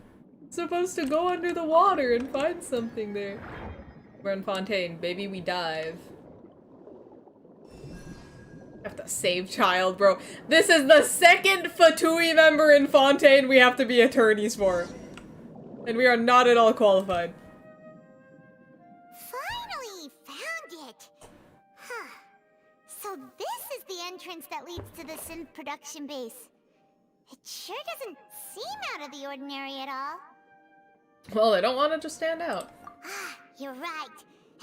go under the water and find something there? We're in Fontaine, baby, we dive. I have to save Child, bro. This is the second Fatui member in Fontaine we have to be attorneys for. And we are not at all qualified. Finally found it. Huh. So this is the entrance that leads to the synth production base. It sure doesn't seem out of the ordinary at all. Well, they don't want to just stand out. Ah, you're right.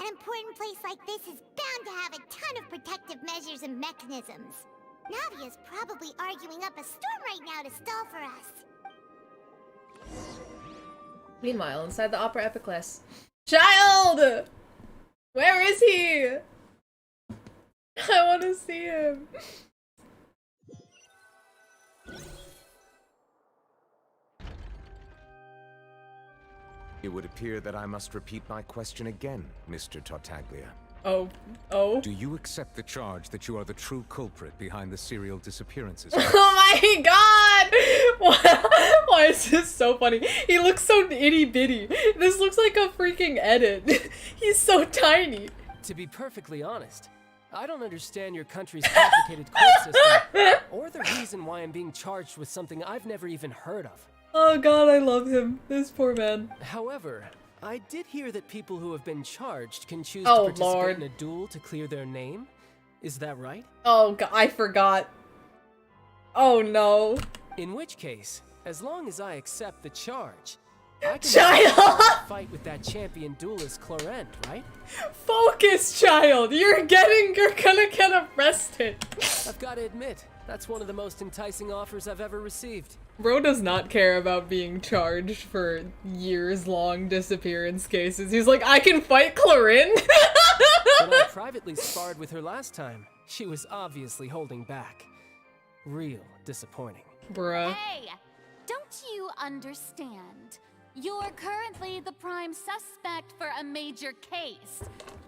An important place like this is bound to have a ton of protective measures and mechanisms. Navia's probably arguing up a storm right now to stall for us. Meanwhile, inside the Opera Epicless. Child! Where is he? I want to see him. It would appear that I must repeat my question again, Mr. Tartaglia. Oh? Do you accept the charge that you are the true culprit behind the serial disappearances? Oh my god! Why is this so funny? He looks so itty bitty. This looks like a freaking edit. He's so tiny. To be perfectly honest, I don't understand your country's complicated court system, or the reason why I'm being charged with something I've never even heard of. Oh god, I love him. This poor man. However, I did hear that people who have been charged can choose Oh, to participate Lord. in a duel to clear their name. Is that right? Oh god, I forgot. Oh no. In which case, as long as I accept the charge, I can Child! fight with that champion duelist Clorent, right? Focus, Child! You're gonna get arrested. I've got to admit, that's one of the most enticing offers I've ever received. Bro does not care about being charged for years-long disappearance cases. He's like, I can fight Clorin? When I privately sparred with her last time, she was obviously holding back. Real disappointing. Bruh. Hey! Don't you understand? You're currently the prime suspect for a major case.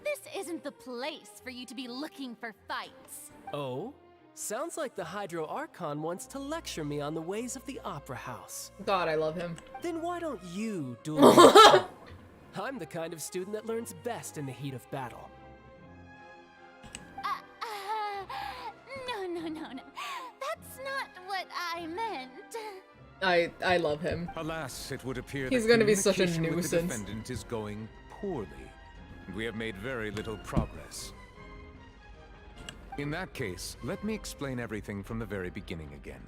This isn't the place for you to be looking for fights. Oh? Sounds like the Hydro Archon wants to lecture me on the ways of the Opera House. God, I love him. Then why don't you duel me? I'm the kind of student that learns best in the heat of battle. No. That's not what I meant. I love him. Alas, it would appear He's that gonna be such a communication with the nuisance. defendant is going poorly, and we have made very little progress. In that case, let me explain everything from the very beginning again.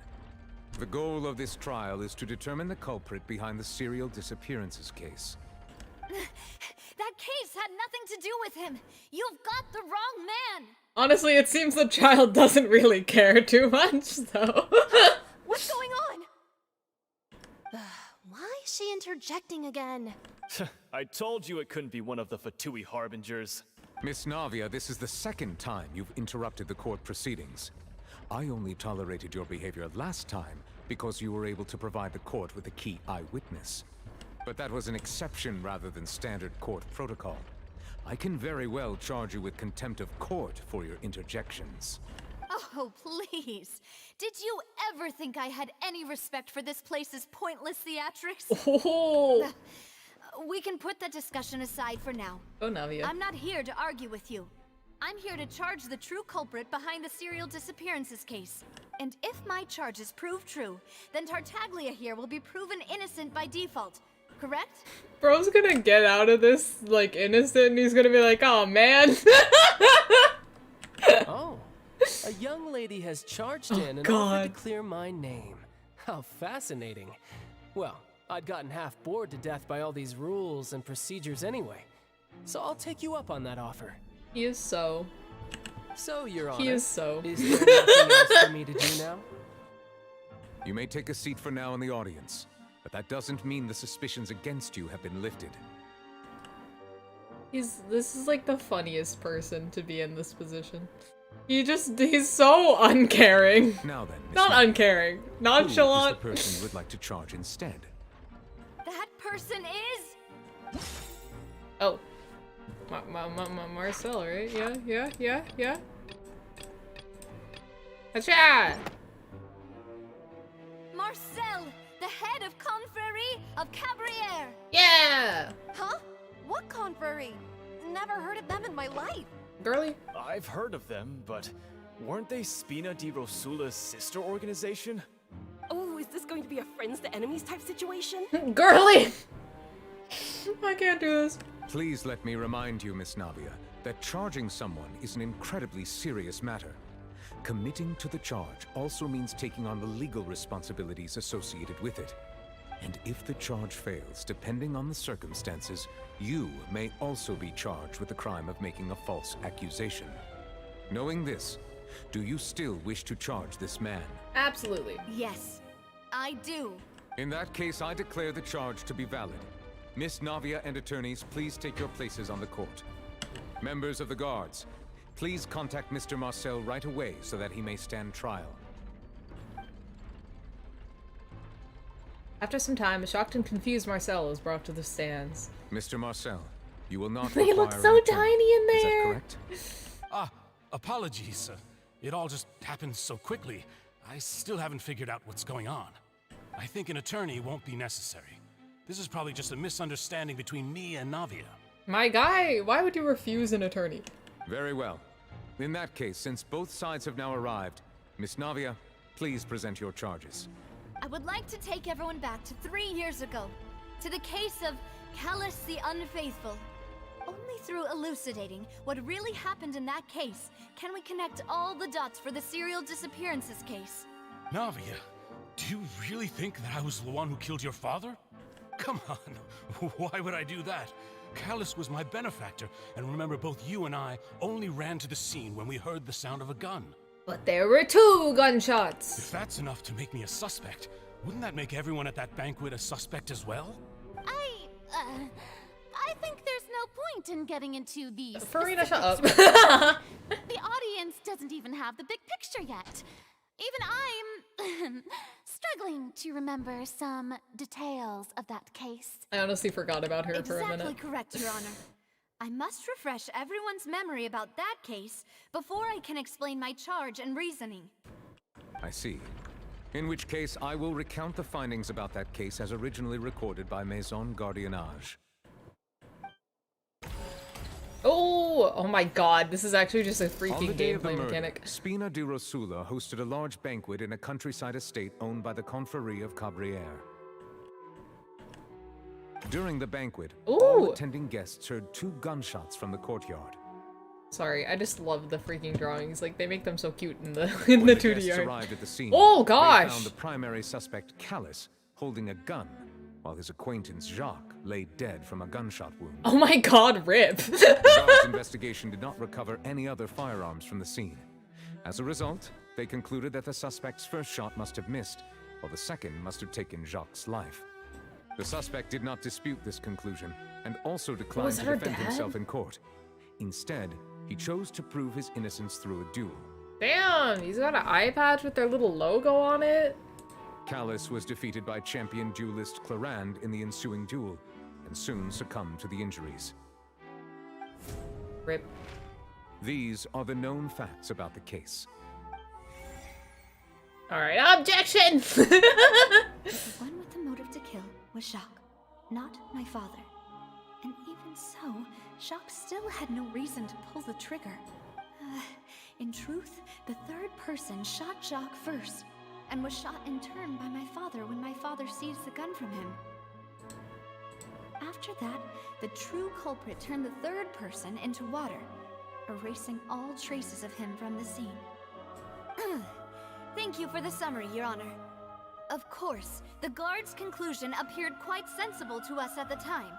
The goal of this trial is to determine the culprit behind the serial disappearances case. That case had nothing to do with him. You've got the wrong man. Honestly, it seems the child doesn't really care too much, though. What's going on? Why is she interjecting again? I told you it couldn't be one of the Fatui Harbingers. Miss Navia, this is the second time you've interrupted the court proceedings. I only tolerated your behavior last time because you were able to provide the court with a key eyewitness. But that was an exception rather than standard court protocol. I can very well charge you with contempt of court for your interjections. Oh, please. Did you ever think I had any respect for this place's pointless theatrics? Oh. We can put that discussion aside for now. Oh, Navia. I'm not here to argue with you. I'm here to charge the true culprit behind the serial disappearances case. And if my charges prove true, then Tartaglia here will be proven innocent by default. Correct? Bro's gonna get out of this, like, innocent, and he's gonna be like, oh, man. Oh, a young lady has charged in and God. offered to clear my name. How fascinating. Well, I'd gotten half bored to death by all these rules and procedures anyway. So I'll take you up on that offer. He is so. So, Your Honor, He is so. Is there nothing else for me to do now? You may take a seat for now in the audience, but that doesn't mean the suspicions against you have been lifted. This is like the funniest person to be in this position. He's so uncaring. Now then, Miss Not Navia, uncaring. who is Nonchalant. the person you would like to charge instead? That person is... Oh. Marcel, right? Yeah. Achha! Marcel, the head of Confrérie of Cabriere. Yeah! Huh? What confrérie? Never heard of them in my life. Girly? I've heard of them, but weren't they Spina di Rosula's sister organization? Oh, is this going to be a friends to enemies type situation? Girly! I can't do this. Please let me remind you, Miss Navia, that charging someone is an incredibly serious matter. Committing to the charge also means taking on the legal responsibilities associated with it. And if the charge fails, depending on the circumstances, you may also be charged with the crime of making a false accusation. Knowing this, do you still wish to charge this man? Absolutely. Yes, I do. In that case, I declare the charge to be valid. Miss Navia and attorneys, please take your places on the court. Members of the guards, please contact Mr. Marcel right away so that he may stand trial. After some time, a shocked and confused Marcel is brought to the stands. Mr. Marcel, you will not He looks require so an attorney. tiny in Is that there. correct? Apologies. It all just happened so quickly. I still haven't figured out what's going on. I think an attorney won't be necessary. This is probably just a misunderstanding between me and Navia. My guy, why would you refuse an attorney? Very well. In that case, since both sides have now arrived, Miss Navia, please present your charges. I would like to take everyone back to 3 years ago, to the case of Callus the Unfaithful. Only through elucidating what really happened in that case can we connect all the dots for the serial disappearances case. Navia, do you really think that I was the one who killed your father? Come on, why would I do that? Callus was my benefactor, and remember both you and I only ran to the scene when we heard the sound of a gun. But there were 2 gunshots. If that's enough to make me a suspect, wouldn't that make everyone at that banquet a suspect as well? I think there's no point in getting into the Farina, shut up. The audience doesn't even have the big picture yet. Even I'm struggling to remember some details of that case. I honestly forgot about her for a minute. Exactly correct, Your Honor. I must refresh everyone's memory about that case before I can explain my charge and reasoning. I see. In which case, I will recount the findings about that case as originally recorded by Maison Gardiennage. Oh my god, this is actually just a On the freaking day of the gameplay murder, mechanic. Spina di Rosula hosted a large banquet in a countryside estate owned by the Confrérie of Cabrières. During the banquet, all attending guests heard 2 gunshots from the courtyard. Sorry, I just love the freaking drawings. Like, they make them so cute in the When the 2D guests art. arrived at the scene, Oh they gosh! found the primary suspect, Callus, holding a gun, while his acquaintance, Jacques, lay dead from a gunshot wound. Oh my god, rip! The guards' investigation did not recover any other firearms from the scene. As a result, they concluded that the suspect's first shot must have missed, while the second must have taken Jacques' life. The suspect did not dispute this conclusion, and also declined Was to her defend dad? himself in court. Instead, he chose to prove his innocence through a duel. Damn, he's got an eye patch with their little logo on it. Callus was defeated by champion duelist Clarand in the ensuing duel, and soon succumbed to the injuries. Rip. These are the known facts about the case. Alright, objection! The one with the motive to kill was Jacques, not my father. And even so, Jacques still had no reason to pull the trigger. In truth, the third person shot Jacques first, and was shot in turn by my father when my father seized the gun from him. After that, the true culprit turned the third person into water, erasing all traces of him from the scene. Thank you for the summary, Your Honor. Of course, the guard's conclusion appeared quite sensible to us at the time.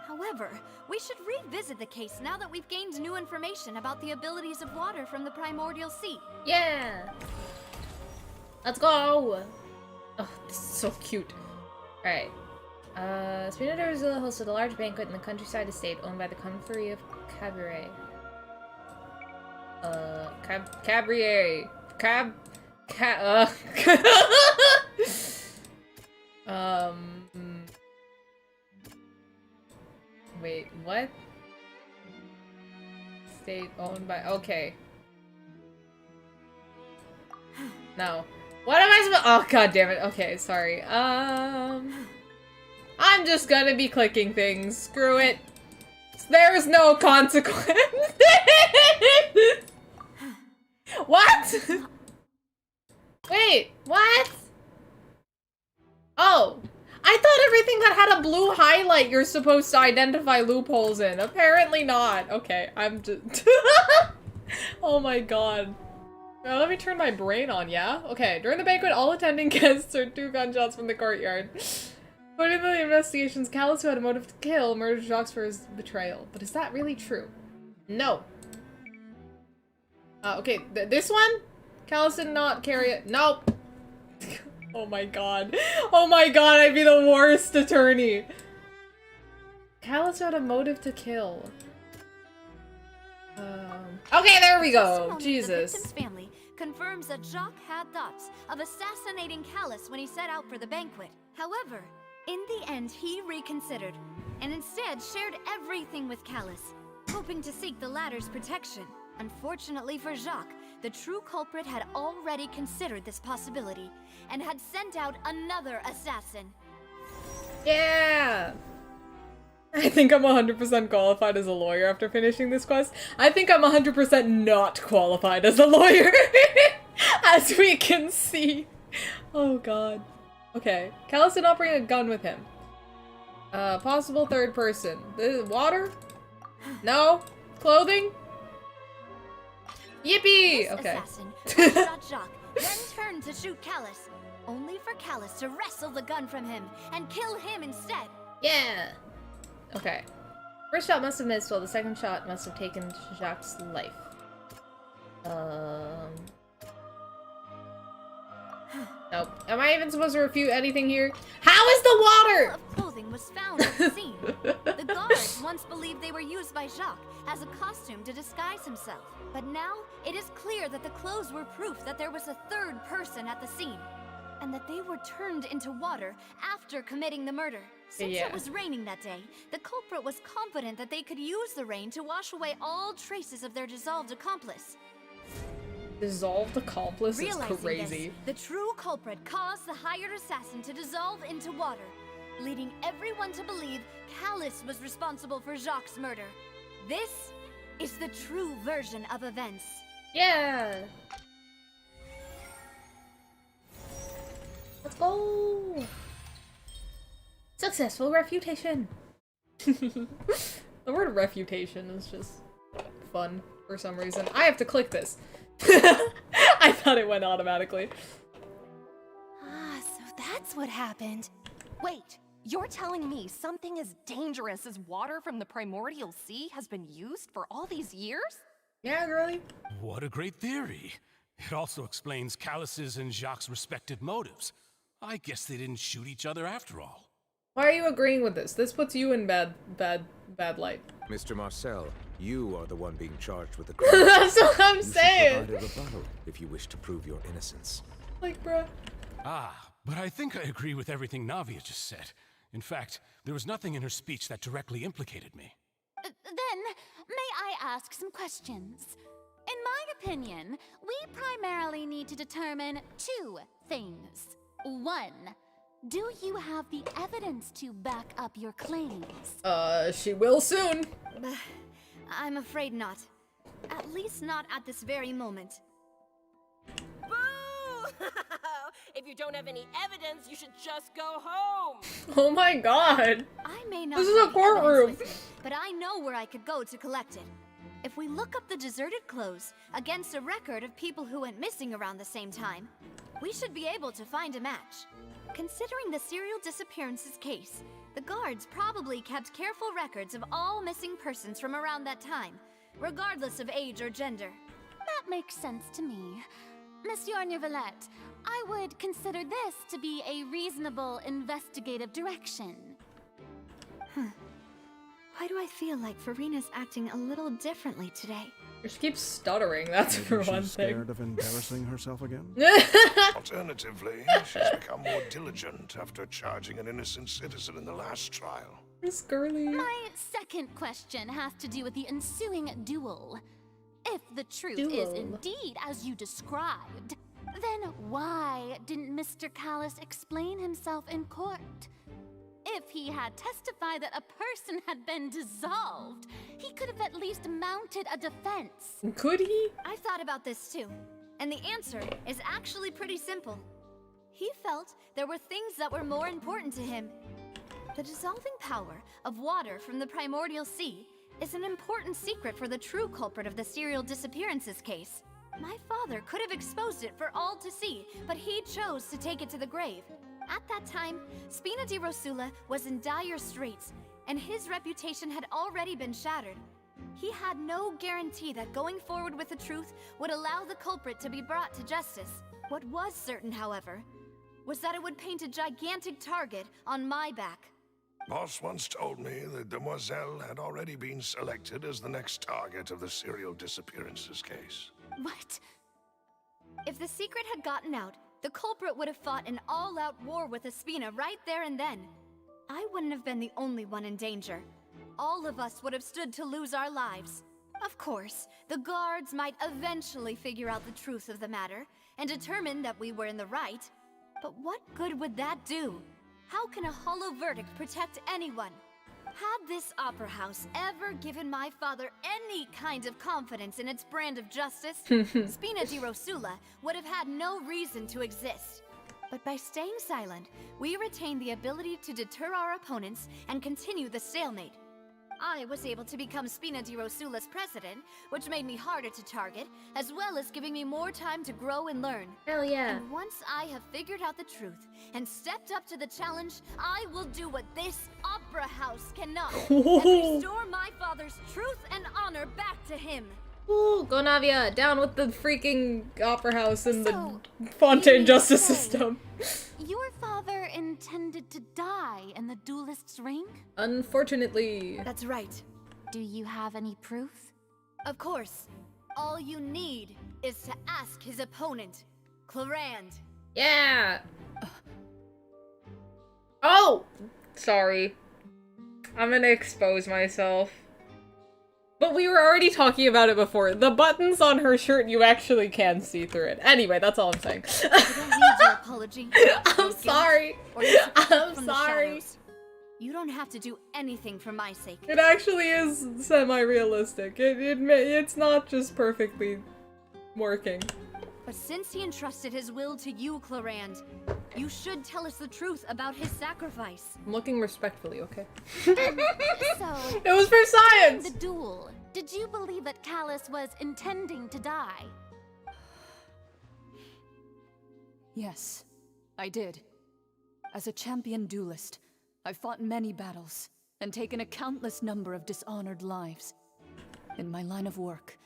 However, we should revisit the case now that we've gained new information about the abilities of water from the primordial sea. Yeah! Let's go! Oh, this is so cute. Alright. Spina di Rosula hosted a large banquet in the countryside estate owned by the Confrérie of Cabrières. Cabrières. Wait, what? State owned by, okay. No. What am I supposed, oh god damn it, okay, sorry. I'm just gonna be clicking things, screw it. There's no consequence. What? Wait, what? Oh, I thought everything that had a blue highlight you're supposed to identify loopholes in. Apparently not. Okay, I'm just... Oh my god. Now let me turn my brain on, yeah? Okay, during the banquet, all attending guests heard 2 gunshots from the courtyard. According to the investigations, Callus, who had a motive to kill, murdered Jacques for his betrayal. But is that really true? No. Okay, this one? Callus did not carry it. Nope. Oh my god. Oh my god, I'd be the worst attorney. Callus had a motive to kill. Okay, there we go. Jesus. The victim's family confirms that Jacques had thoughts of assassinating Callus when he set out for the banquet. However, in the end, he reconsidered, and instead shared everything with Callus, hoping to seek the latter's protection. Unfortunately for Jacques, the true culprit had already considered this possibility, and had sent out another assassin. Yeah! I think I'm 100% qualified as a lawyer after finishing this quest. I think I'm 100% not qualified as a lawyer, as we can see. Oh god. Okay, Callus did not bring a gun with him. Possible third person. Water? No? Clothing? Yippee! This okay. assassin shot Jacques, then turned to shoot Callus, only for Callus to wrestle the gun from him and kill him instead. Yeah! Okay. First shot must have missed, while the second shot must have taken Jacques' life. Oh, am I even supposed to refute anything here? How is the water? Of clothing was found at the scene. The guards once believed they were used by Jacques as a costume to disguise himself. But now, it is clear that the clothes were proof that there was a third person at the scene. And that they were turned into water after committing the murder. Since it was raining that day, the culprit was confident that they could use the rain to wash away all traces of their dissolved accomplice. Dissolved accomplice is Realizing crazy. this, the true culprit caused the hired assassin to dissolve into water, leading everyone to believe Callus was responsible for Jacques' murder. This is the true version of events. Yeah! Let's go! Successful refutation! The word refutation is just fun for some reason. I have to click this. I thought it went automatically. Ah, so that's what happened. Wait, you're telling me something as dangerous as water from the primordial sea has been used for all these years? Yeah, girly. What a great theory. It also explains Callus's and Jacques' respective motives. I guess they didn't shoot each other after all. Why are you agreeing with this? This puts you in bad light. Mr. Marcel, you are the one being charged with the crime. That's what I'm you saying! should provide a rebuttal if you wish to prove your innocence. Like, bruh. Ah, but I think I agree with everything Navia just said. In fact, there was nothing in her speech that directly implicated me. Then, may I ask some questions? In my opinion, we primarily need to determine two things. One, do you have the evidence to back up your claims? She will soon. I'm afraid not. At least not at this very moment. Boo! If you don't have any evidence, you should just go home. Oh my god. I may not This is a have the courtroom. evidence with me, but I know where I could go to collect it. If we look up the deserted clothes against a record of people who went missing around the same time, we should be able to find a match. Considering the serial disappearances case, the guards probably kept careful records of all missing persons from around that time, regardless of age or gender. That makes sense to me. Monsieur Neuvillette, I would consider this to be a reasonable investigative direction. Why do I feel like Farina's acting a little differently today? She keeps stuttering, that's Maybe for she's one thing. scared of embarrassing herself again? Alternatively, she's become more diligent after charging an innocent citizen in the last trial. Miss Girly. My second question has to do with the ensuing duel. If the truth is indeed as you described, then why didn't Mr. Callus explain himself in court? If he had testified that a person had been dissolved, he could have at least mounted a defense. Could he? I thought about this too, and the answer is actually pretty simple. He felt there were things that were more important to him. The dissolving power of water from the primordial sea is an important secret for the true culprit of the serial disappearances case. My father could have exposed it for all to see, but he chose to take it to the grave. At that time, Spina di Rosula was in dire straits, and his reputation had already been shattered. He had no guarantee that going forward with the truth would allow the culprit to be brought to justice. What was certain, however, was that it would paint a gigantic target on my back. Boss once told me that Demoiselle had already been selected as the next target of the serial disappearances case. What? If the secret had gotten out, the culprit would have fought an all-out war with Espina right there and then. I wouldn't have been the only one in danger. All of us would have stood to lose our lives. Of course, the guards might eventually figure out the truth of the matter and determine that we were in the right. But what good would that do? How can a hollow verdict protect anyone? Had this opera house ever given my father any kind of confidence in its brand of justice, Spina di Rosula would have had no reason to exist. But by staying silent, we retained the ability to deter our opponents and continue the stalemate. I was able to become Spina di Rosula's president, which made me harder to target, as well as giving me more time to grow and learn. Hell yeah. And once I have figured out the truth and stepped up to the challenge, I will do what this opera house cannot, and restore my father's truth and honor back to him. Ooh, go Navia, down with the freaking opera house and the Fontaine justice system. Your father intended to die in the duelist's ring? Unfortunately. That's right. Do you have any proof? Of course. All you need is to ask his opponent, Clarand. Yeah! Oh! Sorry. I'm gonna expose myself. But we were already talking about it before. The buttons on her shirt, you actually can see through it. Anyway, that's all I'm saying. I don't need your apology. I'm sorry. I'm sorry. You don't have to do anything for my sake. It actually is semi-realistic. It's not just perfectly working. But since he entrusted his will to you, Clarand, you should tell us the truth about his sacrifice. I'm looking respectfully, okay? So, it was for science! The duel. Did you believe that Callus was intending to die? Yes, I did. As a champion duelist, I've fought many battles and taken a countless number of dishonored lives. In my line of work,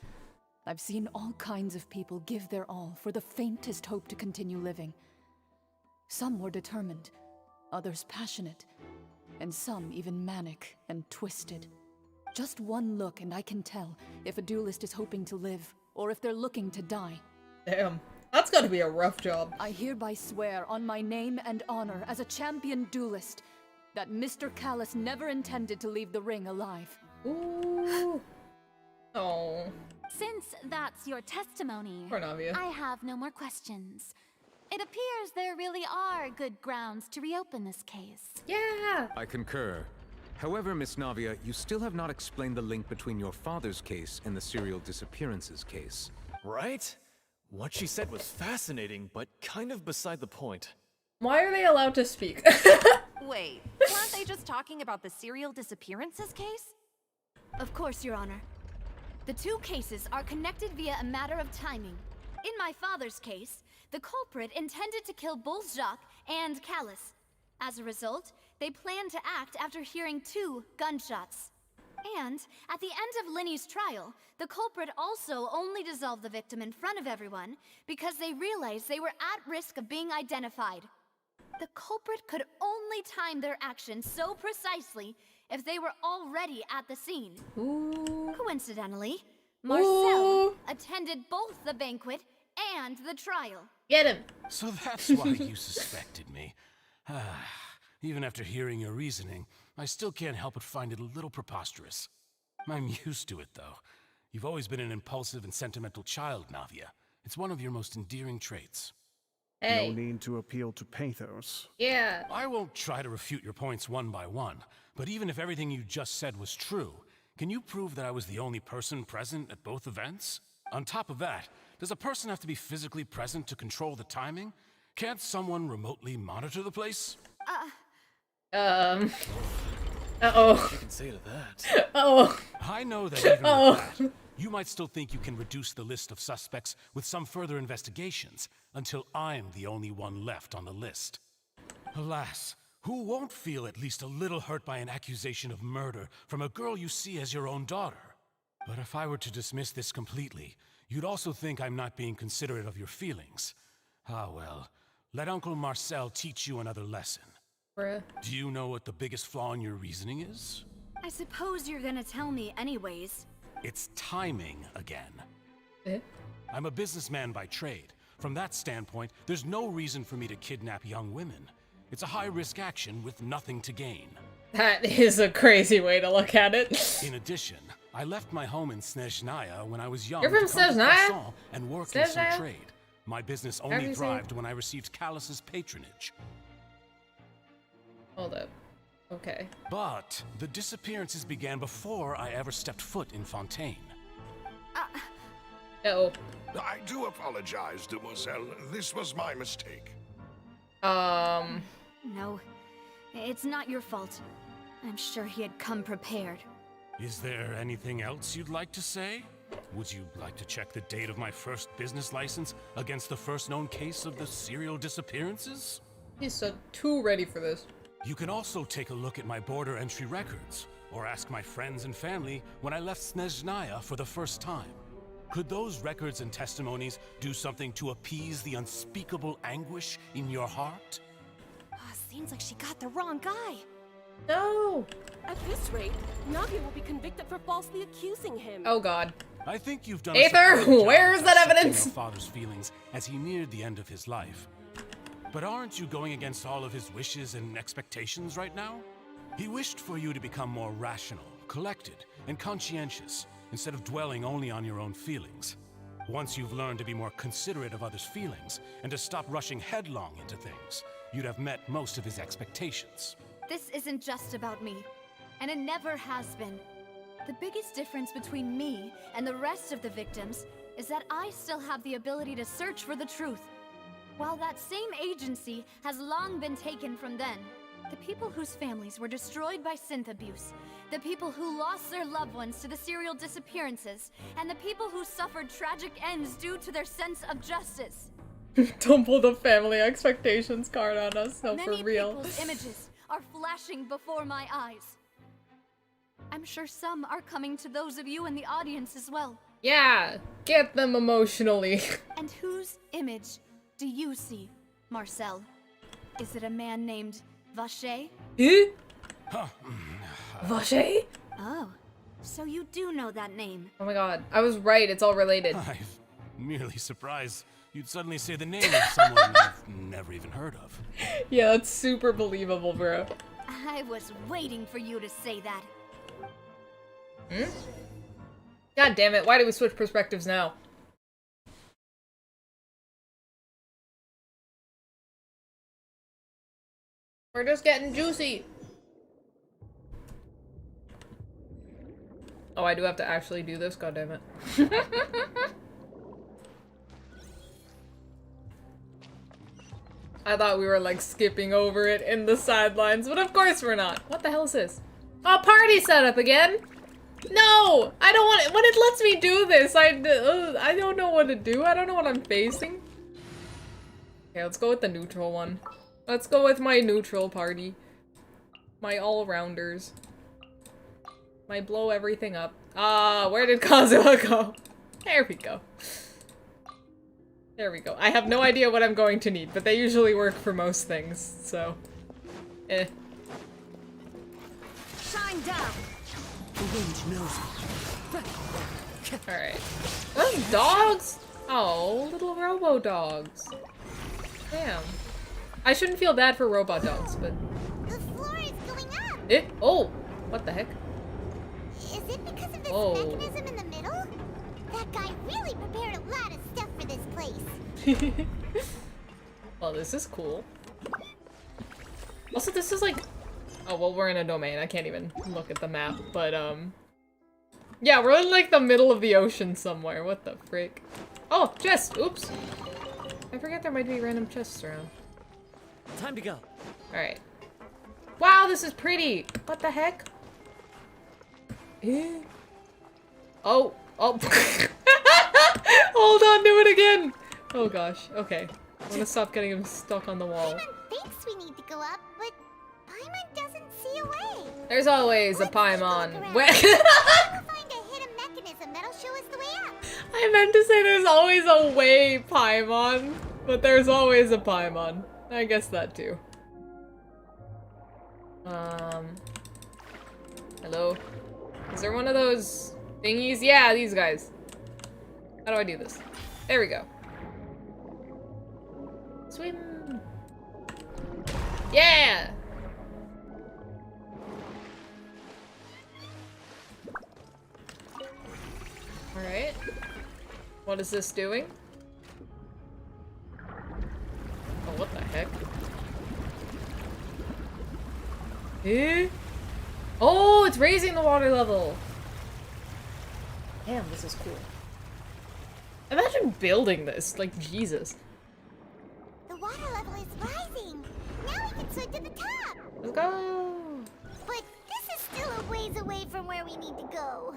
I've seen all kinds of people give their all for the faintest hope to continue living. Some were determined, others passionate, and some even manic and twisted. Just one look and I can tell if a duelist is hoping to live or if they're looking to die. Damn, that's gotta be a rough job. I hereby swear on my name and honor as a champion duelist that Mr. Callus never intended to leave the ring alive. Ooh. Oh. Since that's your testimony, Poor Navia. I have no more questions. It appears there really are good grounds to reopen this case. Yeah! I concur. However, Miss Navia, you still have not explained the link between your father's case and the serial disappearances case. Right? What she said was fascinating, but kind of beside the point. Why are they allowed to speak? Wait, weren't they just talking about the serial disappearances case? Of course, Your Honor. The two cases are connected via a matter of timing. In my father's case, the culprit intended to kill both Jacques and Callus. As a result, they planned to act after hearing 2 gunshots. And at the end of Linny's trial, the culprit also only dissolved the victim in front of everyone because they realized they were at risk of being identified. The culprit could only time their actions so precisely if they were already at the scene. Ooh. Coincidentally, Marcel attended both the banquet and the trial. Get him! So that's why you suspected me. Even after hearing your reasoning, I still can't help but find it a little preposterous. I'm used to it, though. You've always been an impulsive and sentimental child, Navia. It's one of your most endearing traits. Hey. No need to appeal to pathos. Yeah. I won't try to refute your points one by one, but even if everything you just said was true, can you prove that I was the only person present at both events? On top of that, does a person have to be physically present to control the timing? Can't someone remotely monitor the place? Uh-oh. What you can say to that? Uh-oh. I know that even with that, you might still think you can reduce the list of suspects with some further investigations until I'm the only one left on the list. Alas, who won't feel at least a little hurt by an accusation of murder from a girl you see as your own daughter? But if I were to dismiss this completely, you'd also think I'm not being considerate of your feelings. Ah well, let Uncle Marcel teach you another lesson. Bruh. Do you know what the biggest flaw in your reasoning is? I suppose you're gonna tell me anyways. It's timing again. Eh? I'm a businessman by trade. From that standpoint, there's no reason for me to kidnap young women. It's a high-risk action with nothing to gain. That is a crazy way to look at it. In addition, I left my home in Snezhnaya when I was young. You're from to come to Snezhnaya? Croissant and work in some Snezhnaya? trade. My business Have only you thrived when I received Callus's patronage. Hold up. Okay. But the disappearances began before I ever stepped foot in Fontaine. Uh-oh. I do apologize, demoiselle. This was my mistake. No, it's not your fault. I'm sure he had come prepared. Is there anything else you'd like to say? Would you like to check the date of my first business license against the first known case of the serial disappearances? He's so too ready for this. You can also take a look at my border entry records, or ask my friends and family when I left Snezhnaya for the first time. Could those records and testimonies do something to appease the unspeakable anguish in your heart? Seems like she got the wrong guy. No! At this rate, Navia will be convicted for falsely accusing him. Oh god. I think you've done Aether, where's that evidence? Your father's feelings as he neared the end of his life. But aren't you going against all of his wishes and expectations right now? He wished for you to become more rational, collected, and conscientious, instead of dwelling only on your own feelings. Once you've learned to be more considerate of others' feelings, and to stop rushing headlong into things, you'd have met most of his expectations. This isn't just about me, and it never has been. The biggest difference between me and the rest of the victims is that I still have the ability to search for the truth. While that same agency has long been taken from them, the people whose families were destroyed by synth abuse, the people who lost their loved ones to the serial disappearances, and the people who suffered tragic ends due to their sense of justice. Don't pull the family expectations card on us, no, for real. Many people's images are flashing before my eyes. I'm sure some are coming to those of you in the audience as well. Yeah, get them emotionally. And whose image do you see, Marcel? Is it a man named Vacher? Huh? Vacher? Oh, so you do know that name. Oh my god, I was right, it's all related. I'm merely surprised you'd suddenly say the name of someone you've never even heard of. Yeah, that's super believable, bro. I was waiting for you to say that. Hmm? God damn it, why do we switch perspectives now? We're just getting juicy. Oh, I do have to actually do this? God damn it. I thought we were like skipping over it in the sidelines, but of course we're not. What the hell is this? Oh, party setup again? No! I don't want it. When it lets me do this, I don't know what to do. I don't know what I'm facing. Okay, let's go with the neutral one. Let's go with my neutral party. My all-rounders. My blow everything up. Ah, where did Kazuha go? There we go. There we go. I have no idea what I'm going to need, but they usually work for most things, so... Eh. Shine down! The wind knows me. Alright. Those dogs? Oh, little robo-dogs. Damn. I shouldn't feel bad for robot dogs, but... The floor is going up! Eh? Oh! What the heck? Is it because of this Oh. mechanism in the middle? That guy really prepared a lot of stuff for this place. Well, this is cool. Also, this is like... Oh, well, we're in a domain. I can't even look at the map, but, yeah, we're in, like, the middle of the ocean somewhere. What the frick? Oh, chest! Oops! I forget there might be random chests around. Time to go. Alright. Wow, this is pretty! What the heck? Eh? Oh. Oh. Hold on, do it again! Oh gosh, okay. I'm gonna stop getting him stuck on the wall. Paimon thinks we need to go up, but Paimon doesn't see a way. There's always a Paimon. We'll find a hidden mechanism that'll show us the way up. I meant to say there's always a way, Paimon. But there's always a Paimon. I guess that too. Hello? Is there one of those thingies? Yeah, these guys. How do I do this? There we go. Swim. Yeah! Alright. What is this doing? Oh, what the heck? Eh? Oh, it's raising the water level! Damn, this is cool. Imagine building this, like, Jesus. The water level is rising. Now we can swim to the top. Let's go! But this is still a ways away from where we need to go.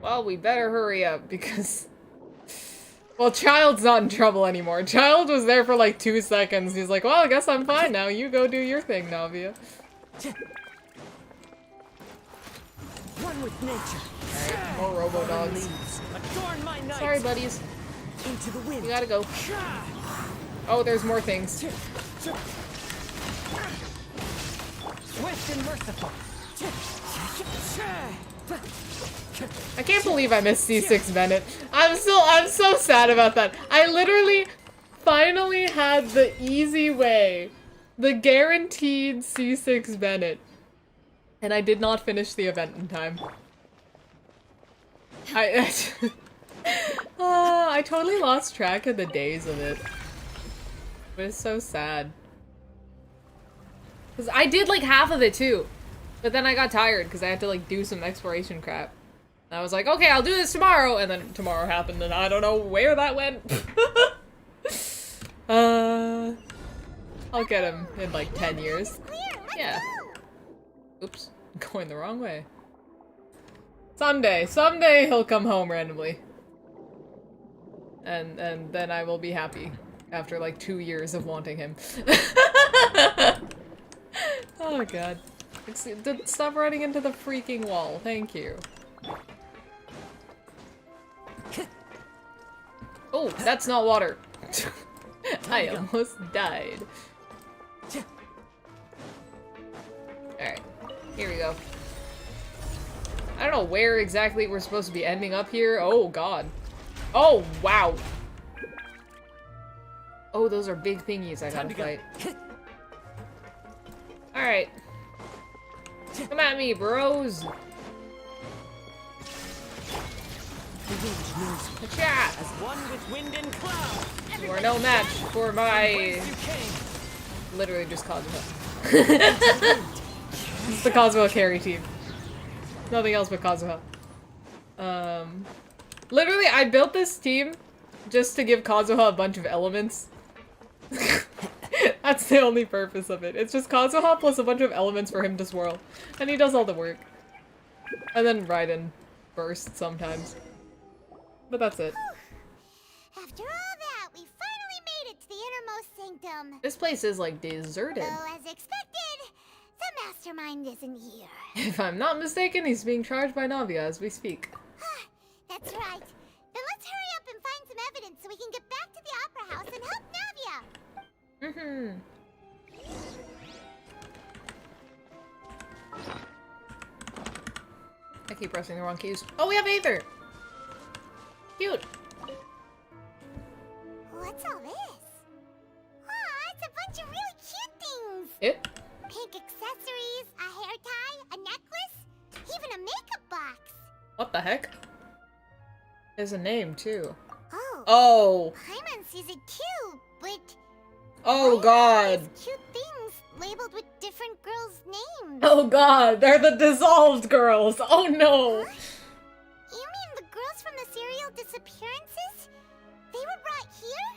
Well, we better hurry up, because... Well, Child's not in trouble anymore. Child was there for like 2 seconds. He's like, well, I guess I'm fine now. You go do your thing, Navia. One with nature. Alright, more robo-dogs. Adorn my night. Sorry, buddies. Into the wind. We gotta go. Oh, there's more things. Swift and merciful. I can't believe I missed C6 Bennett. I'm so sad about that. I literally finally had the easy way. The guaranteed C6 Bennett. And I did not finish the event in time. I totally lost track of the days of it. It was so sad. Because I did like half of it too. But then I got tired because I had to like do some exploration crap. And I was like, okay, I'll do this tomorrow. And then tomorrow happened and I don't know where that went. I'll get him in like 10 years. Yeah. Oops. Going the wrong way. Someday he'll come home randomly. And then I will be happy. After like 2 years of wanting him. Oh god. Stop running into the freaking wall. Thank you. Oh, that's not water. I almost died. Alright. Here we go. I don't know where exactly we're supposed to be ending up here. Oh god. Oh, wow. Oh, those are big thingies I gotta fight. Alright. Come at me, bros! As one with wind and cloud. You are no match for my... Literally just Kazuha. This is the Kazuha carry team. Nothing else but Kazuha. Literally, I built this team just to give Kazuha a bunch of elements. That's the only purpose of it. It's just Kazuha plus a bunch of elements for him to swirl. And he does all the work. And then Raiden bursts sometimes. But that's it. After all that, we finally made it to the innermost sanctum. This place is like deserted. Though, as expected, the mastermind isn't here. If I'm not mistaken, he's being charged by Navia as we speak. That's right. Then let's hurry up and find some evidence so we can get back to the Opera House and help Navia. I keep pressing the wrong keys. Oh, we have Aether! Cute! What's all this? Aw, it's a bunch of really cute things! It? Pink accessories, a hair tie, a necklace, even a makeup box! What the heck? There's a name, too. Oh! Oh! Paimon sees it too, but... Oh god! Cute things labeled with different girls' names. Oh god, they're the dissolved girls! Oh no! Huh? You mean the girls from the serial disappearances? They were brought here?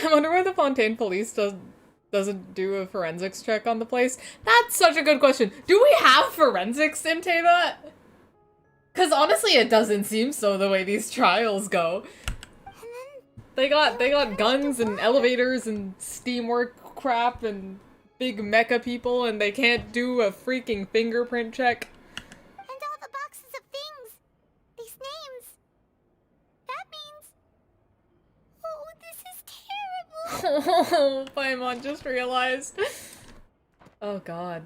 I wonder why the Fontaine police doesn't do a forensics check on the place. That's such a good question. Do we have forensics in Teyvat? Because honestly, it doesn't seem so the way these trials go. They got guns and elevators and steamwork crap and big mecha people, and they can't do a freaking fingerprint check. And all the boxes of things. These names. That means... Oh, this is terrible. Oh, Paimon just realized. Oh god.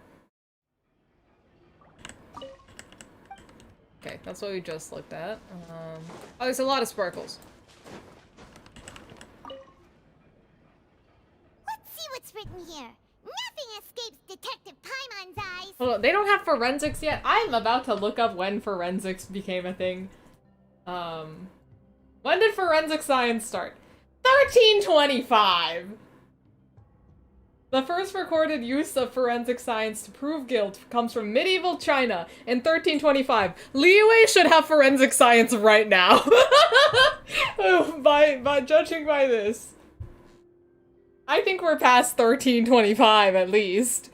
Okay, that's what we just looked at. Oh, there's a lot of sparkles. Let's see what's written here. Nothing escapes Detective Paimon's eyes. Hold on, they don't have forensics yet? I'm about to look up when forensics became a thing. When did forensic science start? 1325! The first recorded use of forensic science to prove guilt comes from medieval China in 1325. Liyue should have forensic science right now. by judging by this. I think we're past 1325 at least.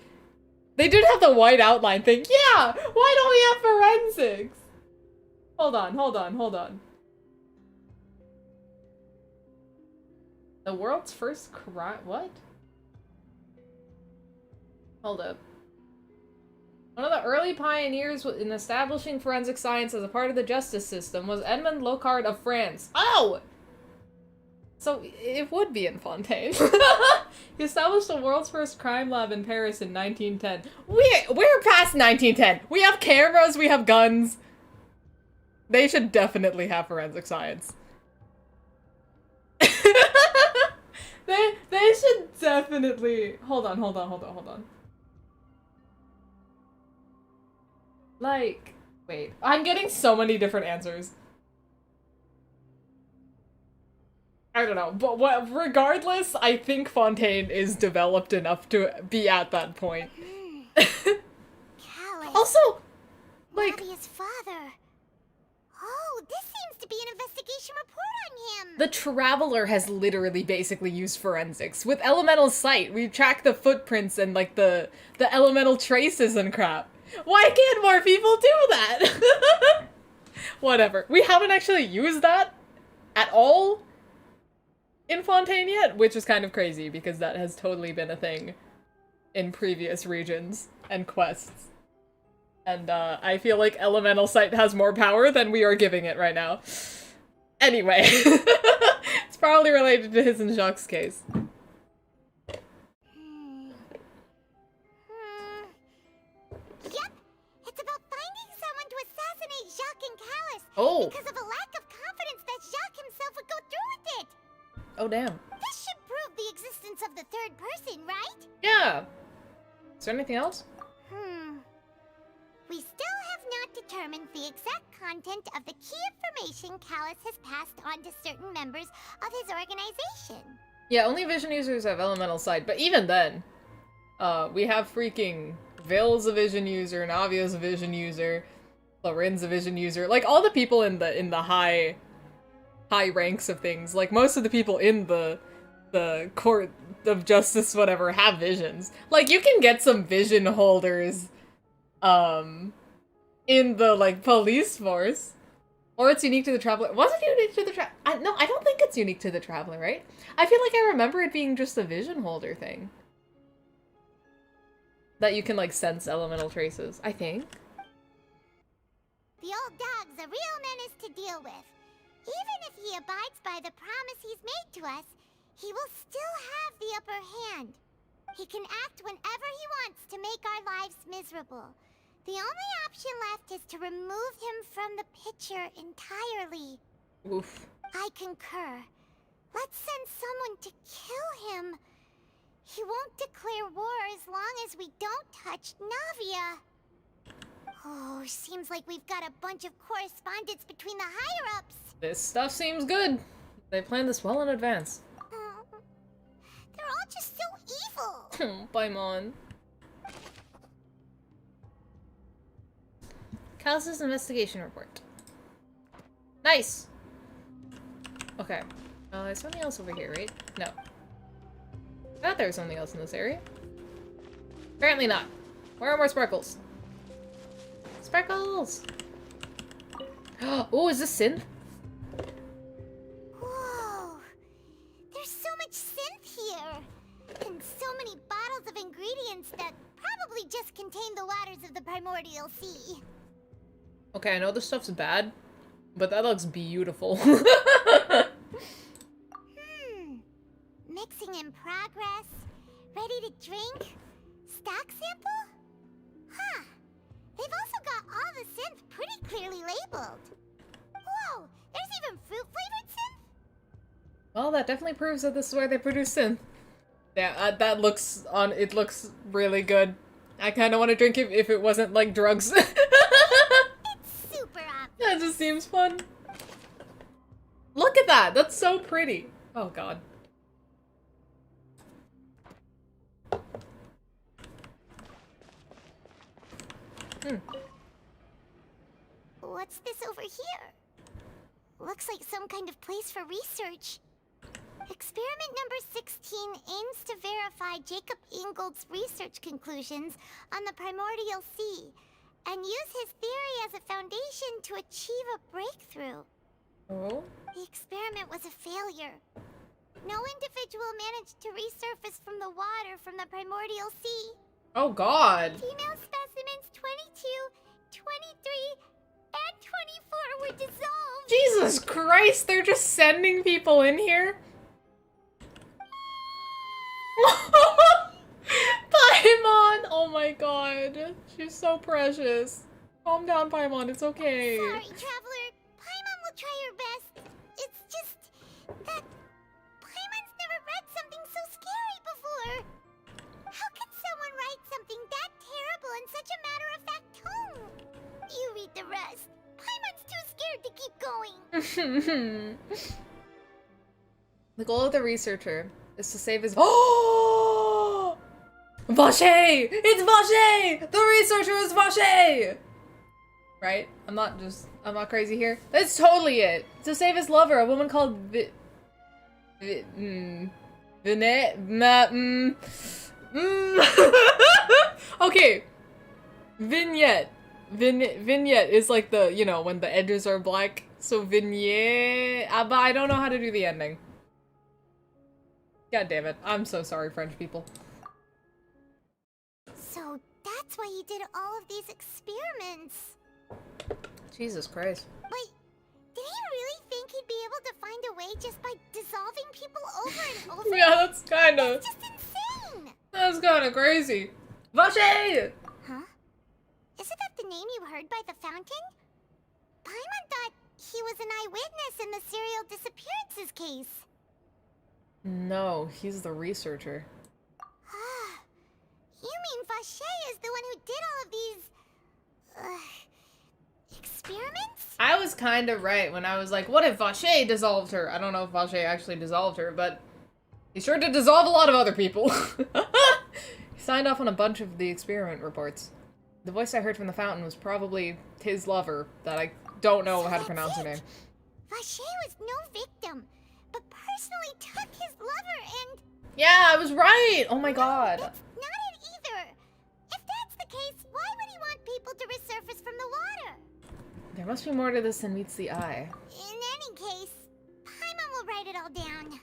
They did have the white outline thing. Yeah! Why don't we have forensics? Hold on. The world's first crime? What? Hold up. One of the early pioneers in establishing forensic science as a part of the justice system was Edmond Locard of France. Oh! So, it would be in Fontaine. He established the world's first crime lab in Paris in 1910. We're past 1910! We have cameras, we have guns. They should definitely have forensic science. They should definitely... Hold on. Like... Wait. I'm getting so many different answers. I don't know, but regardless, I think Fontaine is developed enough to be at that point. Also, like... Navia's father. Oh, this seems to be an investigation report on him. The Traveler has literally basically used forensics. With elemental sight, we track the footprints and like the elemental traces and crap. Why can't more people do that? Whatever. We haven't actually used that at all in Fontaine yet, which is kind of crazy because that has totally been a thing in previous regions and quests. And I feel like elemental sight has more power than we are giving it right now. Anyway, it's probably related to his and Jacques' case. Yep, it's about finding someone to assassinate Jacques and Callus. Oh. Because of a lack of confidence that Jacques himself would go through with it. Oh, damn. This should prove the existence of the third person, right? Yeah. Is there anything else? We still have not determined the exact content of the key information Callus has passed on to certain members of his organization. Yeah, only vision users have elemental sight, but even then, we have freaking Vale's a vision user, Navia's a vision user, Loren's a vision user, like all the people in the high ranks of things, like most of the people in the court of justice, whatever, have visions. Like you can get some vision holders in the, like, police force. Or it's unique to the Traveler. Was it unique to the Traveler? No, I don't think it's unique to the Traveler, right? I feel like I remember it being just a vision holder thing. That you can, like, sense elemental traces, I think. The old dog's a real menace to deal with. Even if he abides by the promise he's made to us, he will still have the upper hand. He can act whenever he wants to make our lives miserable. The only option left is to remove him from the picture entirely. Oof. I concur. Let's send someone to kill him. He won't declare war as long as we don't touch Navia. Oh, seems like we've got a bunch of correspondence between the higher-ups. This stuff seems good. They planned this well in advance. They're all just so evil. Paimon. Callus's investigation report. Nice! Okay. There's something else over here, right? No. I thought there was something else in this area. Apparently not. Where are more sparkles? Sparkles! Oh, is this synth? Whoa! There's so much synth here! And so many bottles of ingredients that probably just contain the waters of the primordial sea. Okay, I know this stuff's bad, but that looks beautiful. Mixing in progress. Ready to drink? Stock sample? Huh. They've also got all the synth pretty clearly labeled. Whoa! There's even fruit-flavored synth? Well, that definitely proves that this is where they produce synth. Yeah, that looks it looks really good. I kind of want to drink it if it wasn't like drugs. It's super obvious. That just seems fun. Look at that! That's so pretty. Oh god. What's this over here? Looks like some kind of place for research. Experiment number 16 aims to verify Jacob Ingold's research conclusions on the primordial sea and use his theory as a foundation to achieve a breakthrough. Oh? The experiment was a failure. No individual managed to resurface from the water from the primordial sea. Oh god. Female specimen specimens 22, 23, and 24 were dissolved. Jesus Christ, they're just sending people in here? Paimon! Oh my god. She's so precious. Calm down, Paimon. It's okay. Sorry, Traveler. Paimon will try her best. It's just that Paimon's never read something so scary before. How can someone write something that terrible in such a matter-of-fact tone? You read the rest. Paimon's too scared to keep going. The goal of the researcher is to save his— Oh! Vache! It's Vache! The researcher is Vache! Right? I'm not crazy here. That's totally it. To save his lover, a woman called Okay. Vignette. Vignette is like the, you know, when the edges are black. So vignette. But I don't know how to do the ending. God damn it. I'm so sorry, French people. So that's why you did all of these experiments. Jesus Christ. Wait, did he really think he'd be able to find a way just by dissolving people over and over? Yeah, that's kinda— That's just insane! That's kinda crazy. Vache! Huh? Isn't that the name you heard by the fountain? Paimon thought he was an eyewitness in the serial disappearances case. No, he's the researcher. You mean Vache is the one who did all of these experiments? I was kind of right when I was like, what if Vache dissolved her? I don't know if Vache actually dissolved her, but he sure did dissolve a lot of other people. He signed off on a bunch of the experiment reports. The voice I heard from the fountain was probably his lover, that I don't know how to pronounce her name. Vache was no victim, but personally took his lover and— Yeah, I was right! Oh my god. Not it either. If that's the case, why would he want people to resurface from the water? There must be more to this than meets the eye. In any case, Paimon will write it all down.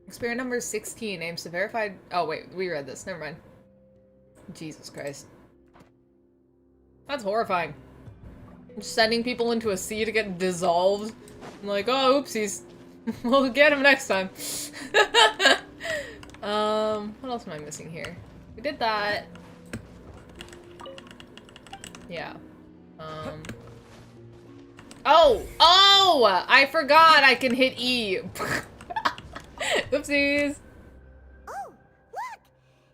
Experiment number 16 aims to verify— Oh wait, we read this. Never mind. Jesus Christ. That's horrifying. Just sending people into a sea to get dissolved. I'm like, oh, oopsies. We'll get him next time. What else am I missing here? We did that. Yeah. Oh! Oh! I forgot I can hit E. Oopsies. Oh, look!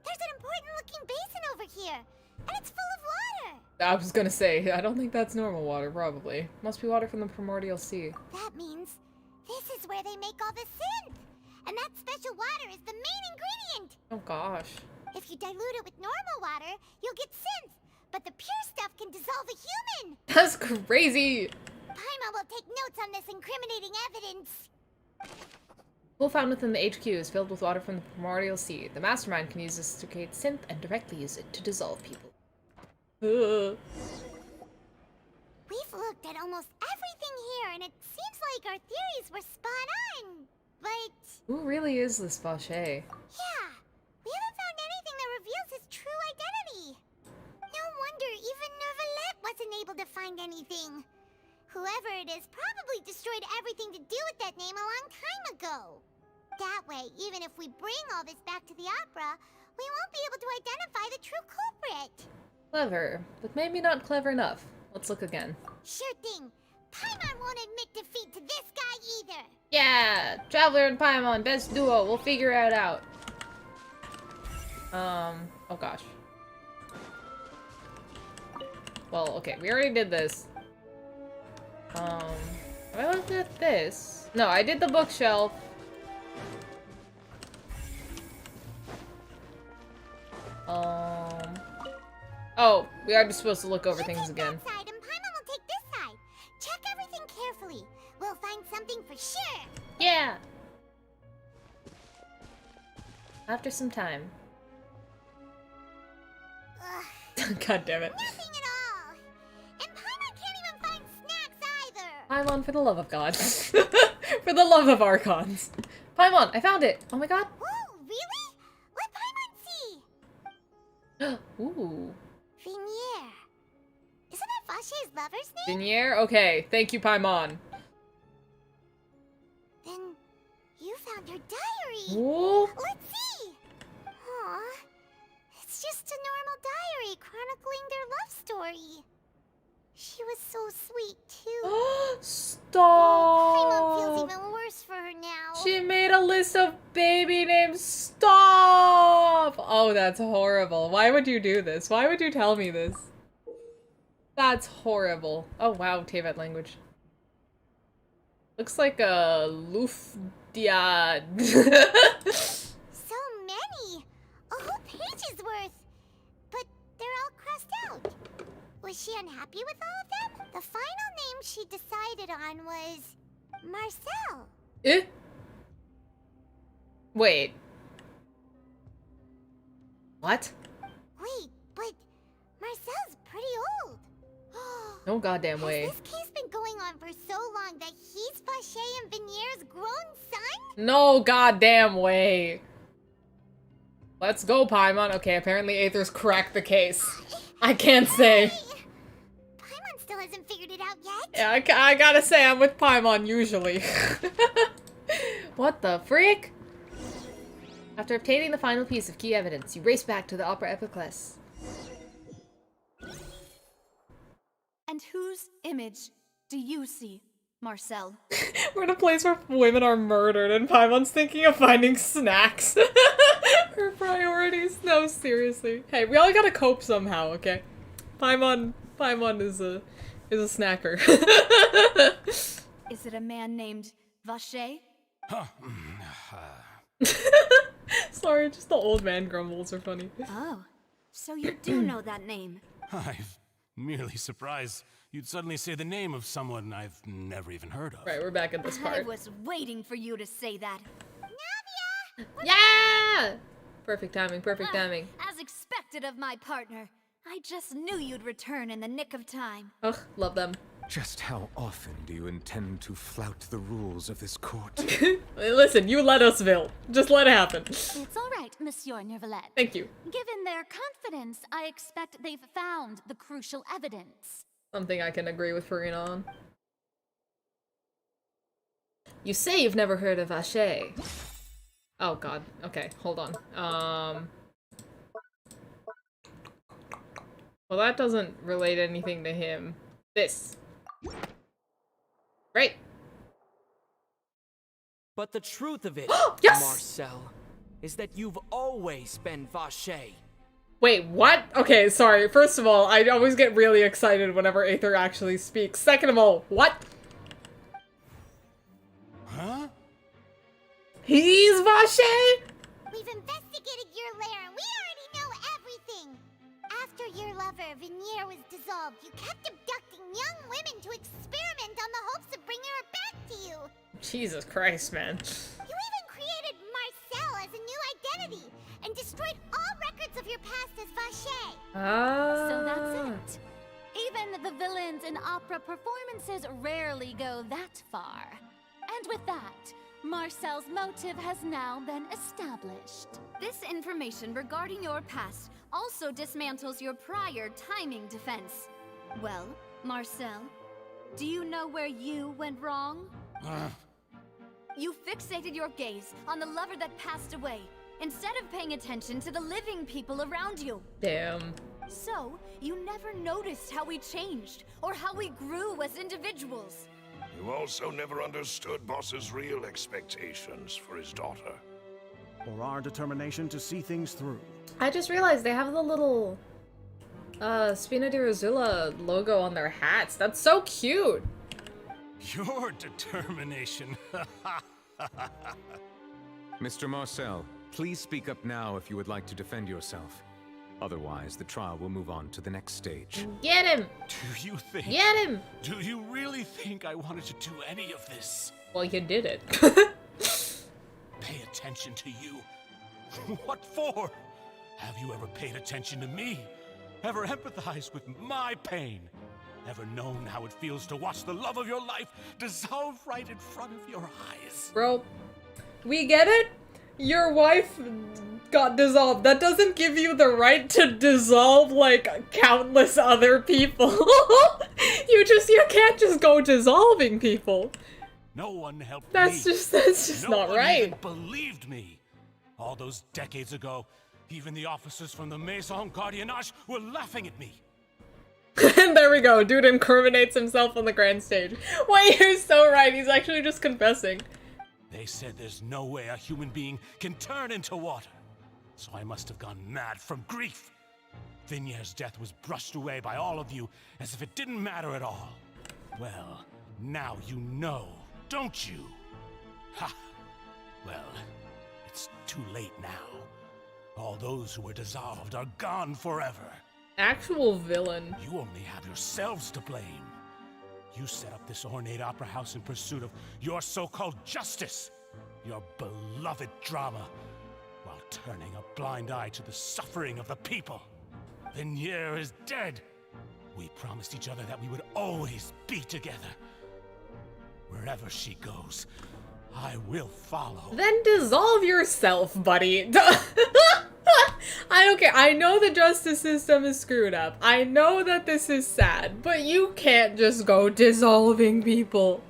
There's an important looking basin over here, and it's full of water. I was gonna say, I don't think that's normal water, probably. Must be water from the primordial sea. That means this is where they make all the synth, and that special water is the main ingredient. Oh gosh. If you dilute it with normal water, you'll get synth, but the pure stuff can dissolve a human. That's crazy. Paimon will take notes on this incriminating evidence. Pool found within the HQ is filled with water from the primordial sea. The mastermind can use this to create synth and directly use it to dissolve people. We've looked at almost everything here, and it seems like our theories were spot on, but... Who really is this Vache? Yeah, we haven't found anything that reveals his true identity. No wonder even Neuvillette wasn't able to find anything. Whoever it is probably destroyed everything to do with that name a long time ago. That way, even if we bring all this back to the opera, we won't be able to identify the true culprit. Clever, but maybe not clever enough. Let's look again. Sure thing. Paimon won't admit defeat to this guy either. Yeah! Traveler and Paimon, best duo. We'll figure it out. Oh gosh. Well, okay, we already did this. Have I looked at this? No, I did the bookshelf. Oh, we are just supposed to look over things again. That side, and Paimon will take this side. Check everything carefully. We'll find something for sure. Yeah! After some time. God damn it. Nothing at all. And Paimon can't even find snacks either. Paimon, for the love of God. For the love of Archons. Paimon, I found it! Oh my god. Whoa, really? Let Paimon see. Ooh. Vinier. Isn't that Vache's lover's name? Vinier? Okay, thank you, Paimon. Then you found her diary. Whoa. Let's see. Aw. It's just a normal diary chronicling their love story. She was so sweet, too. Stop! Paimon feels even worse for her now. She made a list of baby names. Stop! Oh, that's horrible. Why would you do this? Why would you tell me this? That's horrible. Oh, wow, Tevat language. Looks like a Lufdiad. So many! A whole page's worth! But they're all crossed out. Was she unhappy with all of them? The final name she decided on was Marcel. Eh? Wait. What? Wait, but Marcel's pretty old. No goddamn way. Has this case been going on for so long that he's Vache and Vinier's grown son? No goddamn way. Let's go, Paimon. Okay, apparently Aether's cracked the case. I can't say. Paimon still hasn't figured it out yet. Yeah, I gotta say, I'm with Paimon usually. What the freak? After obtaining the final piece of key evidence, you race back to the Opera Epiclese. And whose image do you see, Marcel? We're in a place where women are murdered and Paimon's thinking of finding snacks. Her priorities. No, seriously. Hey, we all gotta cope somehow, okay? Paimon is a snacker. Is it a man named Vache? Sorry, just the old man grumbles are funny. Oh, so you do know that name. I'm merely surprised you'd suddenly say the name of someone I've never even heard of. Right, we're back at this I part. was waiting for you to say that. Yeah! Perfect timing, perfect timing. As expected of my partner. I just knew you'd return in the nick of time. Ugh, love them. Just how often do you intend to flout the rules of this court? Listen, you let us, Vil. Just let it happen. It's all right, Monsieur Neuvillette. Thank you. Given their confidence, I expect they've found the crucial evidence. Something I can agree with Farina on. You say you've never heard of Vache. Oh god. Okay, hold on. Well, that doesn't relate anything to him. This. Great. But the truth of it, yes! Marcel, is that you've always been Vache. Wait, what? Okay, sorry. First of all, I always get really excited whenever Aether actually speaks. Second of all, what? Huh? He's Vache? We've investigated your lair and we already know everything. After your lover, Vinier, was dissolved, you kept abducting young women to experiment on the hopes of bringing her back to you. Jesus Christ, man. You even created Marcel as a new identity and destroyed all records of your past as Vache. So that's it. Even the villains in opera performances rarely go that far. And with that, Marcel's motive has now been established. This information regarding your past also dismantles your prior timing defense. Well, Marcel, do you know where you went wrong? You fixated your gaze on the lover that passed away, instead of paying attention to the living people around you. Damn. So, you never noticed how we changed, or how we grew as individuals. You also never understood Boss's real expectations for his daughter. Or our determination to see things through. I just realized they have the little Spina di Rosula logo on their hats. That's so cute. Your determination. Mr. Marcel, please speak up now if you would like to defend yourself. Otherwise, the trial will move on to the next stage. Get him! Do you think? Get him! Do you really think I wanted to do any of this? Well, you did it. Pay attention to you. What for? Have you ever paid attention to me? Ever empathized with my pain? Ever known how it feels to watch the love of your life dissolve right in front of your eyes? Bro, we get it. Your wife got dissolved. That doesn't give you the right to dissolve, like, countless other people. You can't just go dissolving people. No one helped That's me. just no not one right. even believed me. All those decades ago, even the officers from the Maison Gardiennage were laughing at me. And there we go. Dude incriminates himself on the grand stage. Wait, you're so right. He's actually just confessing. They said there's no way a human being can turn into water. So I must have gone mad from grief. Vignier's death was brushed away by all of you as if it didn't matter at all. Well, now you know, don't you? Ha! Well, it's too late now. All those who were dissolved are gone forever. Actual villain. You only have yourselves to blame. You set up this ornate opera house in pursuit of your so-called justice, your beloved drama, while turning a blind eye to the suffering of the people. Vignier is dead. We promised each other that we would always be together. Wherever she goes, I will follow. Then dissolve yourself, buddy. I don't care. I know the justice system is screwed up. I know that this is sad, but you can't just go dissolving people.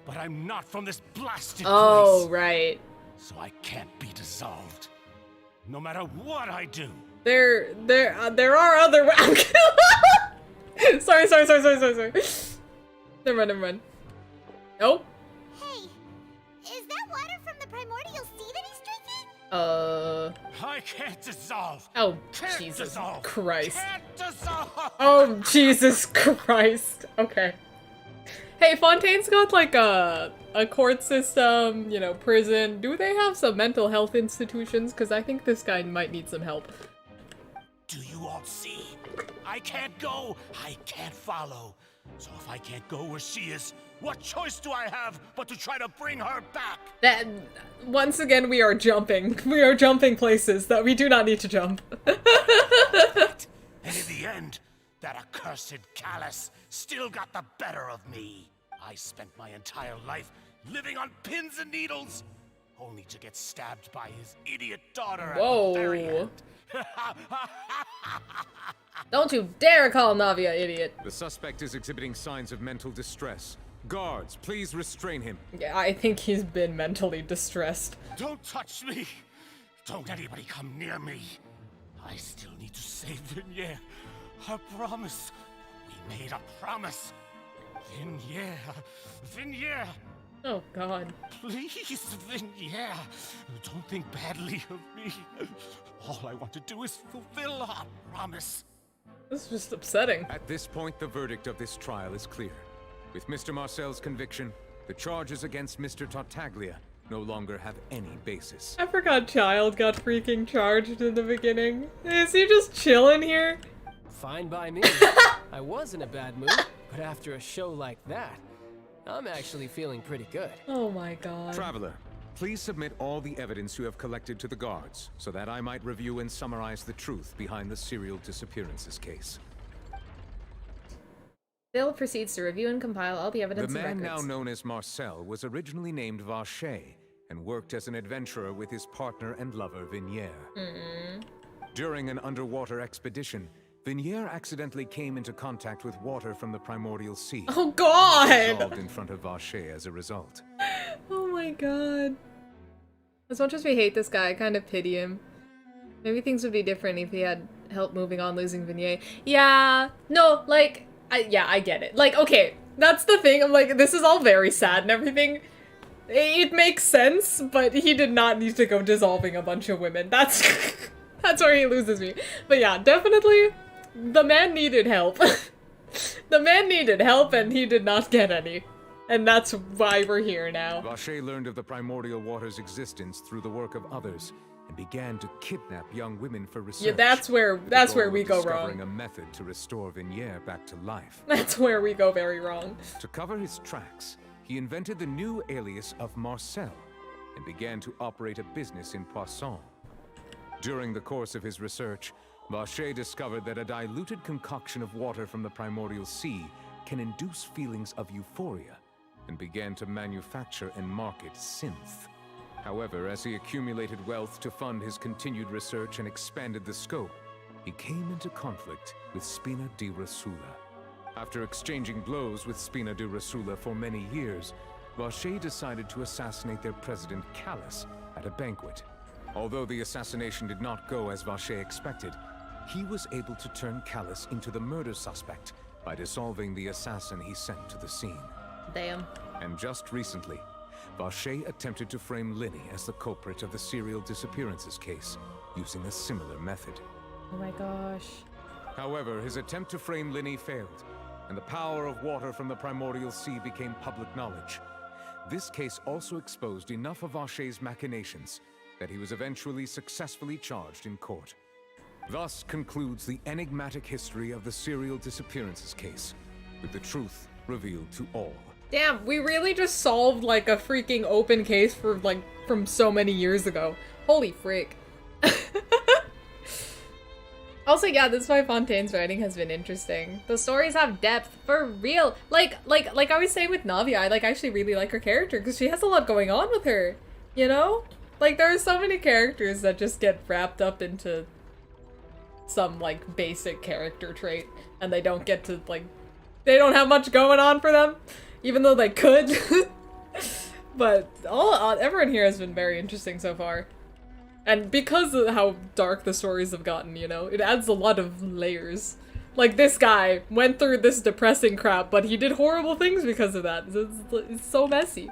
But I'm not from this blasted Oh, place. right. So I can't be dissolved. No matter what I do. There are other. Sorry. Never mind. Nope. Hey, is that water from the primordial sea that he's drinking? I can't dissolve. Oh, Can't Jesus dissolve. Christ. Can't dissolve. Oh, Jesus Christ. Okay. Hey, Fontaine's got like a court system, you know, prison. Do they have some mental health institutions? Because I think this guy might need some help. Do you all see? I can't go. I can't follow. So if I can't go where she is, what choice do I have but to try to bring her back? That, once again, we are jumping. We are jumping places that we do not need to jump. And in the end, that accursed Callus still got the better of me. I spent my entire life living on pins and needles, only to get stabbed by his idiot daughter at the very end. Don't you dare call Navia idiot. The suspect is exhibiting signs of mental distress. Guards, please restrain him. Yeah, I think he's been mentally distressed. Don't touch me! Don't anybody come near me! I still need to save Vignier. I promise. We made a promise. Vignier! Oh, God. Please, Vignier! Don't think badly of me. All I want to do is fulfill our promise. This is just upsetting. At this point, the verdict of this trial is clear. With Mr. Marcel's conviction, the charges against Mr. Tartaglia no longer have any basis. I forgot Child got freaking charged in the beginning. Is he just chilling here? Fine by me. I was in a bad mood, but after a show like that, I'm actually feeling pretty good. Oh my God. Traveler, please submit all the evidence you have collected to the guards, so that I might review and summarize the truth behind the serial disappearances case. Bill proceeds to review and compile all the evidence The man and now records. known as Marcel was originally named Vacher and worked as an adventurer with his partner and lover Vignier. During an underwater expedition, Vignier accidentally came into contact with water from the primordial sea. Oh God! Dissolved in front of Vacher as a result. Oh my God. As much as we hate this guy, I kind of pity him. Maybe things would be different if he had help moving on losing Vignier. Yeah, no, like, I get it. Like, okay, that's the thing. I'm like, this is all very sad and everything. It makes sense, but he did not need to go dissolving a bunch of women. That's that's where he loses me. But yeah, definitely, the man needed help. The man needed help and he did not get any. And that's why we're here now. Vacher learned of the primordial water's existence through the work of others and began to kidnap young women for research. Yeah, that's where we go discovering wrong. a method to restore Vignier back to life. That's where we go very wrong. To cover his tracks, he invented the new alias of Marcel and began to operate a business in Poisson. During the course of his research, Vacher discovered that a diluted concoction of water from the primordial sea can induce feelings of euphoria and began to manufacture and market synth. However, as he accumulated wealth to fund his continued research and expanded the scope, he came into conflict with Spina di Rosula. After exchanging blows with Spina di Rosula for many years, Vache decided to assassinate their president, Callus, at a banquet. Although the assassination did not go as Vache expected, he was able to turn Callus into the murder suspect by dissolving the assassin he sent to the scene. Damn. And just recently, Vache attempted to frame Linny as the culprit of the serial disappearances case, using a similar method. Oh my gosh. However, his attempt to frame Linny failed, and the power of water from the primordial sea became public knowledge. This case also exposed enough of Vache's machinations that he was eventually successfully charged in court. Thus concludes the enigmatic history of the serial disappearances case, with the truth revealed to all. Damn, we really just solved like a freaking open case for like from so many years ago. Holy frick. Also, yeah, this is why Fontaine's writing has been interesting. The stories have depth, for real. Like I was saying with Navia, I like actually really like her character because she has a lot going on with her, you know? Like there are so many characters that just get wrapped up into some like basic character trait and they don't get to like, they don't have much going on for them, even though they could. But everyone here has been very interesting so far. And because of how dark the stories have gotten, you know, it adds a lot of layers. Like, this guy went through this depressing crap, but he did horrible things because of that. It's so messy.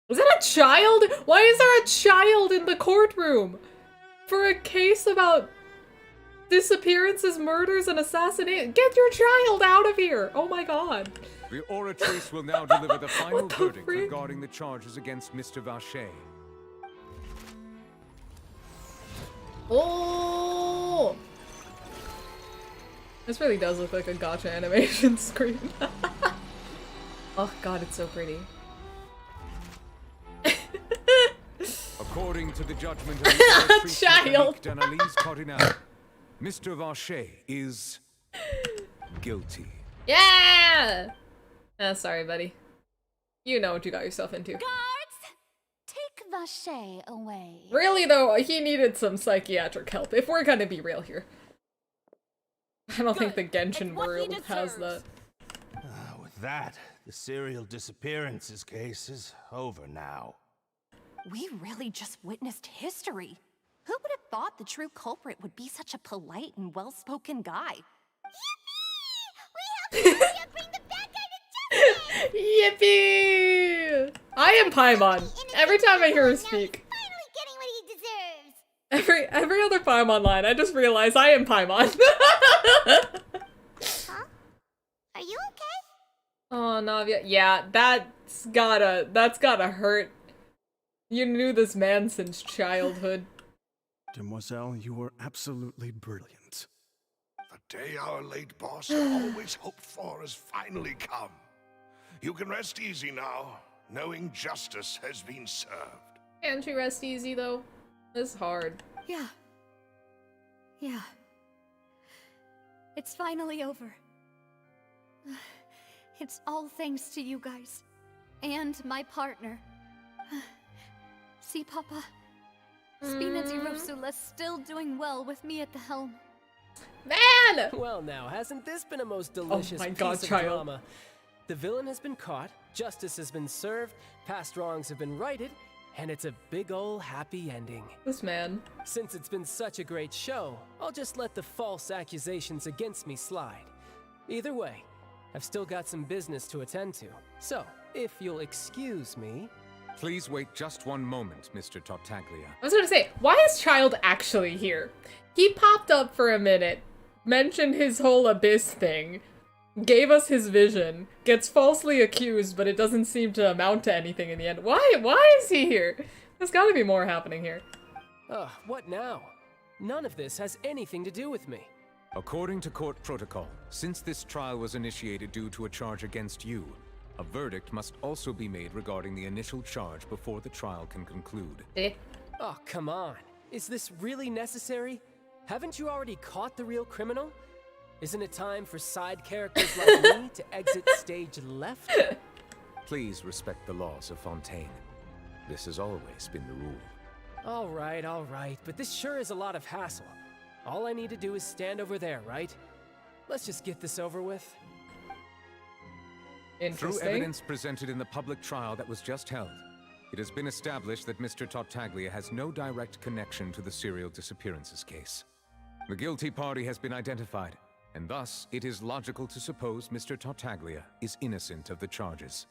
Was that a child? Why is there a child in the courtroom? For a case about disappearances, murders, and assassination? Get your child out of here! Oh my god. The Oratrice will now deliver the final verdict regarding the charges against Mr. Vache. Oh! This really does look like a gacha animation screen. Oh god, it's so pretty. According to the judgment of the Child! Annalise Cardinal, Mr. Vache is guilty. Yeah! Sorry, buddy. You know what you got yourself into. Take Vache away. Really, though, he needed some psychiatric help, if we're gonna be real here. I don't think the Genshin world has that. With that, the serial disappearances case is over now. We really just witnessed history. Who would have thought the true culprit would be such a polite and well-spoken guy? Yippee! I am Paimon. Every time I hear her speak. Every other Paimon line, I just realize I am Paimon. Huh? Are you okay? Oh, Navia. Yeah, that's gotta hurt. You knew this man since childhood. Demoiselle, you were absolutely brilliant. The day our late boss had always hoped for has finally come. You can rest easy now, knowing justice has been served. Can't you rest easy, though? It's hard. Yeah. Yeah. It's finally over. It's all thanks to you guys. And my partner. See, Papa? Spina di Rosula's still doing well with me at the helm. Man! Well now, hasn't this been a most delicious piece of child. drama? The villain has been caught, justice has been served, past wrongs have been righted, and it's a big ol' happy ending. This man. Since it's been such a great show, I'll just let the false accusations against me slide. Either way, I've still got some business to attend to. So, if you'll excuse me... Please wait just one moment, Mr. Tartaglia. I was gonna say, why is Child actually here? He popped up for a minute, mentioned his whole abyss thing, gave us his vision, gets falsely accused, but it doesn't seem to amount to anything in the end. Why is he here? There's gotta be more happening here. Ugh, what now? None of this has anything to do with me. According to court protocol, since this trial was initiated due to a charge against you, a verdict must also be made regarding the initial charge before the trial can conclude. Oh, come on. Is this really necessary? Haven't you already caught the real criminal? Isn't it time for side characters like me to exit stage left? Please respect the laws of Fontaine. This has always been the rule. All right, but this sure is a lot of hassle. All I need to do is stand over there, right? Let's just get this over with. Through evidence presented in the public trial that was just held, it has been established that Mr. Tartaglia has no direct connection to the serial disappearances case. The guilty party has been identified, and thus it is logical to suppose Mr. Tartaglia is innocent of the charges.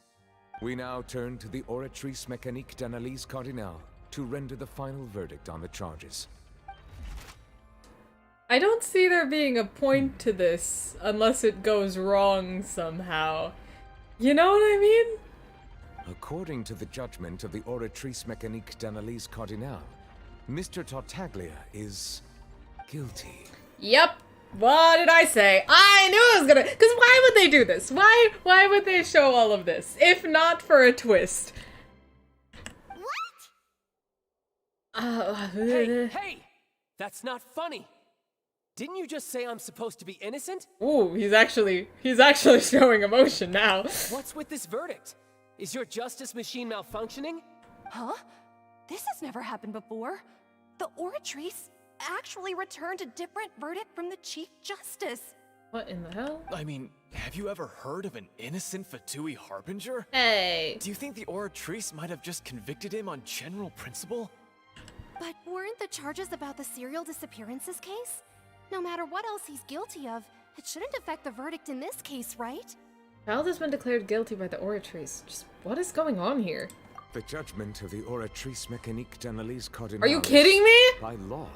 We now turn to the Oratrice Mécanique d'Analyse Cardinale to render the final verdict on the charges. I don't see there being a point to this unless it goes wrong somehow. You know what I mean? According to the judgment of the Oratrice Mécanique d'Analyse Cardinale, Mr. Tartaglia is guilty. Yep. What did I say? I knew it was gonna. Because why would they do this? Why would they show all of this if not for a twist? Hey! That's not funny! Didn't you just say I'm supposed to be innocent? Ooh, he's actually showing emotion now. What's with this verdict? Is your justice machine malfunctioning? Huh? This has never happened before. The Oratrice actually returned a different verdict from the Chief Justice. What in the hell? I mean, have you ever heard of an innocent Fatui Harbinger? Hey. Do you think the Oratrice might have just convicted him on general principle? But weren't the charges about the serial disappearances case? No matter what else he's guilty of, it shouldn't affect the verdict in this case, right? Child has been declared guilty by the Oratrice. Just what is going on here? The judgment of the Oratrice Mécanique d'Analyse Cardinale. Are you kidding me? By law,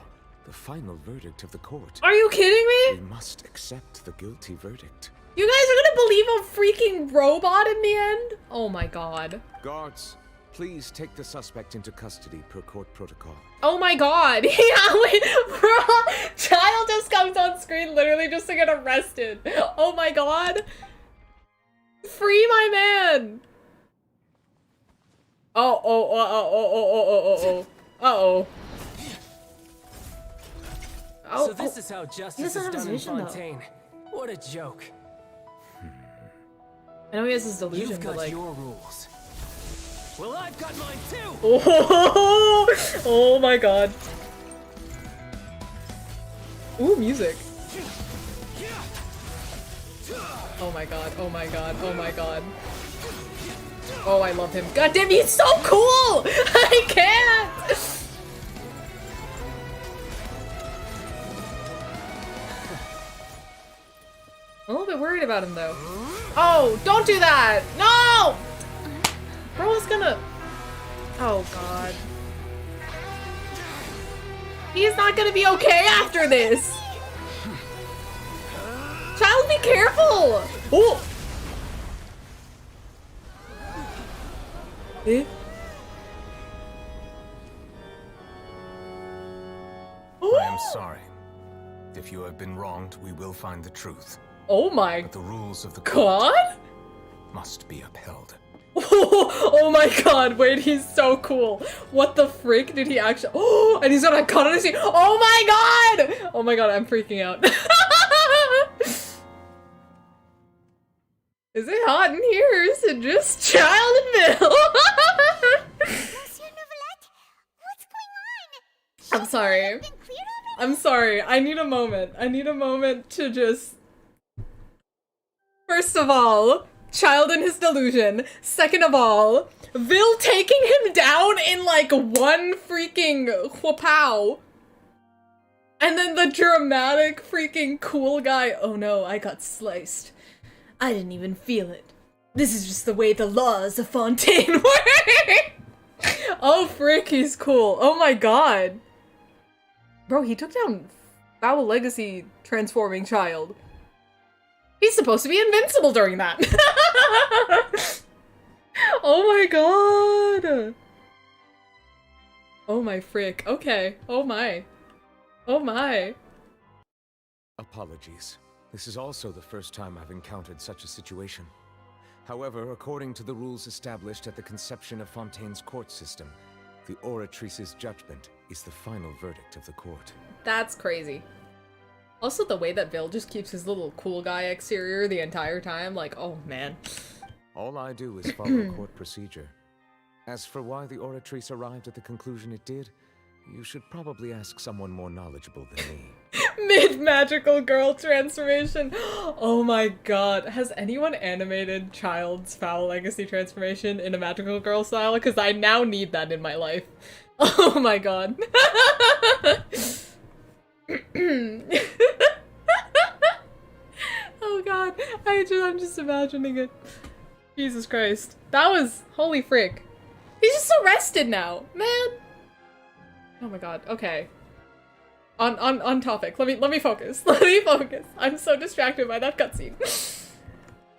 the final verdict of the court. Are you kidding me? We must accept the guilty verdict. You guys are gonna believe a freaking robot in the end? Oh my god. Guards, please take the suspect into custody per court protocol. Oh my god. Yeah, wait, bro. Child just comes on screen literally just to get arrested. Oh my god. Free my man. Uh-oh. So this is how justice is done in Fontaine. What a joke. I know he has his delusion, You've got but like... your rules. Well, I've got mine too! Oh my god. Ooh, music. Oh my god, oh my god, oh my god. Oh, I love him. God damn, he's so cool! I can't! I'm a little bit worried about him though. Oh, don't do that! No! Bro's gonna... Oh god. He's not gonna be okay after this! Child, be careful! Oh! Eh? I am sorry. If you have been wronged, we will find the truth. Oh my But the rules of the god? must be upheld. Oh my god, wait, he's so cool. What the frick did he actually... Oh, and he's got a gun on his feet. Oh my god! Oh my god, I'm freaking out. Is it hot in here or is it just Child and Bill? I'm sorry. I'm sorry. I need a moment. I need a moment to just... First of all, Child and his delusion. Second of all, Vil taking him down in like one freaking whoop-pow. And then the dramatic freaking cool guy. Oh no, I got sliced. I didn't even feel it. This is just the way the laws of Fontaine work. Oh frick, he's cool. Oh my god. Bro, he took down Foul Legacy transforming Child. He's supposed to be invincible during that. Oh my god. Oh my frick. Okay. Oh my. Oh my. Apologies. This is also the first time I've encountered such a situation. However, according to the rules established at the conception of Fontaine's court system, the Oratrice's judgment is the final verdict of the court. That's crazy. Also, the way that Vil just keeps his little cool guy exterior the entire time, like, oh man. All I do is follow court procedure. As for why the Oratrice arrived at the conclusion it did, you should probably ask someone more knowledgeable than me. Mid-magical girl transformation. Oh my god. Has anyone animated Child's Foul Legacy transformation in a magical girl style? Because I now need that in my life. Oh my god. Oh god. I'm just imagining it. Jesus Christ. That was... Holy frick. He's just arrested now, man. Oh my god. Okay. On topic. Let me focus. Let me focus. I'm so distracted by that cutscene.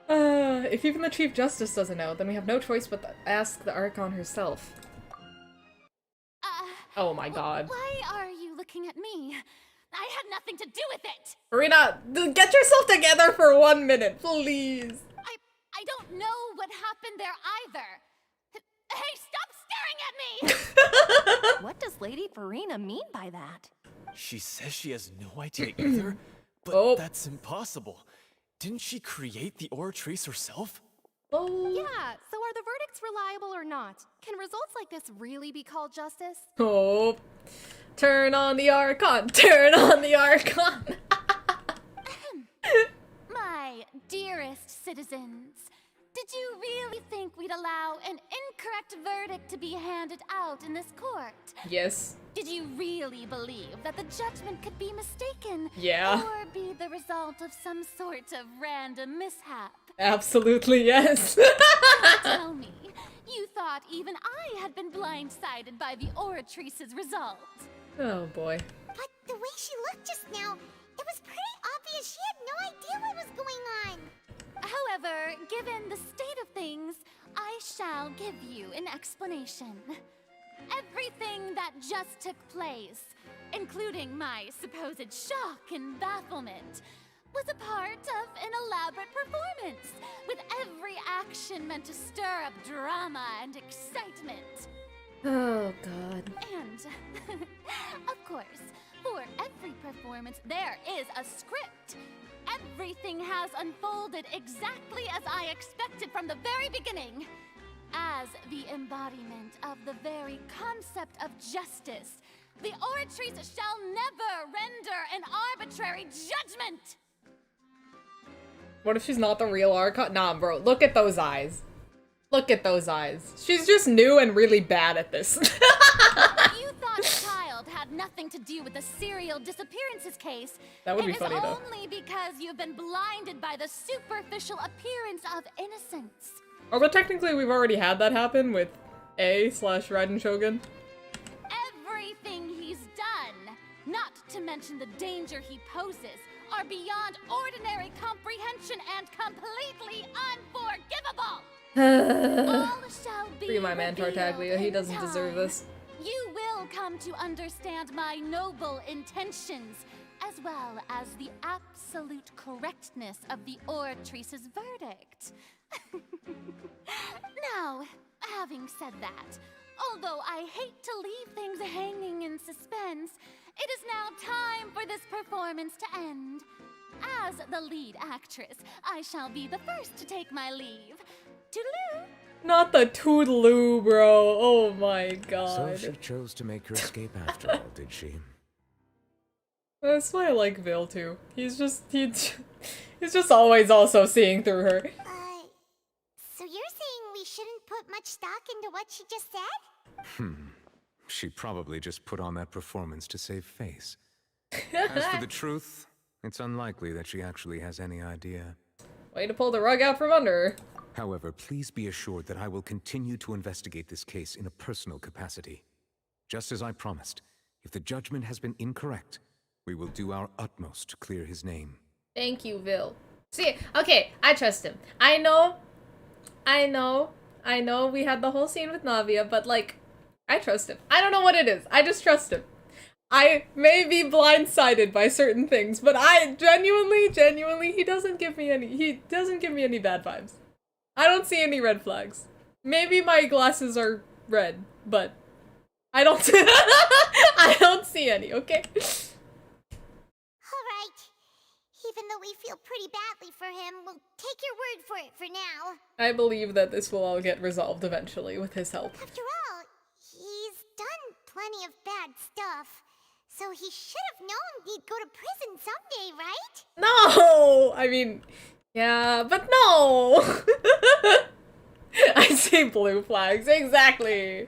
If even the Chief Justice doesn't know, then we have no choice but to ask the Archon herself. Oh my god. Why are you looking at me? I had nothing to do with it! Marina, get yourself together for 1 minute, please. I don't know what happened there either. Hey, stop staring at me! What does Lady Farina mean by that? She says she has no idea either, but that's impossible. Didn't she create the Oratrice herself? Oh. Yeah, so are the verdicts reliable or not? Can results like this really be called justice? Oh. Turn on the Archon! Turn on the Archon! My dearest citizens, did you really think we'd allow an incorrect verdict to be handed out in this court? Yes. Did you really believe that the judgment could be mistaken? Yeah. Or be the result of some sort of random mishap? Absolutely yes. Don't tell me, you thought even I had been blindsided by the Oratrice's result. Oh boy. But the way she looked just now, it was pretty obvious she had no idea what was going on. However, given the state of things, I shall give you an explanation. Everything that just took place, including my supposed shock and bafflement, was a part of an elaborate performance, with every action meant to stir up drama and excitement. Oh god. And, of course, for every performance, there is a script. Everything has unfolded exactly as I expected from the very beginning. As the embodiment of the very concept of justice, the Oratrice shall never render an arbitrary judgment! What if she's not the real Archon? Nah, bro, look at those eyes. Look at those eyes. She's just new and really bad at this. You thought the child had nothing to do with the serial disappearances case. That would be funny, though. It is only because you've been blinded by the superficial appearance of innocence. Although technically we've already had that happen with A/Raiden Shogun. Everything he's done, not to mention the danger he poses, are beyond ordinary comprehension and completely unforgivable. All shall be Free my man Tartaglia, he doesn't deserve this. You will come to understand my noble intentions, as well as the absolute correctness of the Oratrice's verdict. Now, having said that, although I hate to leave things hanging in suspense, it is now time for this performance to end. As the lead actress, I shall be the first to take my leave. Toodaloo! Not the toodaloo, bro. Oh my god. So she chose to make her escape after all, did she? That's why I like Vil too. He's just always also seeing through her. So you're saying we shouldn't put much stock into what she just said? She probably just put on that performance to save face. As for the truth, it's unlikely that she actually has any idea. Way to pull the rug out from under her. However, please be assured that I will continue to investigate this case in a personal capacity. Just as I promised, if the judgment has been incorrect, we will do our utmost to clear his name. Thank you, Vil. See, okay, I trust him. I know we had the whole scene with Navia, but like, I trust him. I don't know what it is. I just trust him. I may be blindsided by certain things, but I genuinely, he doesn't give me any bad vibes. I don't see any red flags. Maybe my glasses are red, but I don't I don't see any, okay? Alright. Even though we feel pretty badly for him, we'll take your word for it for now. I believe that this will all get resolved eventually with his help. After all, he's done plenty of bad stuff. So he should have known he'd go to prison someday, right? No! I mean, yeah, but no! I see blue flags, exactly!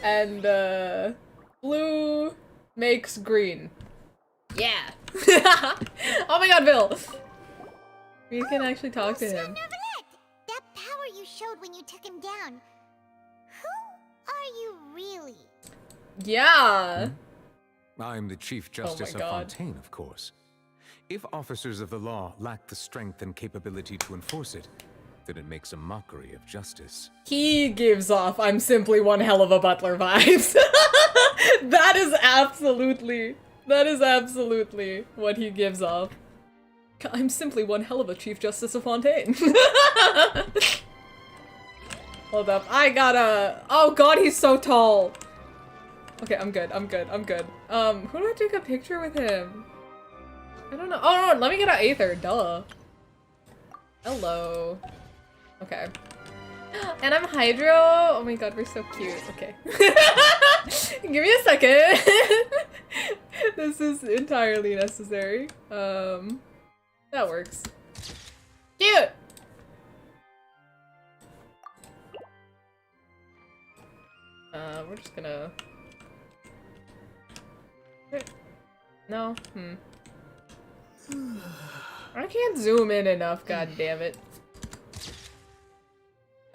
And, blue makes green. Yeah! Oh my god, Bill! We can actually talk to him. That power you showed when you took him down. Who are you really? Yeah! I'm the Chief Justice of God. Fontaine, of course. If officers of the law lack the strength and capability to enforce it, then it makes a mockery of justice. He gives off "I'm simply one hell of a butler" vibes. That is absolutely what he gives off. I'm simply one hell of a Chief Justice of Fontaine. Hold up, I gotta... Oh god, he's so tall. Okay, I'm good. Who do I take a picture with him? I don't know. Oh no, let me get an Aether, duh. Hello. Okay. And I'm Hydro. Oh my god, we're so cute. Okay. Give me a second. This is entirely necessary. That works. Cute! We're just gonna... No? I can't zoom in enough, god damn it.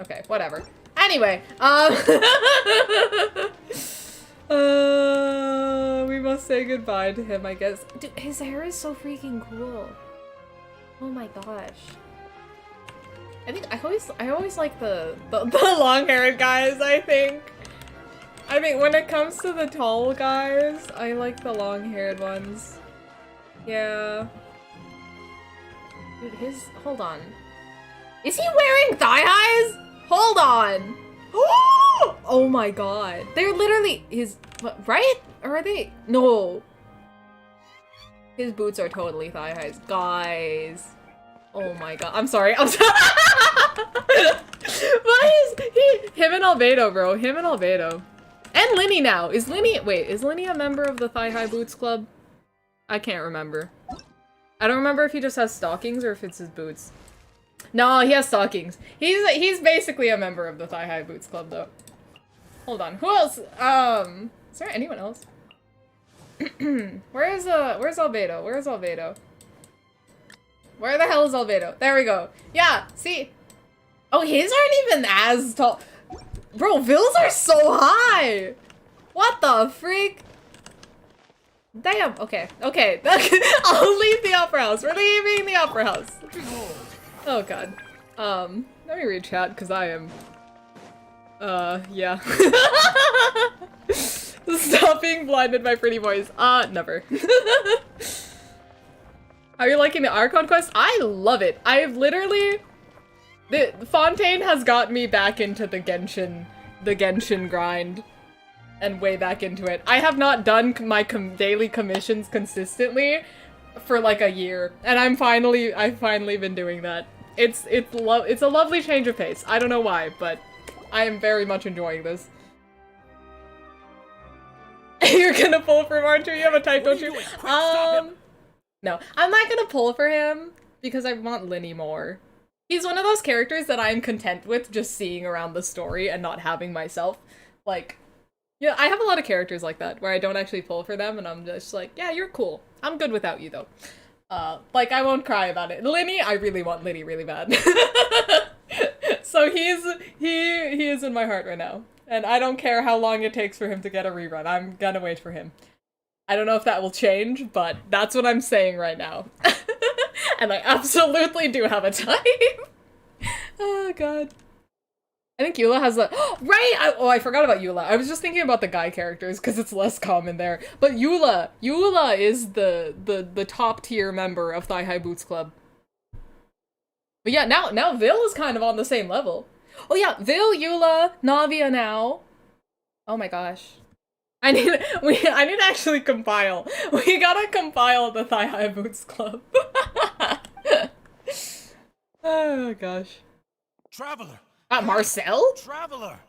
Okay, whatever. Anyway, we must say goodbye to him, I guess. Dude, his hair is so freaking cool. Oh my gosh. I think I always like the long-haired guys, I think. I mean, when it comes to the tall guys, I like the long-haired ones. Yeah. Dude, hold on. Is he wearing thigh highs? Hold on. Oh my god. They're literally right? Or are they? No. His boots are totally thigh highs. Guys. Oh my god. I'm sorry. Why is him and Albedo, bro. Him and Albedo. And Linny now. Is Linny a member of the Thigh High Boots Club? I can't remember. I don't remember if he just has stockings or if it's his boots. No, he has stockings. He's basically a member of the Thigh High Boots Club though. Hold on. Who else? Is there anyone else? Where's Albedo? Where's Albedo? Where the hell is Albedo? There we go. Yeah, see? Oh, his aren't even as tall. Bro, Vills are so high! What the freak? Damn, okay. I'll leave the Opera House. We're leaving the Opera House. Oh god. Let me read chat, because I am... yeah. Stop being blinded by pretty boys. Never. Are you liking the Archon quest? I love it. I've literally... Fontaine has got me back into the Genshin grind. And way back into it. I have not done my daily commissions consistently for like a year. And I've finally been doing that. It's a lovely change of pace. I don't know why, but I am very much enjoying this. You're gonna pull for him, aren't you? You have a type, don't you? No. I'm not gonna pull for him because I want Linny more. He's one of those characters that I'm content with just seeing around the story and not having myself. Like, yeah, I have a lot of characters like that where I don't actually pull for them and I'm just like, yeah, you're cool. I'm good without you though. Like, I won't cry about it. Linny, I really want Linny really bad. So he is in my heart right now. And I don't care how long it takes for him to get a rerun. I'm gonna wait for him. I don't know if that will change, but that's what I'm saying right now. And I absolutely do have a time. Oh god. I think Eula has a right. I forgot about Eula. I was just thinking about the guy characters because it's less common there. But Eula is the top tier member of Thigh High Boots Club. But yeah, now Vil is kind of on the same level. Oh yeah, Vil, Eula, Navia now. Oh my gosh. I need to actually compile. We gotta compile the Thigh High Boots Club. Oh gosh. Traveler. Marcel? Traveler.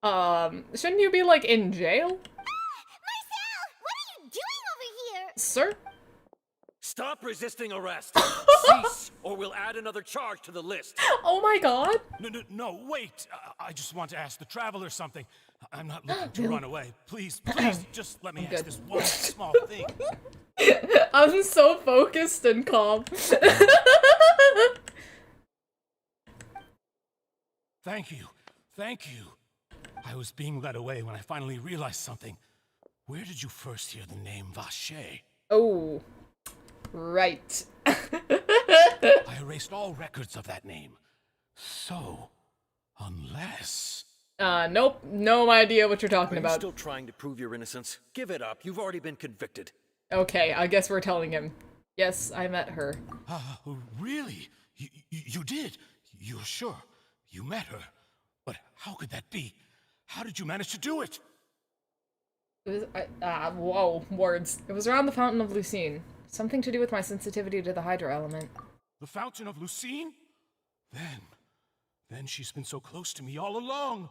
Shouldn't you be like in jail? Marcel, what are you doing over here? Sir? Stop resisting arrest. Cease, or we'll add another charge to the list. Oh my god. No, wait. I just want to ask the traveler something. I'm not looking to run away. Please, just let me ask this one small thing. I'm so focused and calm. Thank you. I was being led away when I finally realized something. Where did you first hear the name Vache? Oh, right. I erased all records of that name. So, unless... Nope. No idea what you're talking about. Are you still trying to prove your innocence? Give it up. You've already been convicted. Okay, I guess we're telling him. Yes, I met her. Really? You did? You're sure? You met her? But how could that be? How did you manage to do it? It was, whoa, words. It was around the Fountain of Lucine. Something to do with my sensitivity to the Hydro element. The Fountain of Lucine? Then she's been so close to me all along.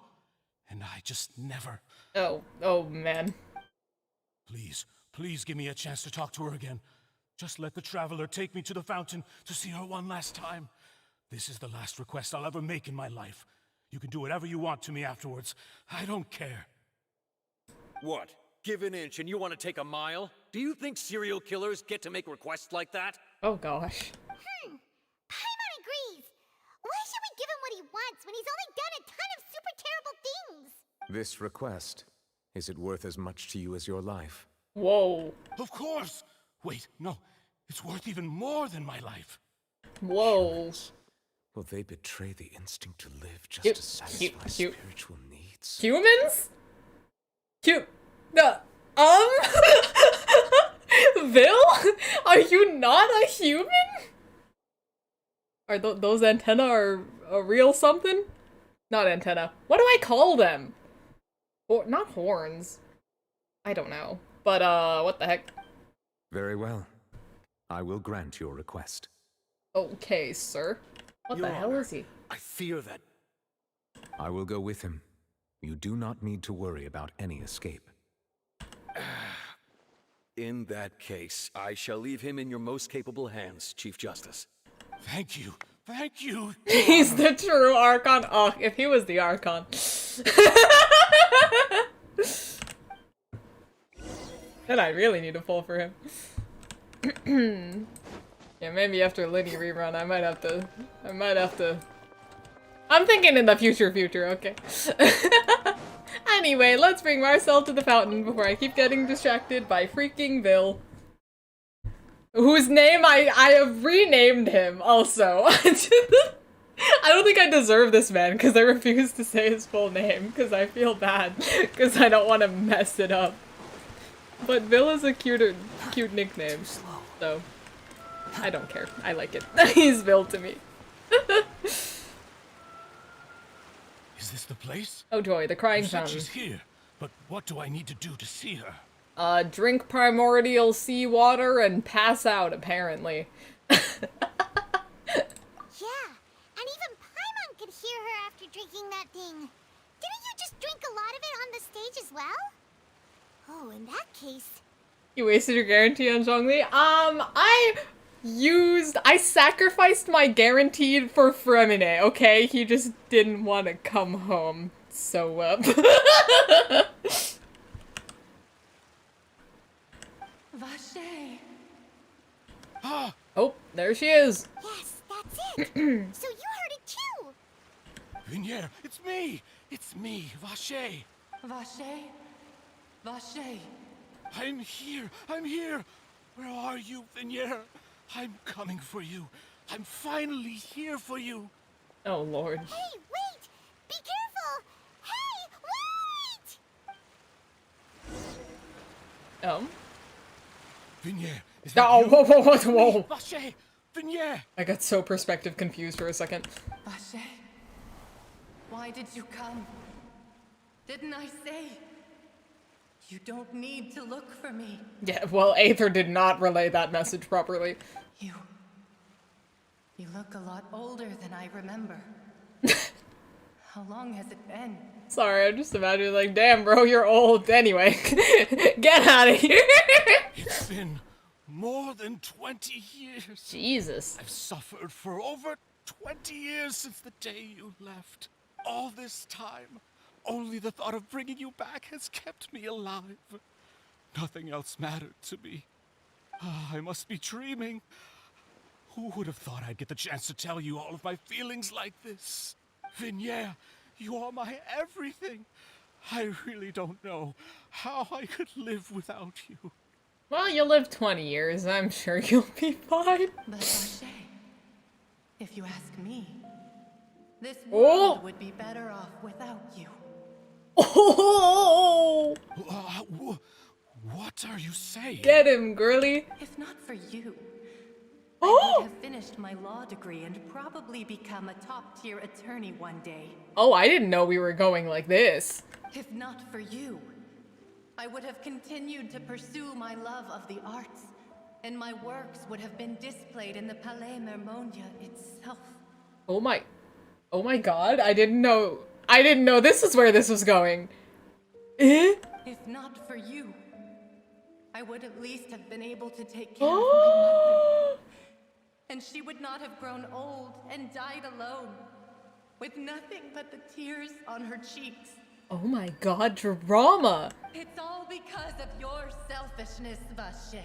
And I just never... Oh man. Please give me a chance to talk to her again. Just let the Traveler take me to the fountain to see her one last time. This is the last request I'll ever make in my life. You can do whatever you want to me afterwards. I don't care. What? Give an inch and you want to take a mile? Do you think serial killers get to make requests like that? Oh gosh. Paimon agrees. Why should we give him what he wants when he's only done a ton of super terrible things? This request, is it worth as much to you as your life? Whoa. Of course! Wait, no. It's worth even more than my life. Whoa. Will they betray the instinct to live just to satisfy spiritual needs? Humans? Vil? Are you not a human? Are those antenna are a real something? Not antenna. What do I call them? Or not horns. I don't know. But what the heck? Very well. I will grant your request. Okay, sir. What the hell is he? I fear that... I will go with him. You do not need to worry about any escape. In that case, I shall leave him in your most capable hands, Chief Justice. Thank you. Thank you. He's the true Archon. Oh, if he was the Archon. Then I really need to pull for him. Yeah, maybe after Liddy rerun, I might have to... I'm thinking in the future, okay. Anyway, let's bring Marcel to the fountain before I keep getting distracted by freaking Vil. Whose name I have renamed him, also. I don't think I deserve this man, because I refuse to say his full name, because I feel bad, because I don't want to mess it up. But Vil is a cute nickname, so I don't care. I like it. He's Vil to me. Is this the place? Oh joy, the crying You said fountain. she's here, but what do I need to do to see her? Drink primordial sea water and pass out, apparently. Yeah, and even Paimon could hear her after drinking that thing. Didn't you just drink a lot of it on the stage as well? Oh, in that case... You wasted your guarantee on Zhongli? I sacrificed my guaranteed for Fremine, okay? He just didn't want to come home. So, Vache. Oh, there she is. Yes, that's it. So you heard it too. Vinier, it's me! It's me, Vache! Vache? Vache. I'm here! I'm here! Where are you, Vinier? I'm coming for you. I'm finally here for you. Oh, Lord. Hey, wait! Be careful! Hey, wait! Vinier, is that you? Whoa. Vache! Vinier! I got so perspective confused for a second. Vache. Why did you come? Didn't I say? You don't need to look for me. Yeah, well, Aether did not relay that message properly. You look a lot older than I remember. How long has it been? Sorry, I'm just imagining like, damn, bro, you're old. Anyway, get out of here. It's been more than 20 years. Jesus. I've suffered for over 20 years since the day you left. All this time, only the thought of bringing you back has kept me alive. Nothing else mattered to me. I must be dreaming. Who would have thought I'd get the chance to tell you all of my feelings like this? Vignere, you are my everything. I really don't know how I could live without you. Well, you'll live 20 years. I'm sure you'll be fine. But Marche, if you ask me, this world would be better off without you. Oh! What are you saying? Get him, girly. If not for you, I would have finished my law degree and probably become a top-tier attorney one day. Oh, I didn't know we were going like this. If not for you, I would have continued to pursue my love of the arts, and my works would have been displayed in the Palais Mermonia itself. Oh my god, I didn't know this was where this was going. Eh? If not for you, I would at least have been able to take care of my mother. And she would not have grown old and died alone, with nothing but the tears on her cheeks. Oh my god, drama! It's all because of your selfishness, Vache.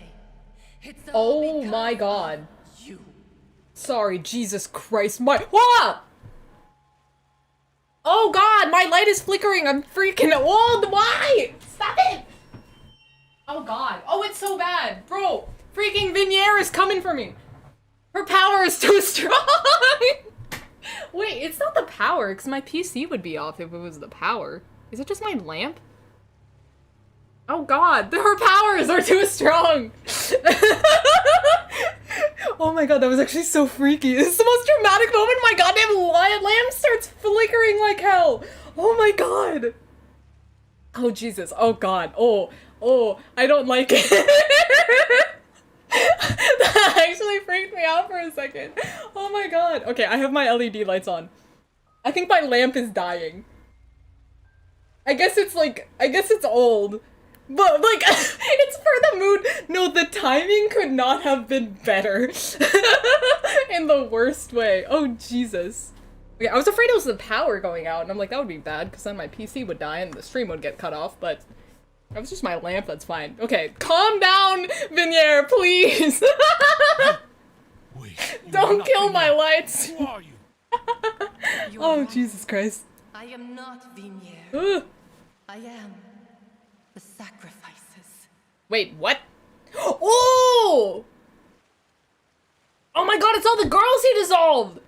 It's all Oh my god. you. Sorry, Jesus Christ, my- Whoa! Oh god, my light is flickering, I'm freaking old, why? Stop it! Oh god, oh it's so bad, bro! Freaking Vignere is coming for me! Her power is too strong! Wait, it's not the power, because my PC would be off if it was the power. Is it just my lamp? Oh god, her powers are too strong! Oh my god, that was actually so freaky. This is the most dramatic moment. My goddamn lamp starts flickering like hell. Oh my god. Oh Jesus, oh god, oh, I don't like it. That actually freaked me out for a second. Oh my god. Okay, I have my LED lights on. I think my lamp is dying. I guess it's old. But, like, it's for the mood. No, the timing could not have been better. In the worst way. Oh, Jesus. Okay, I was afraid it was the power going out, and I'm like, that would be bad, because then my PC would die and the stream would get cut off, but that was just my lamp, that's fine. Okay, calm down, Vignere, please! Wait, don't kill my lights! Who are you? Oh, Jesus Christ. I am not Vignere. Ugh. I am the sacrifices. Wait, what? Oh! Oh my god, it's all the girls he dissolved!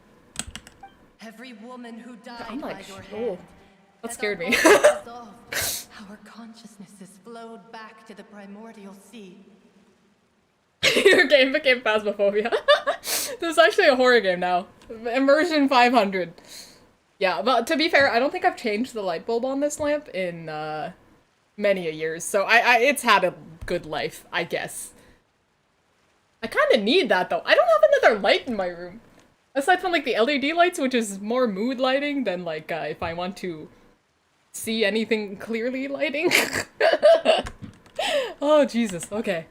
Every woman who died I'm like, by your oh, hand. that scared me. Our consciousnesses flowed back to the primordial sea. Your game became Phasmophobia. This is actually a horror game now. Immersion 500. Yeah, but to be fair, I don't think I've changed the light bulb on this lamp in many a years, so it's had a good life, I guess. I kind of need that though. I don't have another light in my room. Aside from like the LED lights, which is more mood lighting than like if I want to see anything clearly lighting. Oh Jesus, okay.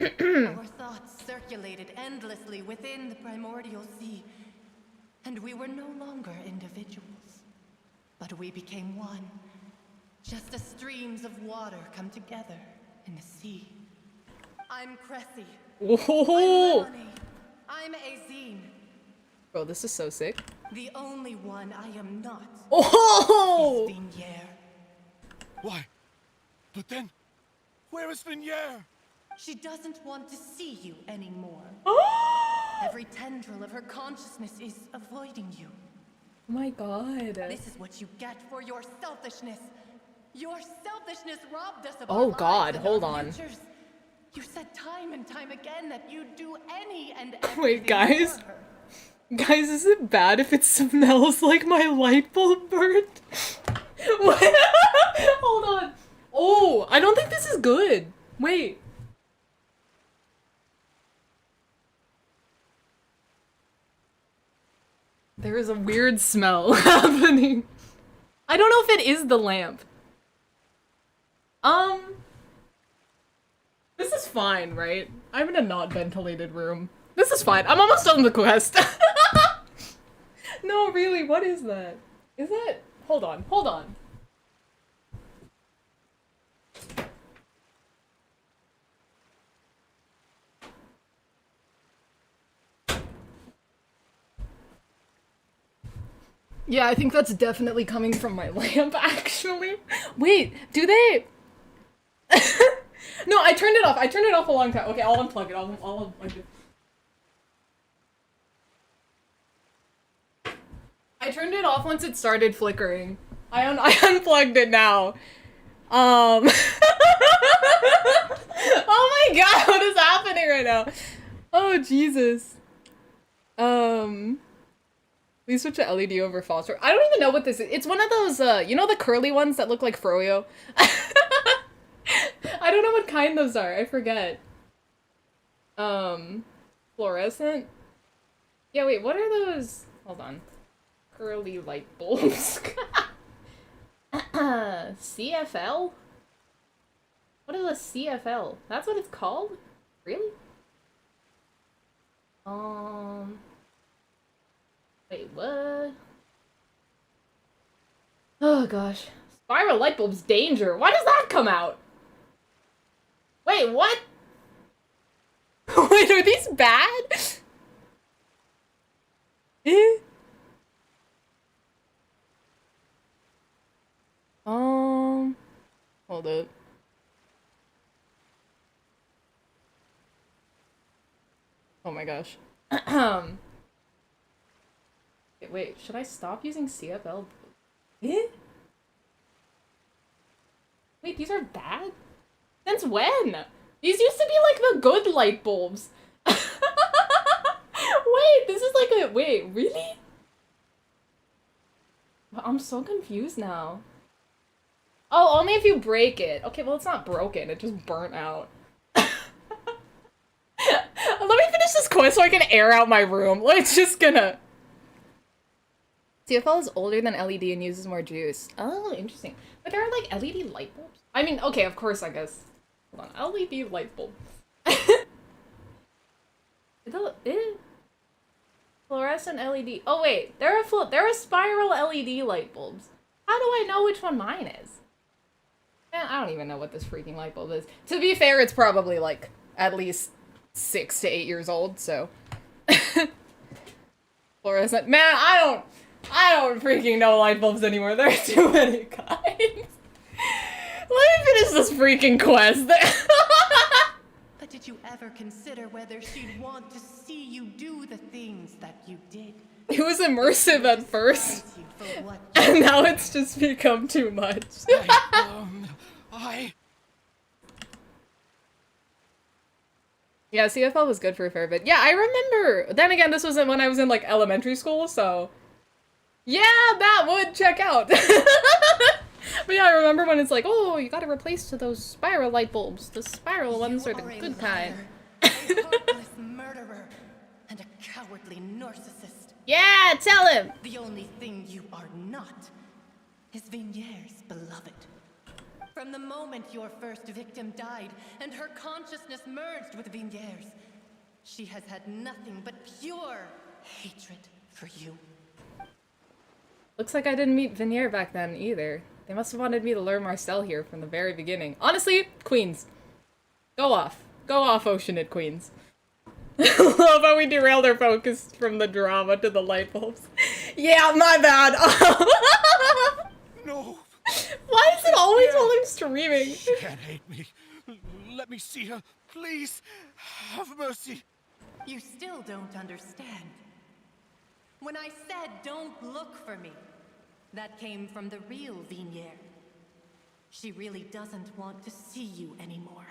Our thoughts circulated endlessly within the primordial sea, and we were no longer individuals, but we became one, just as streams of water come together in the sea. I'm Cressy. Whoa. I'm Melanie. I'm Azine. Bro, this is so sick. The only one I am not. Oh! Is Vignere. Why? But then, where is Vignere? She doesn't want to see you anymore. Every tendril of her consciousness is avoiding you. Oh my god. This is what you get for your selfishness. Your selfishness robbed us of Oh our god, lives and hold our on. futures. You said time and time again that you'd do any and Wait, everything guys? for her. Guys, is it bad if it smells like my light bulb burnt? What? Hold on. Oh, I don't think this is good. Wait. There is a weird smell happening. I don't know if it is the lamp. This is fine, right? I'm in a not ventilated room. This is fine. I'm almost done the quest. No, really, what is that? Is that? Hold on, hold on. Yeah, I think that's definitely coming from my lamp, actually. Wait, do they? No, I turned it off. I turned it off a long time. Okay, I'll unplug it. I'll unplug it. I turned it off once it started flickering. I unplugged it now. Oh my god, what is happening right now? Oh, Jesus. We switch to LED over phosphor. I don't even know what this is. It's one of those, you know the curly ones that look like Froyo? I don't know what kind those are. I forget. Fluorescent? Yeah, wait, what are those? Hold on. Curly light bulbs. CFL? What is a CFL? That's what it's called? Really? Wait, what? Oh gosh. Spiral light bulbs danger. Why does that come out? Wait, what? Wait, are these bad? Eh? Hold up. Oh my gosh. Wait, should I stop using CFL? Eh? Wait, these are bad? Since when? These used to be like the good light bulbs. Wait, this is like a- wait, really? I'm so confused now. Oh, only if you break it. Okay, well it's not broken, it just burnt out. Let me finish this quest so I can air out my room. It's just gonna... CFL is older than LED and uses more juice. Oh, interesting. But there are like LED light bulbs? I mean, okay, of course, I guess. Hold on, LED light bulb. Fluorescent LED. Oh wait, there are spiral LED light bulbs. How do I know which one mine is? Man, I don't even know what this freaking light bulb is. To be fair, it's probably like at least 6 to 8 years old, so. Fluorescent. Man, I don't freaking know light bulbs anymore. There are too many kinds. Let me finish this freaking quest. But did you ever consider whether she'd want to see you do the things that you did? It was immersive at first, and now it's just become too much. Yeah, CFL was good for a fair bit. Yeah, I remember. Then again, this wasn't when I was in like elementary school, so yeah, that would check out. But yeah, I remember when it's like, oh, you gotta replace to those spiral light bulbs. The spiral ones are the good kind. A heartless murderer and a cowardly narcissist. Yeah, tell him! The only thing you are not is Vigniere's beloved. From the moment your first victim died and her consciousness merged with Vigniere's, she has had nothing but pure hatred for you. Looks like I didn't meet Vigniere back then either. They must have wanted me to lure Marcel here from the very beginning. Honestly, Queens. Go off. Go off, Oceanid Queens. Love how we derailed our focus from the drama to the light bulbs. Yeah, my bad. No. Why is it always while I'm streaming? She can't hate me. Let me see her. Please. Have mercy. You still don't understand. When I said don't look for me, that came from the real Vigniere. She really doesn't want to see you anymore.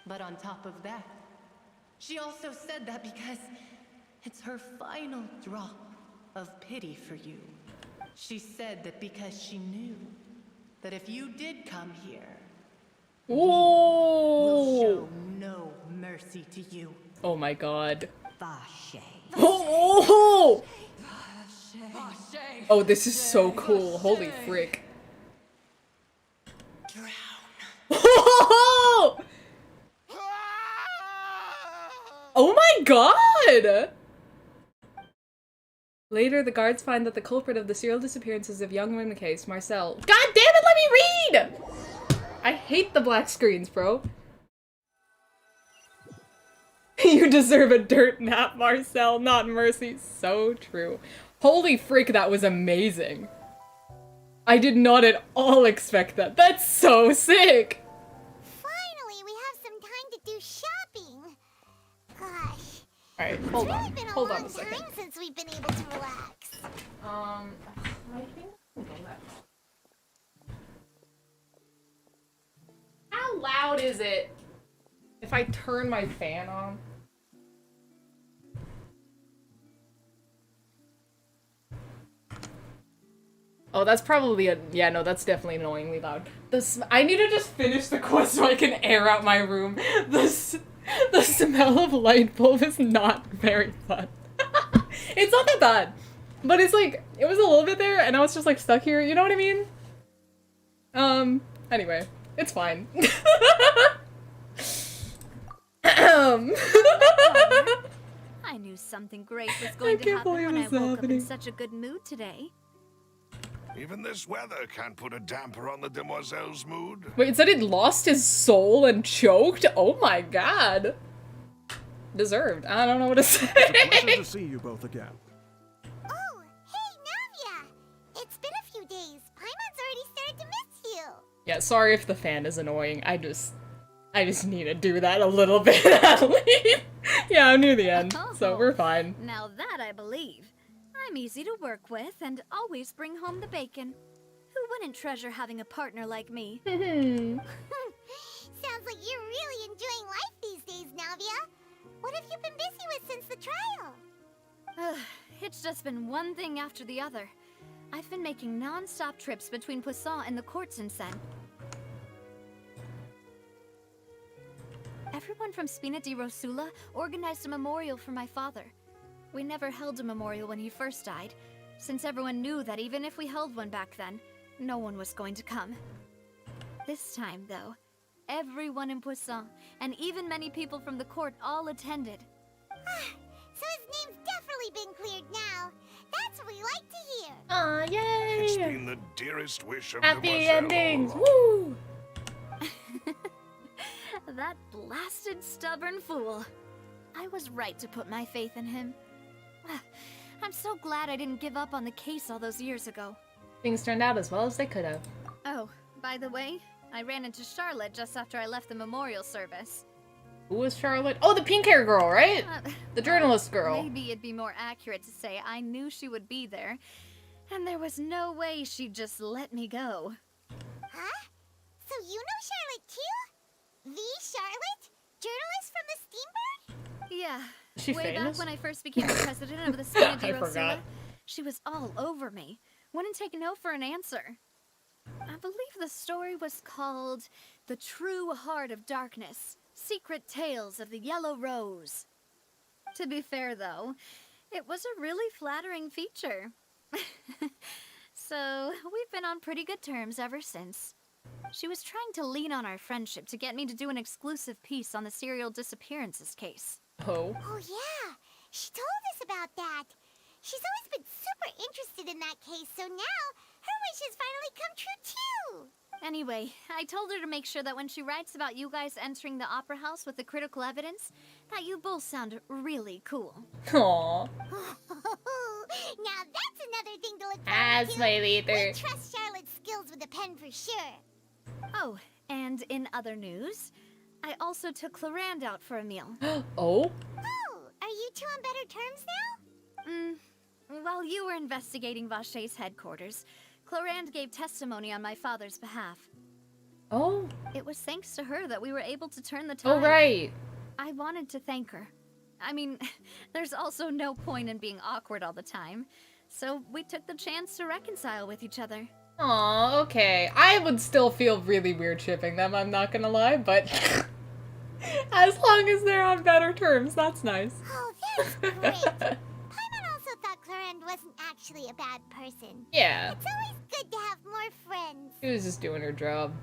But on top of that, she also said that because it's her final drop of pity for you. She said that because she knew that if you did come here, Whoa! Show no mercy to you. Oh my god. Vache. Oh! Oh, this is so cool. Holy frick. Oh my god! Later, the guards find that the culprit of the serial disappearances of young women case, Marcel. God damn it, let me read! I hate the black screens, bro. You deserve a dirt nap, Marcel, not mercy. So true. Holy frick, that was amazing. I did not at all expect that. That's so sick! Finally, we have some time to do shopping. Gosh. Alright, It's hold really on. been a Hold on long a second. time since we've been able to relax. I think I'll go that. How loud is it if I turn my fan on? Oh, that's probably a- yeah, no, that's definitely annoyingly loud. I need to just finish the quest so I can air out my room. The smell of light bulb is not very fun. It's not that bad, but it's like, it was a little bit there and I was just like stuck here, you know what I mean? Anyway, it's fine. I knew something great was going to happen when I woke up in such a good mood today. Even this weather can't put a damper on the demoiselle's mood. Wait, it said it lost his soul and choked? Oh my god. Deserved. I don't know what to say. It's a pleasure to see you both again. Oh, hey, Navia! It's been a few days. Paimon's already started to miss you. Yeah, sorry if the fan is annoying. I just need to do that a little bit at least. Yeah, I'm near the end, so we're fine. Now that I believe. I'm easy to work with and always bring home the bacon. Who wouldn't treasure having a partner like me? Sounds like you're really enjoying life these days, Navia. What have you been busy with since the trial? It's just been one thing after the other. I've been making non-stop trips between Poisson and the courts in Sen. Everyone from Spina di Rosula organized a memorial for my father. We never held a memorial when he first died, since everyone knew that even if we held one back then, no one was going to come. This time, though, everyone in Poisson, and even many people from the court all attended. So his name's definitely been cleared now. That's what we like to hear. Aw, yay! It's been the dearest wish of Happy Demoiselle endings! all Woo! That blasted stubborn fool. I was right to put my faith in him. I'm so glad I didn't give up on the case all those years ago. Things turned out as well as they could have. Oh, by the way, I ran into Charlotte just after I left the memorial service. Who was Charlotte? Oh, the pink hair girl, right? The journalist girl. Maybe it'd be more accurate to say I knew she would be there, and there was no way she'd just let me go. Huh? So you know Charlotte too? The Charlotte? Journalist from the Steambird? Yeah. Is she Way famous? back when I first became the president of the Spina di I Rosula, forgot. she was all over me. Wouldn't take no for an answer. I believe the story was called The True Heart of Darkness, Secret Tales of the Yellow Rose. To be fair, though, it was a really flattering feature. So, we've been on pretty good terms ever since. She was trying to lean on our friendship to get me to do an exclusive piece on the serial disappearances case. Oh. Oh yeah, she told us about that. She's always been super interested in that case, so now her wish has finally come true too. Anyway, I told her to make sure that when she writes about you guys entering the opera house with the critical evidence, that you both sound really cool. Aww. Now that's another thing to look forward As to. my leader. We trust Charlotte's skills with a pen for sure. Oh, and in other news, I also took Clarand out for a meal. Oh? Oh, are you two on better terms now? While you were investigating Vache's headquarters, Clarand gave testimony on my father's behalf. Oh? It was thanks to her that we were able to turn the tide. Oh, right. I wanted to thank her. I mean, there's also no point in being awkward all the time, so we took the chance to reconcile with each other. Aw, okay. I would still feel really weird shipping them, I'm not gonna lie, but as long as they're on better terms, that's nice. Oh, that's great. Paimon also thought Clarend wasn't actually a bad person. Yeah. It's always good to have more friends. She was just doing her job.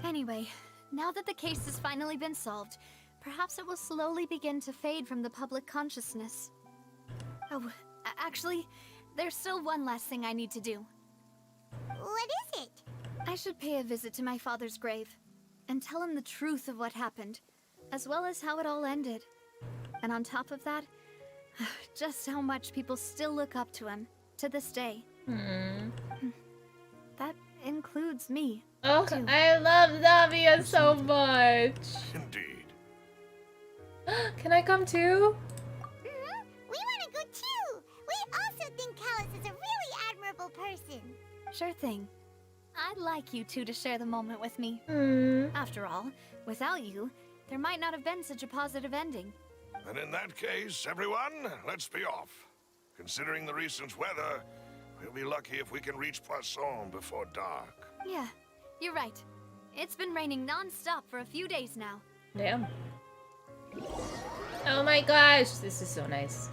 Anyway, now that the case has finally been solved, perhaps it will slowly begin to fade from the public consciousness. Oh, actually, there's still one last thing I need to do. What is it? I should pay a visit to my father's grave and tell him the truth of what happened, as well as how it all ended. And on top of that, just how much people still look up to him to this day. That includes me. Oh, too. I love Navia so much. Indeed. Can I come too? We want to go too. We also think Callus is a really admirable person. Sure thing. I'd like you two to share the moment with me. After all, without you, there might not have been such a positive ending. And in that case, everyone, let's be off. Considering the recent weather, we'll be lucky if we can reach Poisson before dark. Yeah, you're right. It's been raining non-stop for a few days now. Damn. Oh my gosh, this is so nice.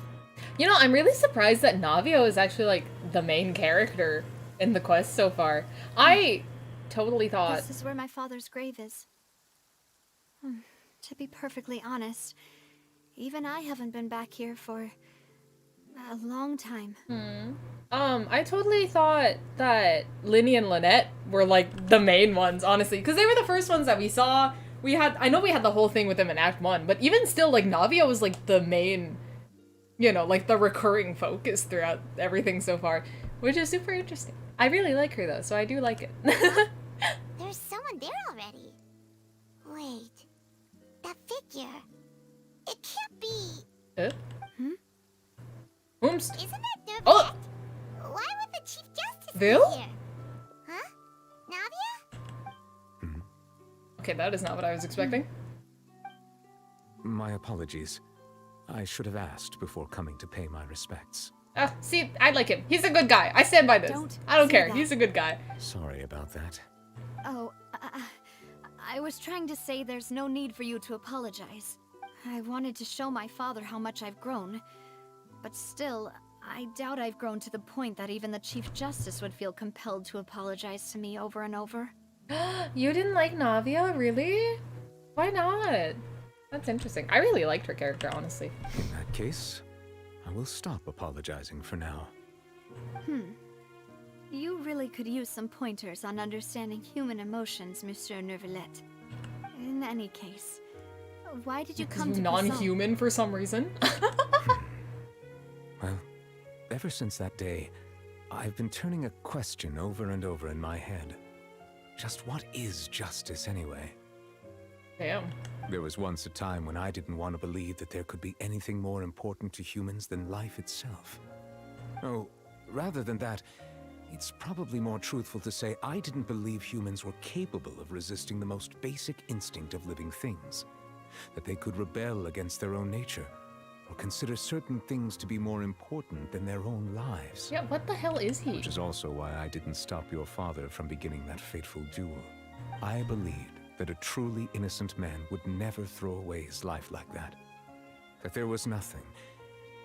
You know, I'm really surprised that Navio is actually like the main character in the quest so far. I totally thought... This is where my father's grave is. To be perfectly honest, even I haven't been back here for a long time. I totally thought that Linny and Lynette were like the main ones, honestly, because they were the first ones that we saw. I know we had the whole thing with them in Act 1, but even still, like, Navia was like the main, you know, like the recurring focus throughout everything so far, which is super interesting. I really like her though, so I do like it. There's someone there already. Wait, that figure. It can't be. Ooms. Isn't that Dervet? Oh! Why would the Chief Justice Vil? be here? Huh? Navia? Okay, that is not what I was expecting. My apologies. I should have asked before coming to pay my respects. See, I like him. He's a good guy. I stand by this. I don't care. He's a good guy. Sorry about that. Oh, I was trying to say there's no need for you to apologize. I wanted to show my father how much I've grown. But still, I doubt I've grown to the point that even the Chief Justice would feel compelled to apologize to me over and over. You didn't like Navia, really? Why not? That's interesting. I really liked her character, honestly. In that case, I will stop apologizing for now. You really could use some pointers on understanding human emotions, Monsieur Neuvillette. In any case, why did you come to non-human for some reason? Well, ever since that day, I've been turning a question over and over in my head. Just what is justice anyway? Damn. There was once a time when I didn't want to believe that there could be anything more important to humans than life itself. Oh, rather than that, it's probably more truthful to say I didn't believe humans were capable of resisting the most basic instinct of living things. That they could rebel against their own nature, or consider certain things to be more important than their own lives. Yeah, what the hell is he? Which is also why I didn't stop your father from beginning that fateful duel. I believed that a truly innocent man would never throw away his life like that. That there was nothing,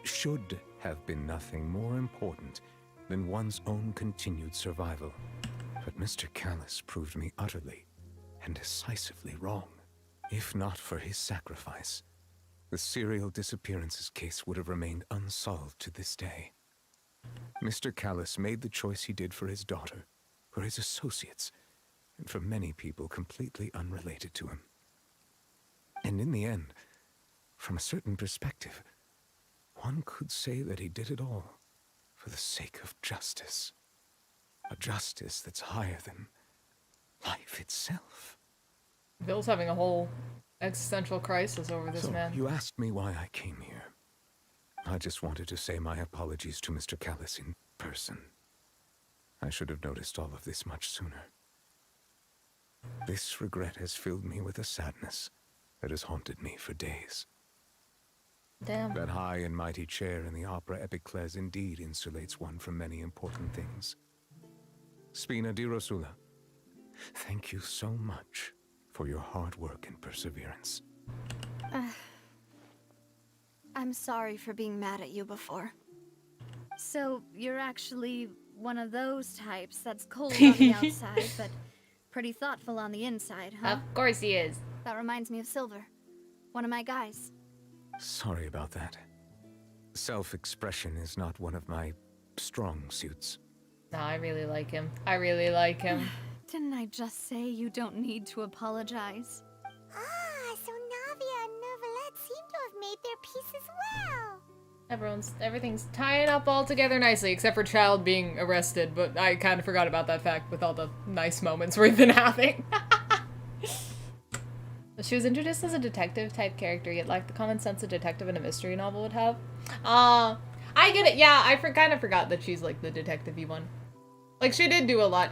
should have been nothing more important than one's own continued survival. But Mr. Callus proved me utterly and decisively wrong. If not for his sacrifice, the serial disappearances case would have remained unsolved to this day. Mr. Callus made the choice he did for his daughter, for his associates, and for many people completely unrelated to him. And in the end, from a certain perspective, one could say that he did it all for the sake of justice. A justice that's higher than life itself. Bill's having a whole existential crisis over this man. You asked me why I came here. I just wanted to say my apologies to Mr. Callus in person. I should have noticed all of this much sooner. This regret has filled me with a sadness that has haunted me for days. Damn. That high and mighty chair in the Opera Epiclese indeed insulates one from many important things. Spina di Rosula, thank you so much for your hard work and perseverance. I'm sorry for being mad at you before. So, you're actually one of those types that's cold on the outside, but pretty thoughtful on the inside, huh? Of course he is. That reminds me of Silver, one of my guys. Sorry about that. Self-expression is not one of my strong suits. No, I really like him. I really like him. Didn't I just say you don't need to apologize? Ah, so Navia and Neuvillette seem to have made their peace as well. Everything's tying up all together nicely, except for Child being arrested, but I kind of forgot about that fact with all the nice moments we've been having. She was introduced as a detective-type character, yet lacked the common sense a detective in a mystery novel would have. I get it. Yeah, I kind of forgot that she's, like, the detective-y one. Like, she did do a lot.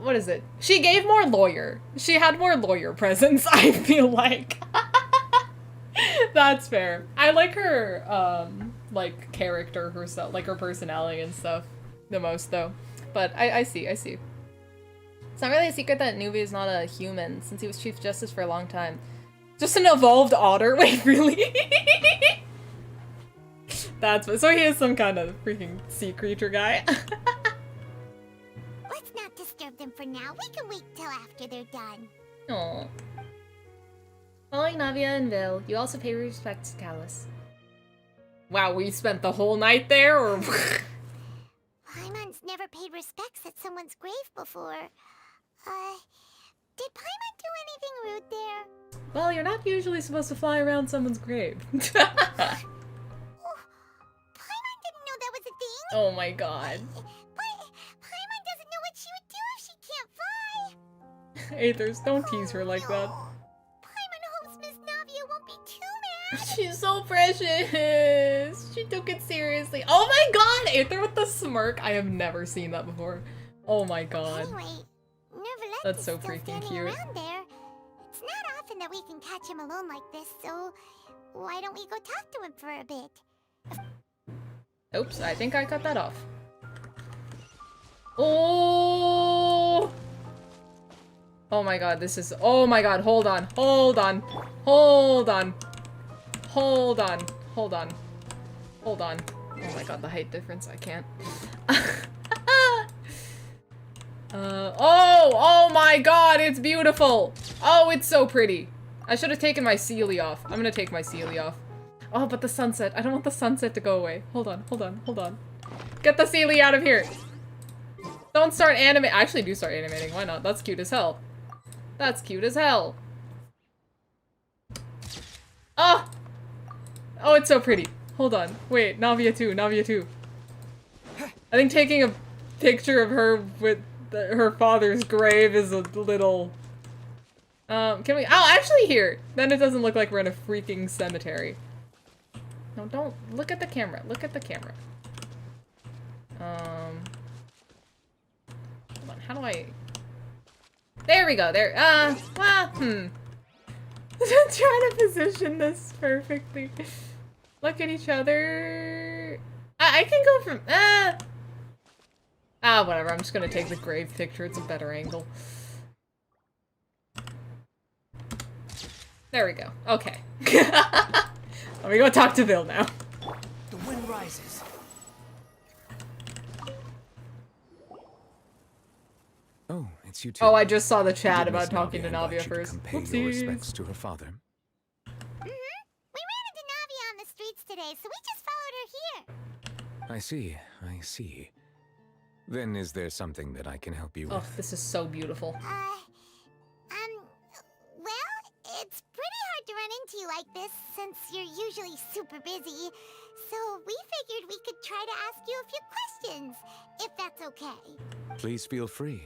What is it? She gave more lawyer. She had more lawyer presence, I feel like. That's fair. I like her, like, character herself, like, her personality and stuff the most, though. But I see. It's not really a secret that Nubi is not a human, since he was Chief Justice for a long time. Just an evolved otter? Wait, really? So he is some kind of freaking sea creature guy. Let's not disturb them for now. We can wait till after they're done. Aww. Following Navia and Vil, you also pay respects to Callus. Wow, we spent the whole night there, or? Paimon's never paid respects at someone's grave before. Did Paimon do anything rude there? Well, you're not usually supposed to fly around someone's grave. Paimon didn't know that was a thing. Oh my god. But Paimon doesn't know what she would do if she can't fly. Aethers, don't tease her like that. Paimon hopes Miss Navia won't be too mad. She's so precious. She took it seriously. Oh my god, Aether with the smirk. I have never seen that before. Oh my god. Anyway, Neuvillette That's is so still freaking standing cute. around there. It's not often that we can catch him alone like this, so why don't we go talk to him for a bit? Oops, I think I cut that off. Oh! Oh my god, this is- oh my god, hold on, hold on, hold on, hold on, hold on, hold on. Oh my god, the height difference, I can't. Oh my god, it's beautiful! Oh, it's so pretty. I should have taken my Sealy off. I'm gonna take my Sealy off. Oh, but the sunset. I don't want the sunset to go away. Hold on, hold on, hold on. Get the Sealy out of here! Don't start animating. Actually, do start animating. Why not? That's cute as hell. That's cute as hell. Oh! Oh, it's so pretty. Hold on. Wait, Navia 2, Navia 2. I think taking a picture of her with her father's grave is a little... can we... Oh, actually here! Then it doesn't look like we're in a freaking cemetery. No, don't... Look at the camera. Look at the camera. Hold on, how do I... There we go, there. Trying to position this perfectly. Look at each other. I can go from... whatever. I'm just gonna take the grave picture. It's a better angle. There we go. Okay. Let me go talk to Vil now. The wind rises. Oh, it's you two. Oh, I just saw the chat Did Miss about talking to Navia invite Navia you to first. come pay your Whoopsies. respects to her father? We ran into Navia on the streets today, so we just followed her here. I see, I see. Then is there something that I can help you Oh, with? this is so beautiful. Well, it's pretty hard to run into you like this, since you're usually super busy. So we figured we could try to ask you a few questions, if that's okay. Please feel free.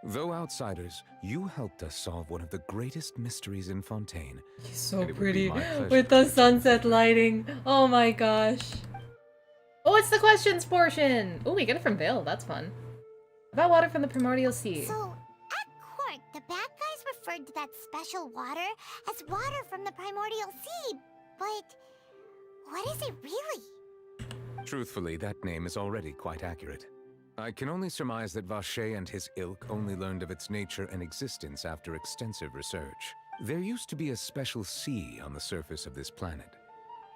Though outsiders, you helped us solve one of the greatest mysteries in Fontaine. He's so and it would be pretty my pleasure with the sunset lighting. Oh my gosh. Oh, it's the questions portion. Oh, we get it from Vil. That's fun. About water from the primordial sea. So, at court, the bad guys referred to that special water as water from the primordial sea. But what is it really? Truthfully, that name is already quite accurate. I can only surmise that Vacher and his ilk only learned of its nature and existence after extensive research. There used to be a special sea on the surface of this planet.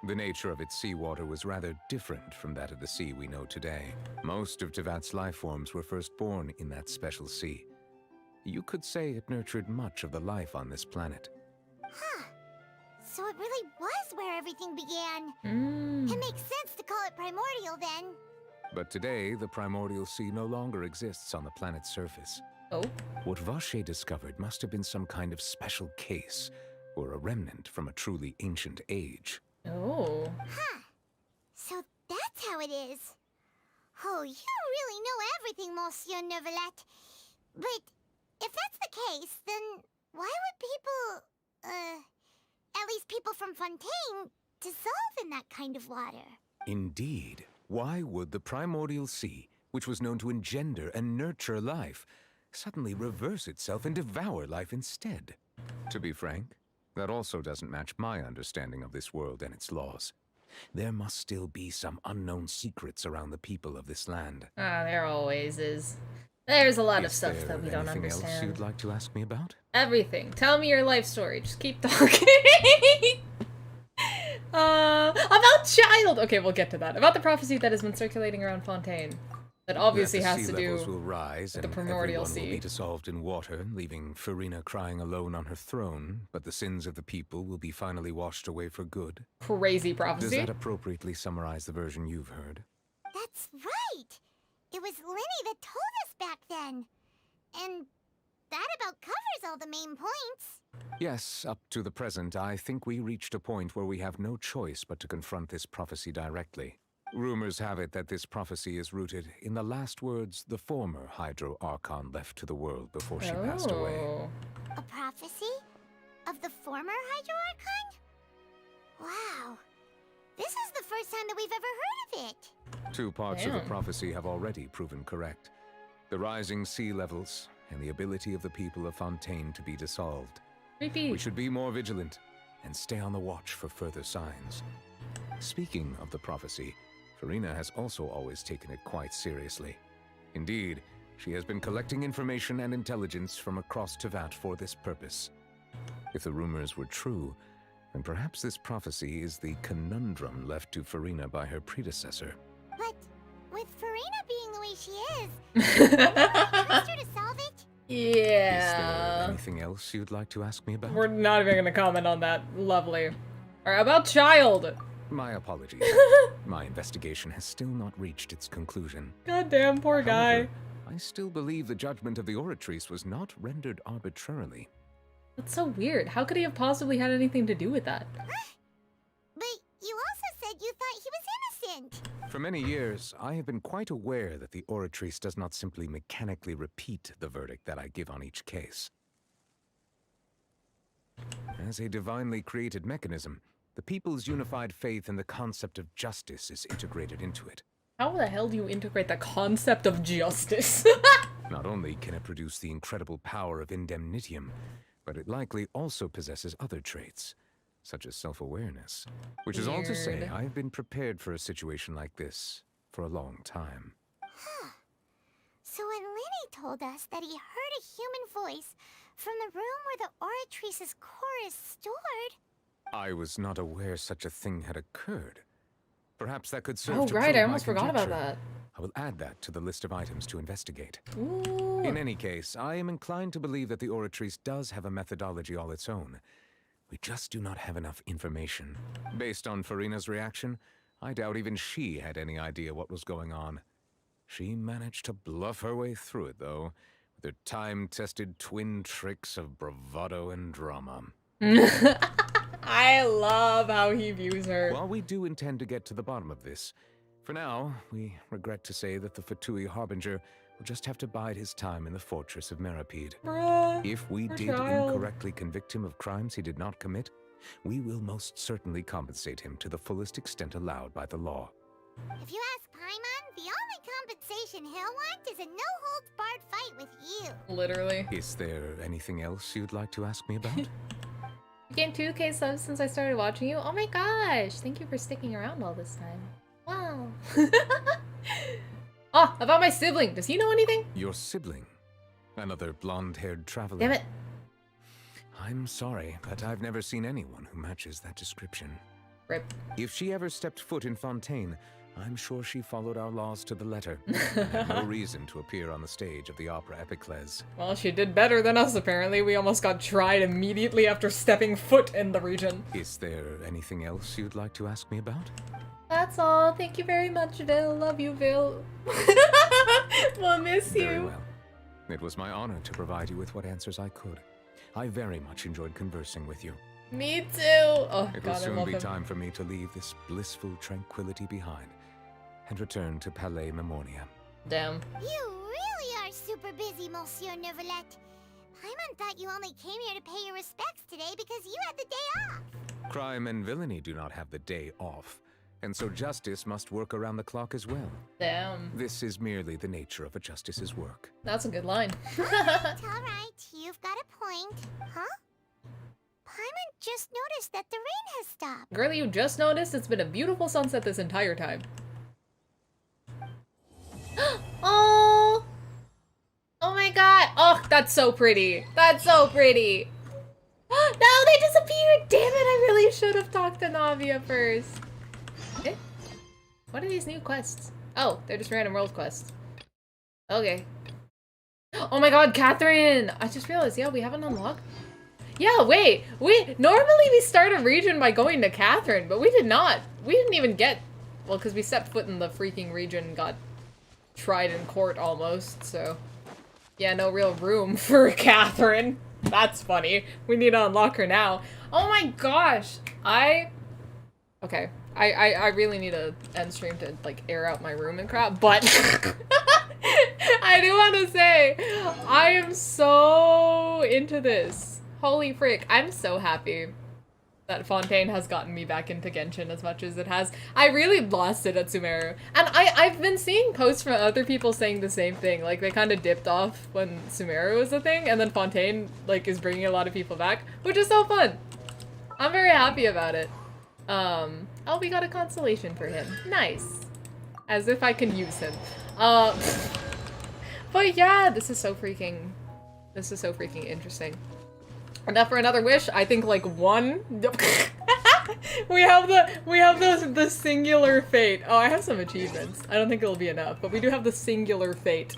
The nature of its seawater was rather different from that of the sea we know today. Most of Tevat's life forms were first born in that special sea. You could say it nurtured much of the life on this planet. Huh. So it really was where everything began. It makes sense to call it primordial then. But today, the primordial sea no longer exists on the planet's surface. Oh? What Vacher discovered must have been some kind of special case, or a remnant from a truly ancient age. Oh. Huh. So that's how it is. Oh, you really know everything, Monsieur Neuvillette. But if that's the case, then why would people, at least people from Fontaine, dissolve in that kind of water? Indeed. Why would the primordial sea, which was known to engender and nurture life, suddenly reverse itself and devour life instead? To be frank, that also doesn't match my understanding of this world and its laws. There must still be some unknown secrets around the people of this land. Ah, there always is. There's a lot of stuff that we don't Anything else understand. you'd like to ask me about? Everything. Tell me your life story. Just keep talking. About child. Okay, we'll get to that. About the prophecy that has been circulating around Fontaine. That obviously That the has sea to do levels will rise with the and primordial everyone will sea. be dissolved in water, leaving Farina crying alone on her throne, but the sins of the people will be finally washed away for good. Crazy prophecy. Does that appropriately summarize the version you've heard? That's right. It was Lenny that told us back then. And that about covers all the main points. Yes, up to the present, I think we reached a point where we have no choice but to confront this prophecy directly. Rumors have it that this prophecy is rooted in the last words the former Hydro-Archon left to the world before she passed away. A prophecy? Of the former Hydro-Archon? Wow. This is the first time that we've ever heard of it. Two parts of the Damn. prophecy have already proven correct. The rising sea levels and the ability of the people of Fontaine to be dissolved. Creepy. We should be more vigilant and stay on the watch for further signs. Speaking of the prophecy, Farina has also always taken it quite seriously. Indeed, she has been collecting information and intelligence from across Tevat for this purpose. If the rumors were true, then perhaps this prophecy is the conundrum left to Farina by her predecessor. But with Farina being the way she is, will I trust her to solve it? Is there Yeah. anything else you'd like to ask me about? We're not even gonna comment on that. Lovely. Alright, about child. My apologies. My investigation has still not reached its conclusion. Goddamn, poor guy. However, I still believe the judgment of the Oratrice was not rendered arbitrarily. That's so weird. How could he have possibly had anything to do with that? But you also said you thought he was innocent. For many years, I have been quite aware that the Oratrice does not simply mechanically repeat the verdict that I give on each case. As a divinely created mechanism, the people's unified faith in the concept of justice is integrated into it. How the hell do you integrate the concept of justice? Not only can it produce the incredible power of indemnitium, but it likely also possesses other traits, such as self-awareness. Which is all to say, Weird. I've been prepared for a situation like this for a long time. Huh. So when Lenny told us that he heard a human voice from the room where the Oratrice's core is stored... I was not aware such a thing had occurred. Perhaps that could serve Oh, to right, prove I my almost forgot about conjecture. that. I will add that to the list of items to investigate. Ooh. In any case, I am inclined to believe that the Oratrice does have a methodology all its own. We just do not have enough information. Based on Farina's reaction, I doubt even she had any idea what was going on. She managed to bluff her way through it, though, with her time-tested twin tricks of bravado and drama. I love how he views her. While we do intend to get to the bottom of this, for now, we regret to say that the Fatui Harbinger will just have to bide his time in the fortress of Meripede. Bruh, If we poor did child. incorrectly convict him of crimes he did not commit, we will most certainly compensate him to the fullest extent allowed by the law. If you ask Paimon, the only compensation he'll want is a no-holds-barred fight with you. Literally. Is there anything else you'd like to ask me about? You gained 2K subs since I started watching you? Oh my gosh! Thank you for sticking around all this time. Wow. Oh, about my sibling. Does he know anything? Your sibling? Another blonde-haired traveler? Damn it. I'm sorry, but I've never seen anyone who matches that description. Rip. If she ever stepped foot in Fontaine, I'm sure she followed our laws to the letter. And had no reason to appear on the stage of the opera Epiclese. Well, she did better than us, apparently. We almost got tried immediately after stepping foot in the region. Is there anything else you'd like to ask me about? That's all. Thank you very much, Vil. Love you, Vil. We'll miss Very you. well. It was my honor to provide you with what answers I could. I very much enjoyed conversing with you. Me too. Oh, It God, will I soon love be him. time for me to leave this blissful tranquility behind and return to Palais Memoria. Damn. You really are super busy, Monsieur Neuvillette. Paimon thought you only came here to pay your respects today because you had the day off. Crime and villainy do not have the day off, and so justice must work around the clock as well. Damn. This is merely the nature of a justice's work. That's a good line. Alright, you've got a point. Huh? Paimon just noticed that the rain has stopped. Girl, you just noticed it's been a beautiful sunset this entire time. Oh! Oh my god! Oh, that's so pretty. That's so pretty. No, they disappeared! Damn it, I really should have talked to Navia first. Eh? What are these new quests? Oh, they're just random world quests. Okay. Oh my god, Catherine! I just realized, yeah, we haven't unlocked. Yeah, wait, normally we start a region by going to Catherine, but we did not. We didn't even get, well, because we stepped foot in the freaking region and got tried in court almost, so. Yeah, no real room for Catherine. That's funny. We need to unlock her now. Oh my gosh, okay, I really need to end stream to, like, air out my room and crap, but I do want to say, I am so into this. Holy frick, I'm so happy that Fontaine has gotten me back into Genshin as much as it has. I really lost it at Sumeru. And I've been seeing posts from other people saying the same thing. Like, they kind of dipped off when Sumeru was a thing, and then Fontaine, like, is bringing a lot of people back, which is so fun. I'm very happy about it. Oh, we got a constellation for him. Nice. As if I can use him. But yeah, this is so freaking interesting. Enough for another wish? I think like one. we have the singular fate. Oh, I have some achievements. I don't think it'll be enough, but we do have the singular fate.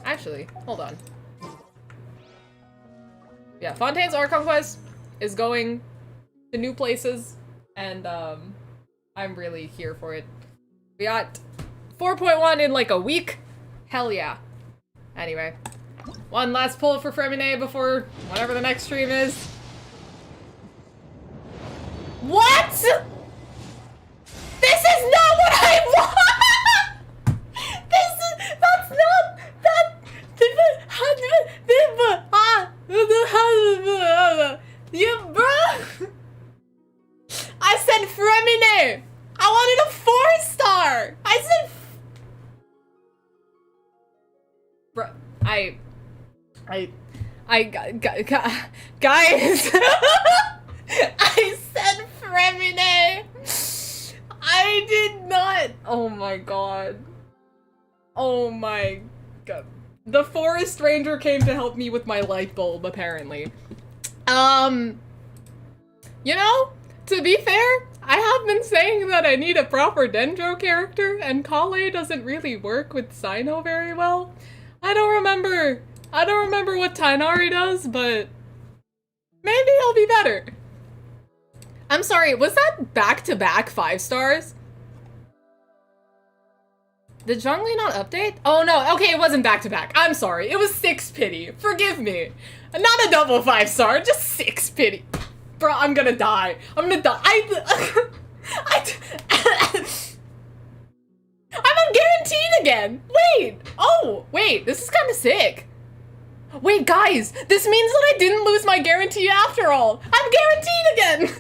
Actually, hold on. Yeah, Fontaine's ARCHON quest is going to new places, and I'm really here for it. We got 4.1 in like a week. Hell yeah. Anyway. One last pull for Fremine before whatever the next stream is. What?! This is not what I want! That's not, you, bro! I said Fremine! I wanted a 4-star! I said bro, guys, I said Fremine. I did not. Oh my god. Oh my god. The forest ranger came to help me with my light bulb, apparently. You know, to be fair, I have been saying that I need a proper Dendro character, and Kale doesn't really work with Sino very well. I don't remember what Tainari does, but maybe he'll be better. I'm sorry, was that back-to-back 5 stars? Did Zhongli not update? Oh no, okay, it wasn't back-to-back. I'm sorry, it was 6 pity. Forgive me. Not a double 5-star, just 6 pity. Bro, I'm gonna die. I'm gonna die. I'm unguaranteed again! Wait! Oh, wait, this is kind of sick. Wait, guys, this means that I didn't lose my guarantee after all. I'm guaranteed again!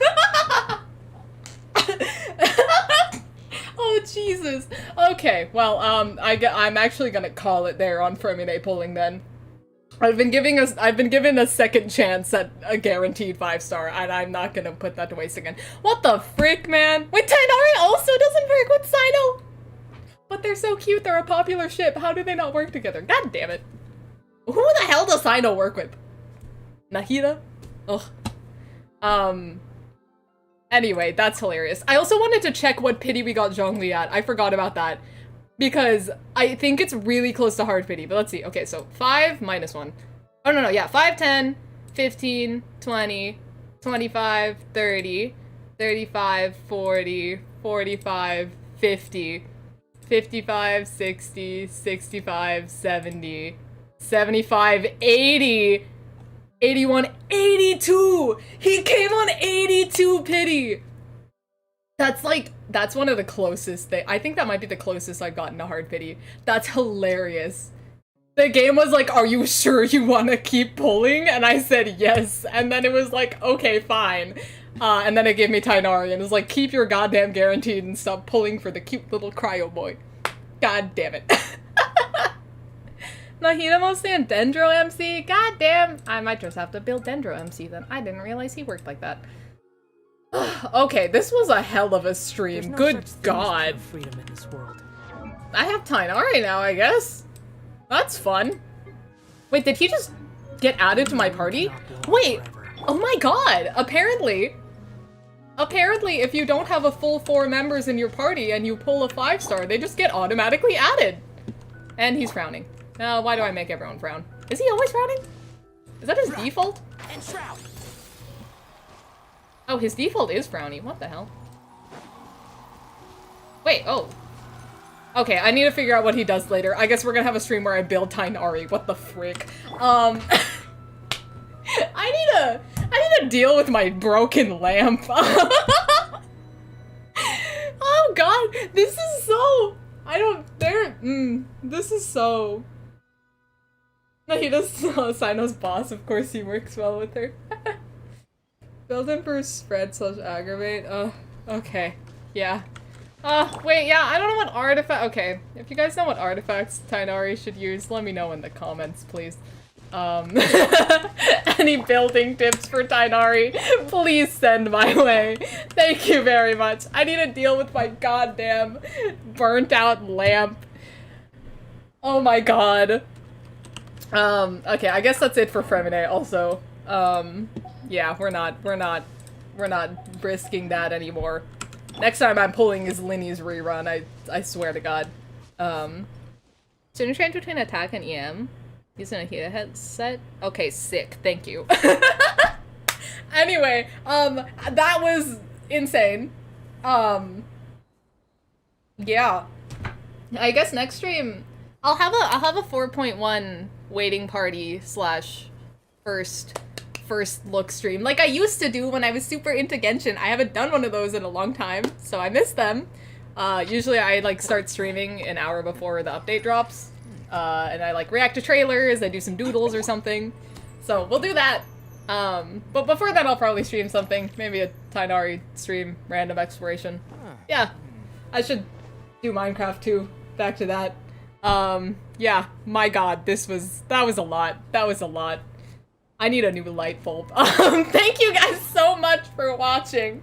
Oh, Jesus. Okay, well, I'm actually gonna call it there on Fremine pulling then. I've been given a second chance at a guaranteed 5-star, and I'm not gonna put that to waste again. What the frick, man? Wait, Tainari also doesn't work with Sino? But they're so cute, they're a popular ship. How do they not work together? God damn it. Who the hell does Sino work with? Nahida? Ugh. Anyway, that's hilarious. I also wanted to check what pity we got Zhongli at. I forgot about that. Because I think it's really close to hard pity, but let's see. Okay, so 5 minus 1. Oh, no, yeah, 5, 10, 15, 20, 25, 30, 35, 40, 45, 50, 55, 60, 65, 70, 75, 80, 81, 82! He came on 82 pity! That's one of the closest I think that might be the closest I've gotten to hard pity. That's hilarious. The game was like, are you sure you want to keep pulling? And I said yes. And then it was like, okay, fine. And then it gave me Tainari and it was like, keep your goddamn guaranteed and stop pulling for the cute little cryo boy. God damn it. Nahida mostly in Dendro MC? God damn. I might just have to build Dendro MC then. I didn't realize he worked like that. Okay, this was a hell of a stream. No Good God. Freedom in this world. I have Tainari now, I guess. That's fun. Wait, did he just get added to my party? Wait, oh my god, apparently, if you don't have a full 4 members in your party and you pull a 5-star, they just get automatically added. And he's frowning. Why do I make everyone frown? Is he always frowning? Is that his default? And shroud. Oh, his default is frowny. What the hell? Wait, oh. Okay, I need to figure out what he does later. I guess we're gonna have a stream where I build Tainari. What the frick? I need to deal with my broken lamp. Oh god, this is so... this is so... No, he does Sino's boss. Of course he works well with her. Build him for spread / aggravate. Okay. Yeah. Wait, yeah, I don't know what artifact- okay. If you guys know what artifacts Tainari should use, let me know in the comments, please. Any building tips for Tainari, please send my way. Thank you very much. I need to deal with my goddamn burnt out lamp. Oh my god. Okay, I guess that's it for Fremine also. Yeah, we're not risking that anymore. Next time I'm pulling is Linny's rerun, I swear to god. So interchange between attack and EM. Using a heater headset? Okay, sick, thank you. Anyway, that was insane. Yeah. I guess next stream I'll have a 4.1 waiting party / first look stream like I used to do when I was super into Genshin. I haven't done one of those in a long time, so I miss them. Usually I like start streaming an hour before the update drops, and I like react to trailers, I do some doodles or something. So we'll do that. But before that I'll probably stream something, maybe a Tainari stream, random exploration. Yeah, I should do Minecraft too, back to that. Yeah, my god, that was a lot. I need a new light bulb. Thank you guys so much for watching,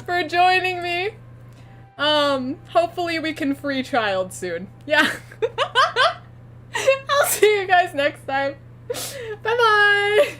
for joining me. Hopefully we can free child soon. Yeah. I'll see you guys next time. Bye-bye.